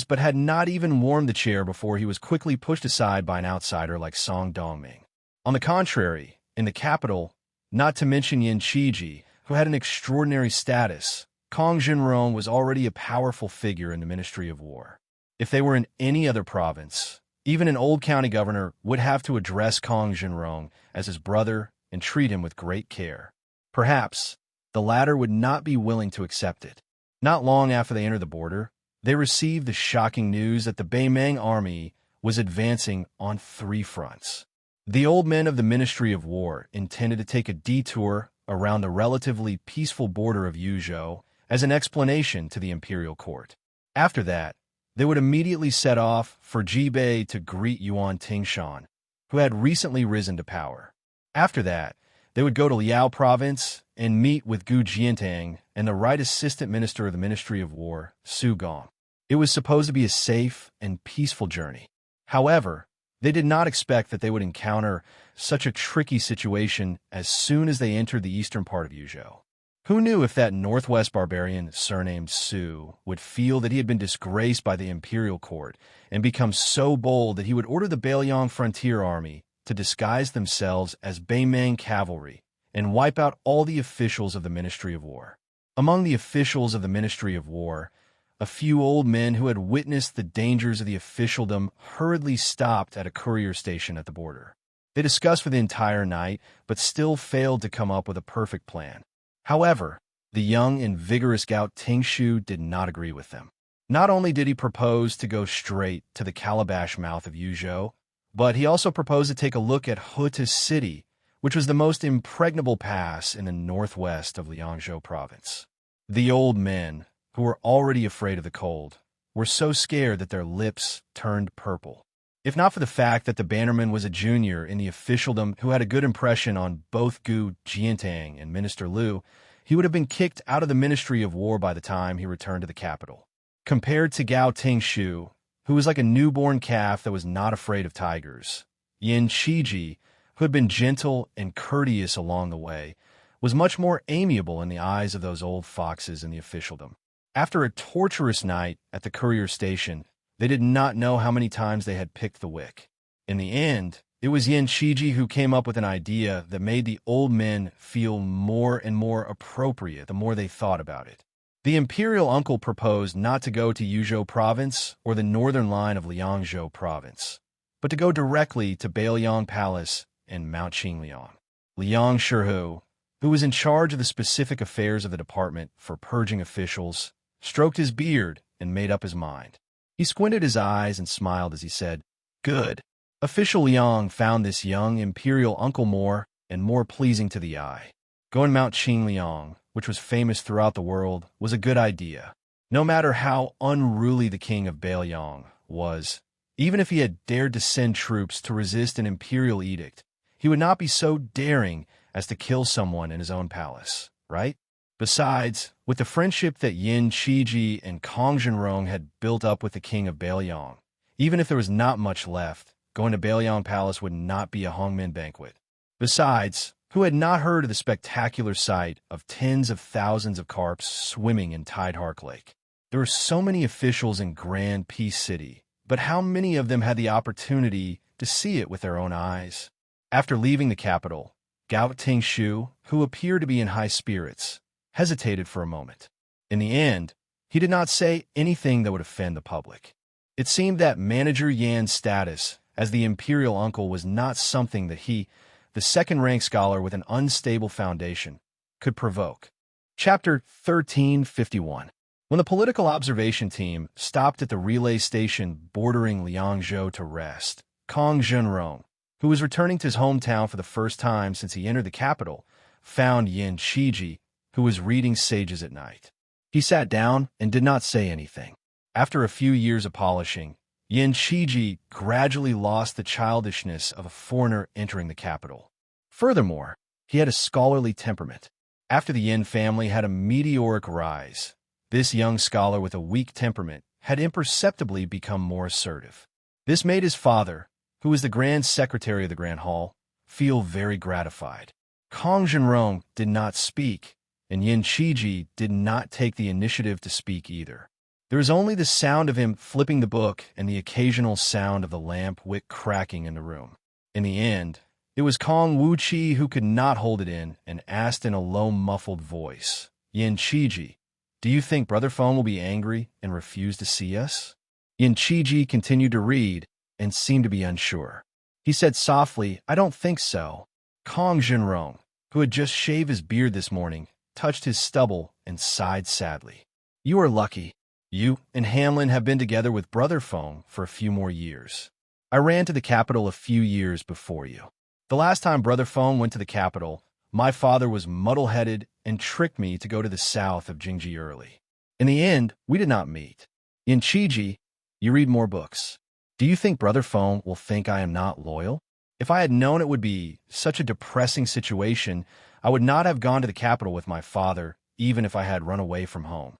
But had not even warmed the chair before he was quickly pushed aside by an outsider like Song Dongming. On the contrary, in the capital, not to mention Yin Shiji, who had an extraordinary status, Kong Jinrong was already a powerful figure in the Ministry of War. If they were in any other province, even an old county governor would have to address Kong Jinrong as his brother and treat him with great care. Perhaps the latter would not be willing to accept it. Not long after they entered the border, they received the shocking news that the Beimang army was advancing on 3 fronts. The old men of the Ministry of War intended to take a detour around the relatively peaceful border of Yuzhou as an explanation to the imperial court. After that, they would immediately set off for Jibei to greet Yuan Tingshan, who had recently risen to power. After that, they would go to Liao province and meet with Gu Jiantang and the right assistant minister of the Ministry of War, Su Gong. It was supposed to be a safe and peaceful journey. However, they did not expect that they would encounter such a tricky situation as soon as they entered the eastern part of Yuzhou. Who knew if that northwest barbarian surnamed Su would feel that he had been disgraced by the imperial court and become so bold that he would order the Beiliang frontier army to disguise themselves as Beimang cavalry and wipe out all the officials of the Ministry of War. Among the officials of the Ministry of War, a few old men who had witnessed the dangers of the officialdom hurriedly stopped at a courier station at the border. They discussed for the entire night, but still failed to come up with a perfect plan. However, the young and vigorous Gao Tingshu did not agree with them. Not only did he propose to go straight to the calabash mouth of Yuzhou, but he also proposed to take a look at Huta City, which was the most impregnable pass in the northwest of Liangzhou province. The old men, who were already afraid of the cold, were so scared that their lips turned purple. If not for the fact that the bannerman was a junior in the officialdom who had a good impression on both Gu Jiantang and Minister Liu, he would have been kicked out of the Ministry of War by the time he returned to the capital. Compared to Gao Tingshu, who was like a newborn calf that was not afraid of tigers, Yin Shiji, who had been gentle and courteous along the way, was much more amiable in the eyes of those old foxes in the officialdom. After a torturous night at the courier station, they did not know how many times they had picked the wick. In the end, it was Yin Shiji who came up with an idea that made the old men feel more and more appropriate the more they thought about it. The imperial uncle proposed not to go to Yuzhou province or the northern line of Liangzhou province, but to go directly to Beiliang Palace and Mount Qingliang. Liang Shihu, who was in charge of the specific affairs of the department for purging officials, stroked his beard and made up his mind. He squinted his eyes and smiled as he said, "Good." Official Liang found this young imperial uncle more and more pleasing to the eye. Going Mount Qingliang, which was famous throughout the world, was a good idea. No matter how unruly the king of Bailiang was, even if he had dared to send troops to resist an imperial edict, he would not be so daring as to kill someone in his own palace, right? Besides, with the friendship that Yin Qiji and Kong Zhenrong had built up with the king of Bailiang, even if there was not much left, going to Bailiang Palace would not be a Hongmen banquet. Besides, who had not heard of the spectacular sight of tens of thousands of carps swimming in Tidehark Lake? There were so many officials in Grand Peace City, but how many of them had the opportunity to see it with their own eyes? After leaving the capital, Gao Tingshu, who appeared to be in high spirits, hesitated for a moment. In the end, he did not say anything that would offend the public. It seemed that Manager Yan's status as the imperial uncle was not something that he, the second-rank scholar with an unstable foundation, could provoke. Chapter 1351. When the political observation team stopped at the relay station bordering Liangzhou to rest, Kong Zhenrong, who was returning to his hometown for the first time since he entered the capital, found Yin Qiji, who was reading Sages at Night. He sat down and did not say anything. After a few years of polishing, Yin Qiji gradually lost the childishness of a foreigner entering the capital. Furthermore, he had a scholarly temperament. After the Yin family had a meteoric rise, this young scholar with a weak temperament had imperceptibly become more assertive. This made his father, who was the Grand Secretary of the Grand Hall, feel very gratified. Kong Zhenrong did not speak, and Yin Qiji did not take the initiative to speak either. There was only the sound of him flipping the book and the occasional sound of the lamp wick cracking in the room. In the end, it was Kong Wuxia who could not hold it in and asked in a low, muffled voice, "Yin Qiji, do you think Brother Feng will be angry and refuse to see us?" Yin Qiji continued to read and seemed to be unsure. He said softly, "I don't think so." Kong Zhenrong, who had just shaved his beard this morning, touched his stubble and sighed sadly. "You are lucky. You and Hamlin have been together with Brother Feng for a few more years. I ran to the capital a few years before you. The last time Brother Feng went to the capital, my father was muddle-headed and tricked me to go to the south of Jingji early. In the end, we did not meet. In Qiji, you read more books. Do you think Brother Feng will think I am not loyal? If I had known it would be such a depressing situation, I would not have gone to the capital with my father, even if I had run away from home."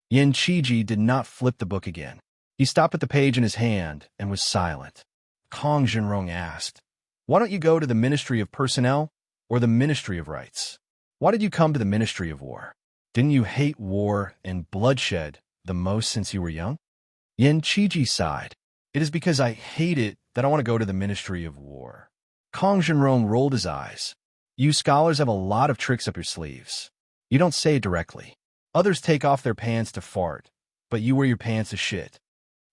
Yin Qiji did not flip the book again. He stopped at the page in his hand and was silent. Kong Zhenrong asked, "Why don't you go to the Ministry of Personnel or the Ministry of Rights? Why did you come to the Ministry of War? Didn't you hate war and bloodshed the most since you were young?" Yin Qiji sighed. "It is because I hate it that I want to go to the Ministry of War." Kong Zhenrong rolled his eyes. "You scholars have a lot of tricks up your sleeves. You don't say it directly. Others take off their pants to fart, but you wear your pants to shit."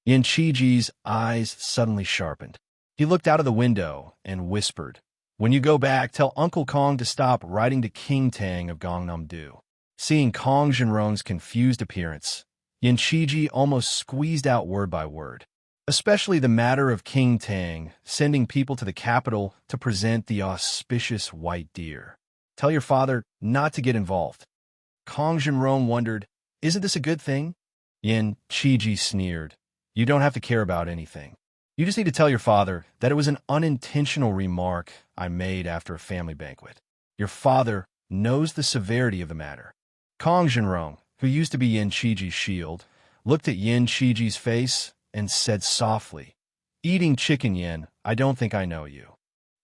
Yin Qiji's eyes suddenly sharpened. He looked out of the window and whispered, "When you go back, tell Uncle Kong to stop writing to King Tang of Gangnam-do." Seeing Kong Zhenrong's confused appearance, Yin Qiji almost squeezed out word by word. Especially the matter of King Tang sending people to the capital to present the auspicious white deer. "Tell your father not to get involved." Kong Zhenrong wondered, "Isn't this a good thing?" Yin Qiji sneered, "You don't have to care about anything. You just need to tell your father that it was an unintentional remark I made after a family banquet. Your father knows the severity of the matter." Kong Zhenrong, who used to be Yin Qiji's shield, looked at Yin Qiji's face and said softly, "Eating chicken, Yin, I don't think I know you."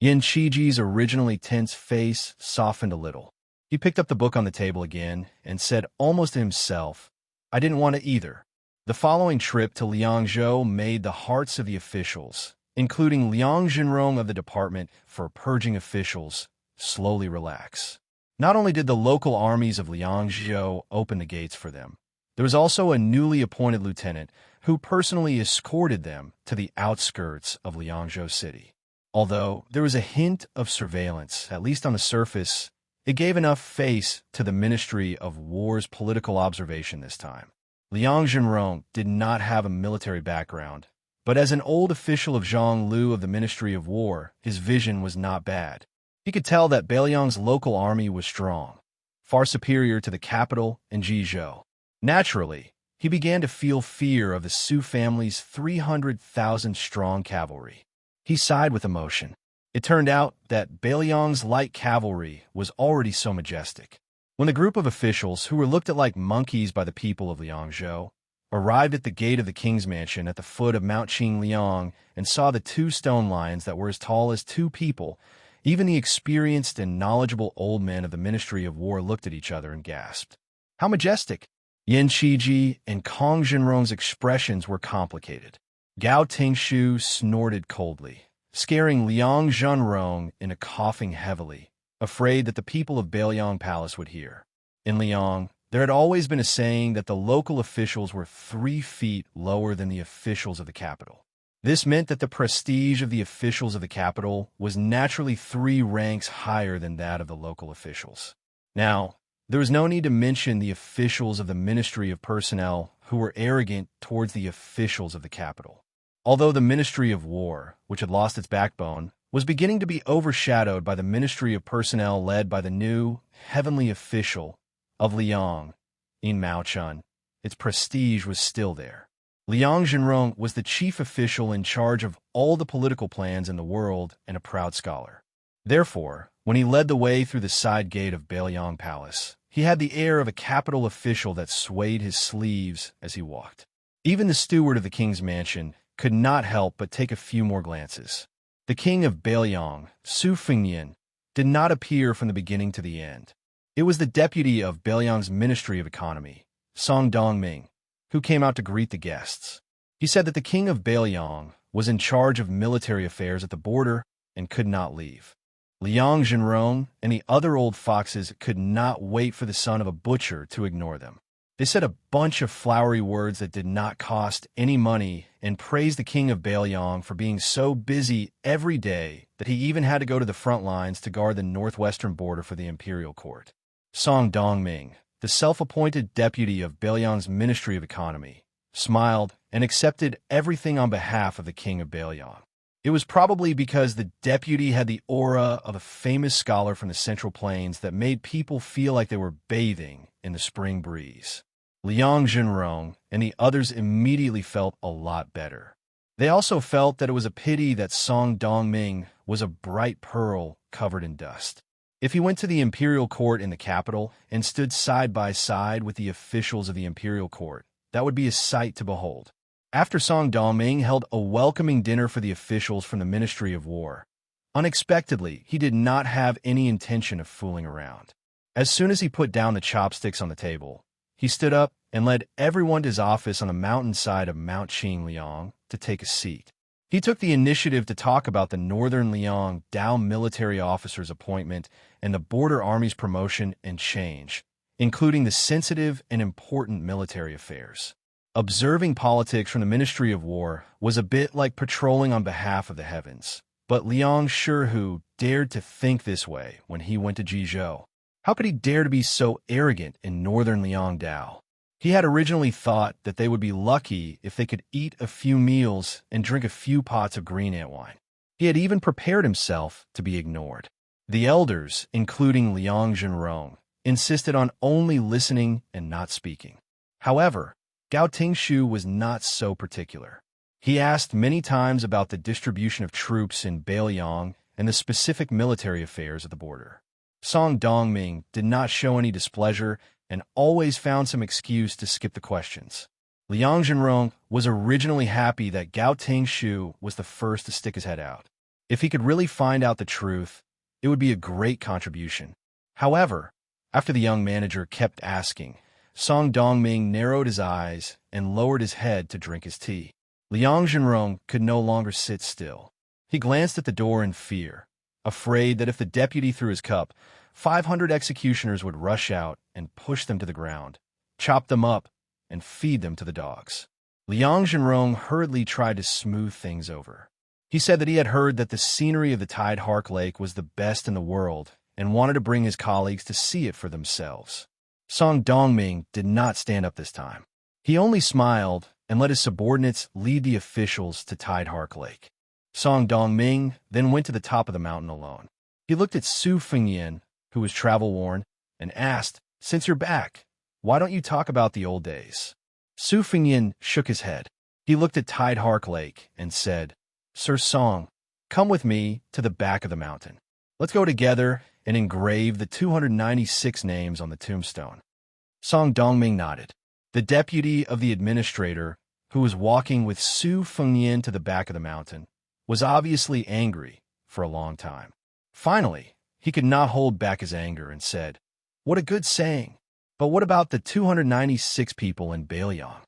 Yin Qiji's originally tense face softened a little. He picked up the book on the table again and said almost to himself, "I didn't want to either." The following trip to Liangzhou made the hearts of the officials, including Liang Zhenrong of the Department for Purging Officials, slowly relax. Not only did the local armies of Liangzhou open the gates for them, there was also a newly appointed lieutenant who personally escorted them to the outskirts of Liangzhou City. Although there was a hint of surveillance, at least on the surface, it gave enough face to the Ministry of War's political observation this time. Liang Zhenrong did not have a military background, but as an old official of Zhang Lu of the Ministry of War, his vision was not bad. He could tell that Beiliang's local army was strong, far superior to the capital and Jizhou. Naturally, he began to feel fear of the Su family's 300,000-strong cavalry. He sighed with emotion. It turned out that Beiliang's light cavalry was already so majestic. When the group of officials, who were looked at like monkeys by the people of Liangzhou, arrived at the gate of the king's mansion at the foot of Mount Qingliang and saw the 2 stone lions that were as tall as 2 people, even the experienced and knowledgeable old men of the Ministry of War looked at each other and gasped. How majestic! Yan Qiji and Kong Zhenrong's expressions were complicated. Gao Tingshu snorted coldly, scaring Liang Zhenrong into coughing heavily, afraid that the people of Beiliang Palace would hear. In Liang, there had always been a saying that the local officials were 3 feet lower than the officials of the capital. This meant that the prestige of the officials of the capital was naturally 3 ranks higher than that of the local officials. Now, there was no need to mention the officials of the Ministry of Personnel who were arrogant towards the officials of the capital. Although the Ministry of War, which had lost its backbone, was beginning to be overshadowed by the Ministry of Personnel led by the new, heavenly official of Liang, in Mao Chun, its prestige was still there. Liang Zhenrong was the chief official in charge of all the political plans in the world and a proud scholar. Therefore, when he led the way through the side gate of Beiliang Palace, he had the air of a capital official that swayed his sleeves as he walked. Even the steward of the king's mansion could not help but take a few more glances. The king of Beiliang, Su Fengnian, did not appear from the beginning to the end. It was the deputy of Beiliang's Ministry of Economy, Song Dongming, who came out to greet the guests. He said that the king of Beiliang was in charge of military affairs at the border and could not leave. Liang Zhenrong and the other old foxes could not wait for the son of a butcher to ignore them. They said a bunch of flowery words that did not cost any money and praised the king of Beiliang for being so busy every day that he even had to go to the front lines to guard the northwestern border for the imperial court. Song Dongming, the self-appointed deputy of Beiliang's Ministry of Economy, smiled and accepted everything on behalf of the king of Beiliang. It was probably because the deputy had the aura of a famous scholar from the Central Plains that made people feel like they were bathing in the spring breeze. Liang Zhenrong and the others immediately felt a lot better. They also felt that it was a pity that Song Dongming was a bright pearl covered in dust. If he went to the imperial court in the capital and stood side by side with the officials of the imperial court, that would be a sight to behold. After Song Dongming held a welcoming dinner for the officials from the Ministry of War, unexpectedly, he did not have any intention of fooling around. As soon as he put down the chopsticks on the table, he stood up and led everyone to his office on the mountainside of Mount Qingliang to take a seat. He took the initiative to talk about the Northern Liang Dao military officer's appointment and the border army's promotion and change, including the sensitive and important military affairs. Observing politics from the Ministry of War was a bit like patrolling on behalf of the heavens, but Liang Shihu dared to think this way when he went to Jizhou. How could he dare to be so arrogant in Northern Liang Dao? He had originally thought that they would be lucky if they could eat a few meals and drink a few pots of green ant wine. He had even prepared himself to be ignored. The elders, including Liang Zhenrong, insisted on only listening and not speaking. However, Gao Tingshu was not so particular. He asked many times about the distribution of troops in Beiliang and the specific military affairs at the border. Song Dongming did not show any displeasure and always found some excuse to skip the questions. Liang Zhenrong was originally happy that Gao Tingshu was the first to stick his head out. If he could really find out the truth, it would be a great contribution. However, after the young manager kept asking, Song Dongming narrowed his eyes and lowered his head to drink his tea. Liang Zhenrong could no longer sit still. He glanced at the door in fear, afraid that if the deputy threw his cup, 500 executioners would rush out and push them to the ground, chop them up, and feed them to the dogs. Liang Zhenrong hurriedly tried to smooth things over. He said that he had heard that the scenery of the Tide Hark Lake was the best in the world and wanted to bring his colleagues to see it for themselves. Song Dongming did not stand up this time. He only smiled and let his subordinates lead the officials to Tidehark Lake. Song Dongming then went to the top of the mountain alone. He looked at Su Fengyan, who was travel-worn, and asked, "Since you're back, why don't you talk about the old days?" Su Fengyan shook his head. He looked at Tidehark Lake and said, "Sir Song, come with me to the back of the mountain. Let's go together and engrave the 296 names on the tombstone." Song Dongming nodded. The deputy of the administrator, who was walking with Su Fengyan to the back of the mountain, was obviously angry for a long time. Finally, he could not hold back his anger and said, "What a good saying! But what about the 296 people in Bailiang?"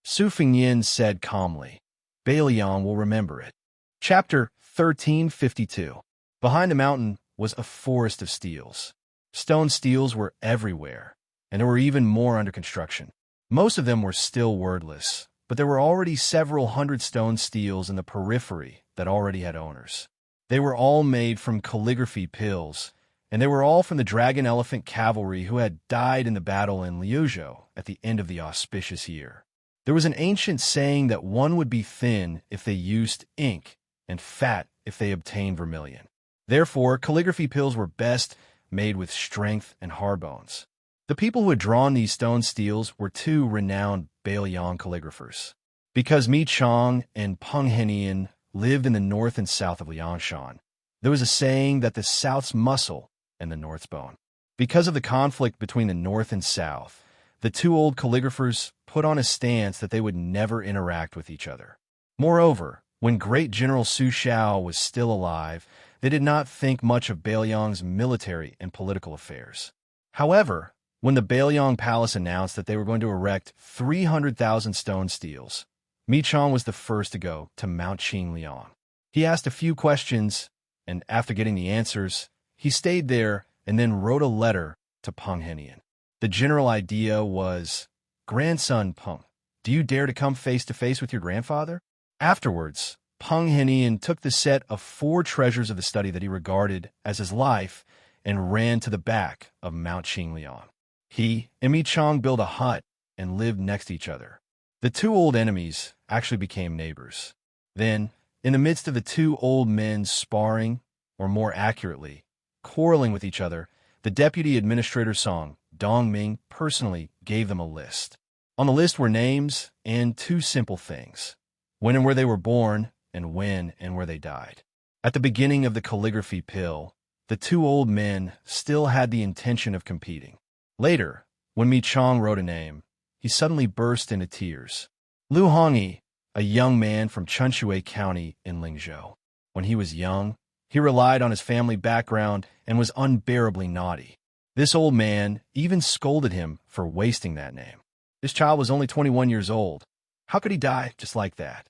Su Fengyan said calmly, "Bailiang will remember it." Chapter 1352. Behind the mountain was a forest of steels. Stone steels were everywhere, and there were even more under construction. Most of them were still wordless, but there were already several hundred stone steels in the periphery that already had owners. They were all made from calligraphy pills, and they were all from the dragon elephant cavalry who had died in the battle in Liuzhou at the end of the auspicious year. There was an ancient saying that one would be thin if they used ink and fat if they obtained vermilion. Therefore, calligraphy pills were best made with strength and hard bones. The people who had drawn these stone steels were two renowned Bailiang calligraphers. Because Mi Chang and Peng Henian lived in the north and south of Liangshan, there was a saying that the south's muscle and the north's bone. Because of the conflict between the north and south, the two old calligraphers put on a stance that they would never interact with each other. Moreover, when great General Su Xiao was still alive, they did not think much of Bailiang's military and political affairs. However, when the Bailiang Palace announced that they were going to erect 300,000 stone steels, Mi Chang was the first to go to Mount Qingliang. He asked a few questions, and after getting the answers, he stayed there and then wrote a letter to Peng Henian. The general idea was, "Grandson Peng, do you dare to come face to face with your grandfather?" Afterwards, Peng Henian took the set of 4 treasures of the study that he regarded as his life and ran to the back of Mount Qingliang. He and Mi Chang built a hut and lived next to each other. The two old enemies actually became neighbors. Then, in the midst of the two old men sparring, or more accurately, quarreling with each other, the deputy administrator Song Dongming personally gave them a list. On the list were names and 2 simple things: when and where they were born, and when and where they died. At the beginning of the calligraphy pill, the two old men still had the intention of competing. Later, when Mi Chang wrote a name, he suddenly burst into tears. Lu Hongyi, a young man from Chunshui County in Lingzhou. When he was young, he relied on his family background and was unbearably naughty. This old man even scolded him for wasting that name. This child was only 21 years old. How could he die just like that?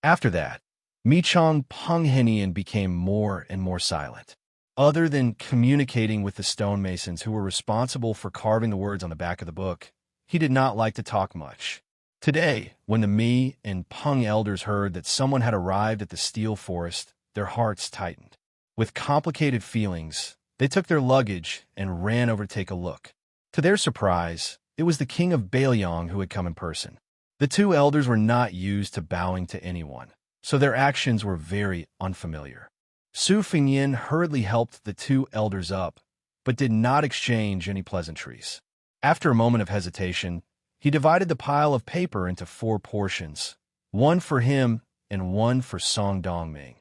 After that, Mi Chang Peng Henian became more and more silent. Other than communicating with the stonemasons who were responsible for carving the words on the back of the book, he did not like to talk much. Today, when the Mi and Peng elders heard that someone had arrived at the steel forest, their hearts tightened. With complicated feelings, they took their luggage and ran over to take a look. To their surprise, it was the king of Bailiang who had come in person. The two elders were not used to bowing to anyone, so their actions were very unfamiliar. Su Fengyan hurriedly helped the two elders up, but did not exchange any pleasantries. After a moment of hesitation, he divided the pile of paper into 4 portions, one for him and one for Song Dongming,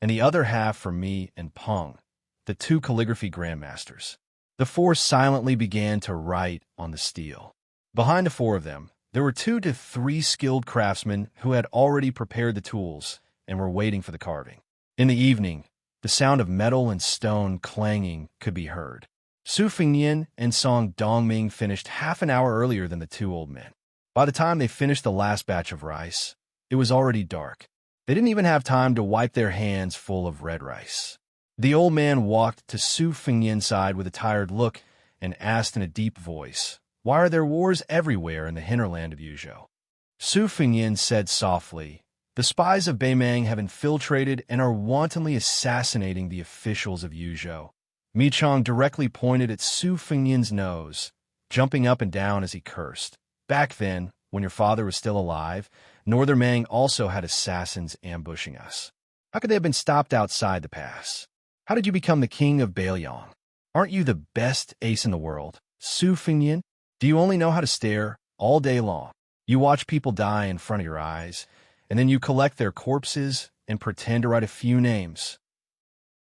and the other half for me and Peng, the 2 calligraphy grandmasters. The 4 silently began to write on the steel. Behind the 4 of them, there were 2 to 3 skilled craftsmen who had already prepared the tools and were waiting for the carving. In the evening, the sound of metal and stone clanging could be heard. Su Fengyan and Song Dongming finished half an hour earlier than the 2 old men. By the time they finished the last batch of rice, it was already dark. They didn't even have time to wipe their hands full of red rice. The old man walked to Su Fengyan's side with a tired look and asked in a deep voice, "Why are there wars everywhere in the hinterland of Yuzhou?" Su Fengyan said softly, "The spies of Beimang have infiltrated and are wantonly assassinating the officials of Yuzhou." Mi Chang directly pointed at Su Fengyan's nose, jumping up and down as he cursed. Back then, when your father was still alive, Northern Mang also had assassins ambushing us. How could they have been stopped outside the pass? How did you become the king of Bailiang? Aren't you the best ace in the world? Su Fingyan? Do you only know how to stare all day long? You watch people die in front of your eyes, and then you collect their corpses and pretend to write a few names.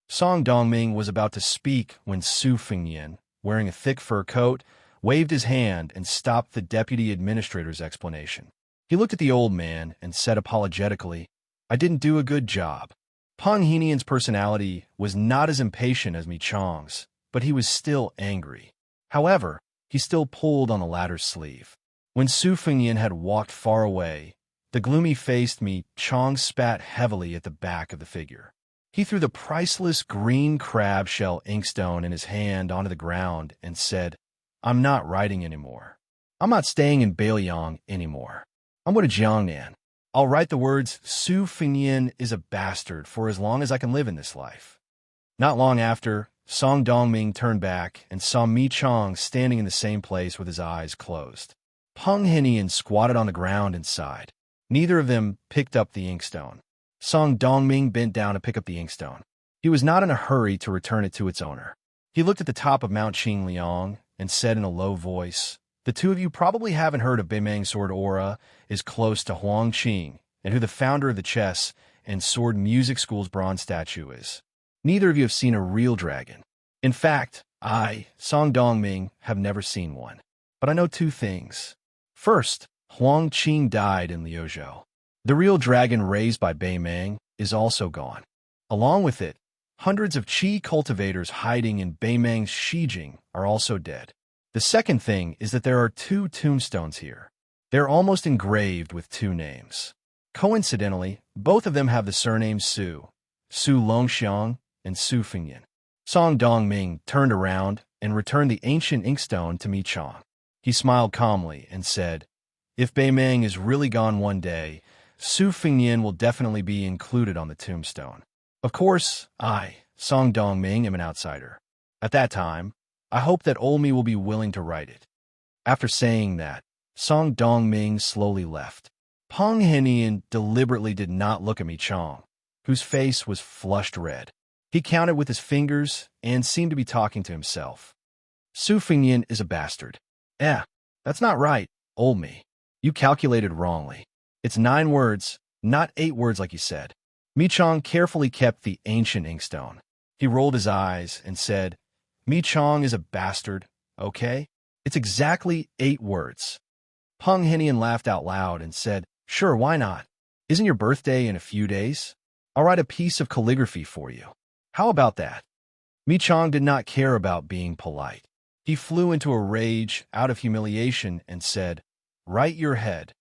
Song Dongming was about to speak when Su Fingyan, wearing a thick fur coat, waved his hand and stopped the deputy administrator's explanation. He looked at the old man and said apologetically, "I didn't do a good job." Peng Henian's personality was not as impatient as Mi Chong's, but he was still angry. However, he still pulled on the latter's sleeve. When Su Fingyan had walked far away, the gloomy-faced Mi Chong spat heavily at the back of the figure. He threw the priceless green crab shell inkstone in his hand onto the ground and said, "I'm not writing anymore. I'm not staying in Bailiang anymore. I'm going to Jiangnan. I'll write the words, Su Fingyan is a bastard for as long as I can live in this life." Not long after, Song Dongming turned back and saw Mi Chong standing in the same place with his eyes closed. Peng Henian squatted on the ground and sighed. Neither of them picked up the inkstone. Song Dongming bent down to pick up the inkstone. He was not in a hurry to return it to its owner. He looked at the top of Mount Qingliang and said in a low voice, "The two of you probably haven't heard of Beimang Sword Aura is close to Huangqing, and who the founder of the chess and sword music school's bronze statue is. Neither of you have seen a real dragon. In fact, I, Song Dongming, have never seen one. But I know two things. First, Huangqing died in Liuzhou. The real dragon raised by Beimang is also gone. Along with it, hundreds of qi cultivators hiding in Beimang's Shijing are also dead. The second thing is that there are two tombstones here. They're almost engraved with two names. Coincidentally, both of them have the surnames Su Longxiang and Su Fingyan." Song Dongming turned around and returned the ancient inkstone to Mi Chong. He smiled calmly and said, "If Beimang is really gone one day, Su Fingyan will definitely be included on the tombstone. Of course, I, Song Dongming, am an outsider. At that time, I hope that Olmi will be willing to write it." After saying that, Song Dongming slowly left. Peng Henian deliberately did not look at Mi Chong, whose face was flushed red. He counted with his fingers and seemed to be talking to himself. "Su Fingyan is a bastard. That's not right, Olmi. You calculated wrongly. It's 9 words, not 8 words like you said." Mi Chong carefully kept the ancient inkstone. He rolled his eyes and said, "Mi Chong is a bastard, okay? It's exactly 8 words." Peng Henian laughed out loud and said, "Sure, why not? Isn't your birthday in a few days? I'll write a piece of calligraphy for you. How about that?" Mi Chong did not care about being polite. He flew into a rage out of humiliation and said, "Write your head."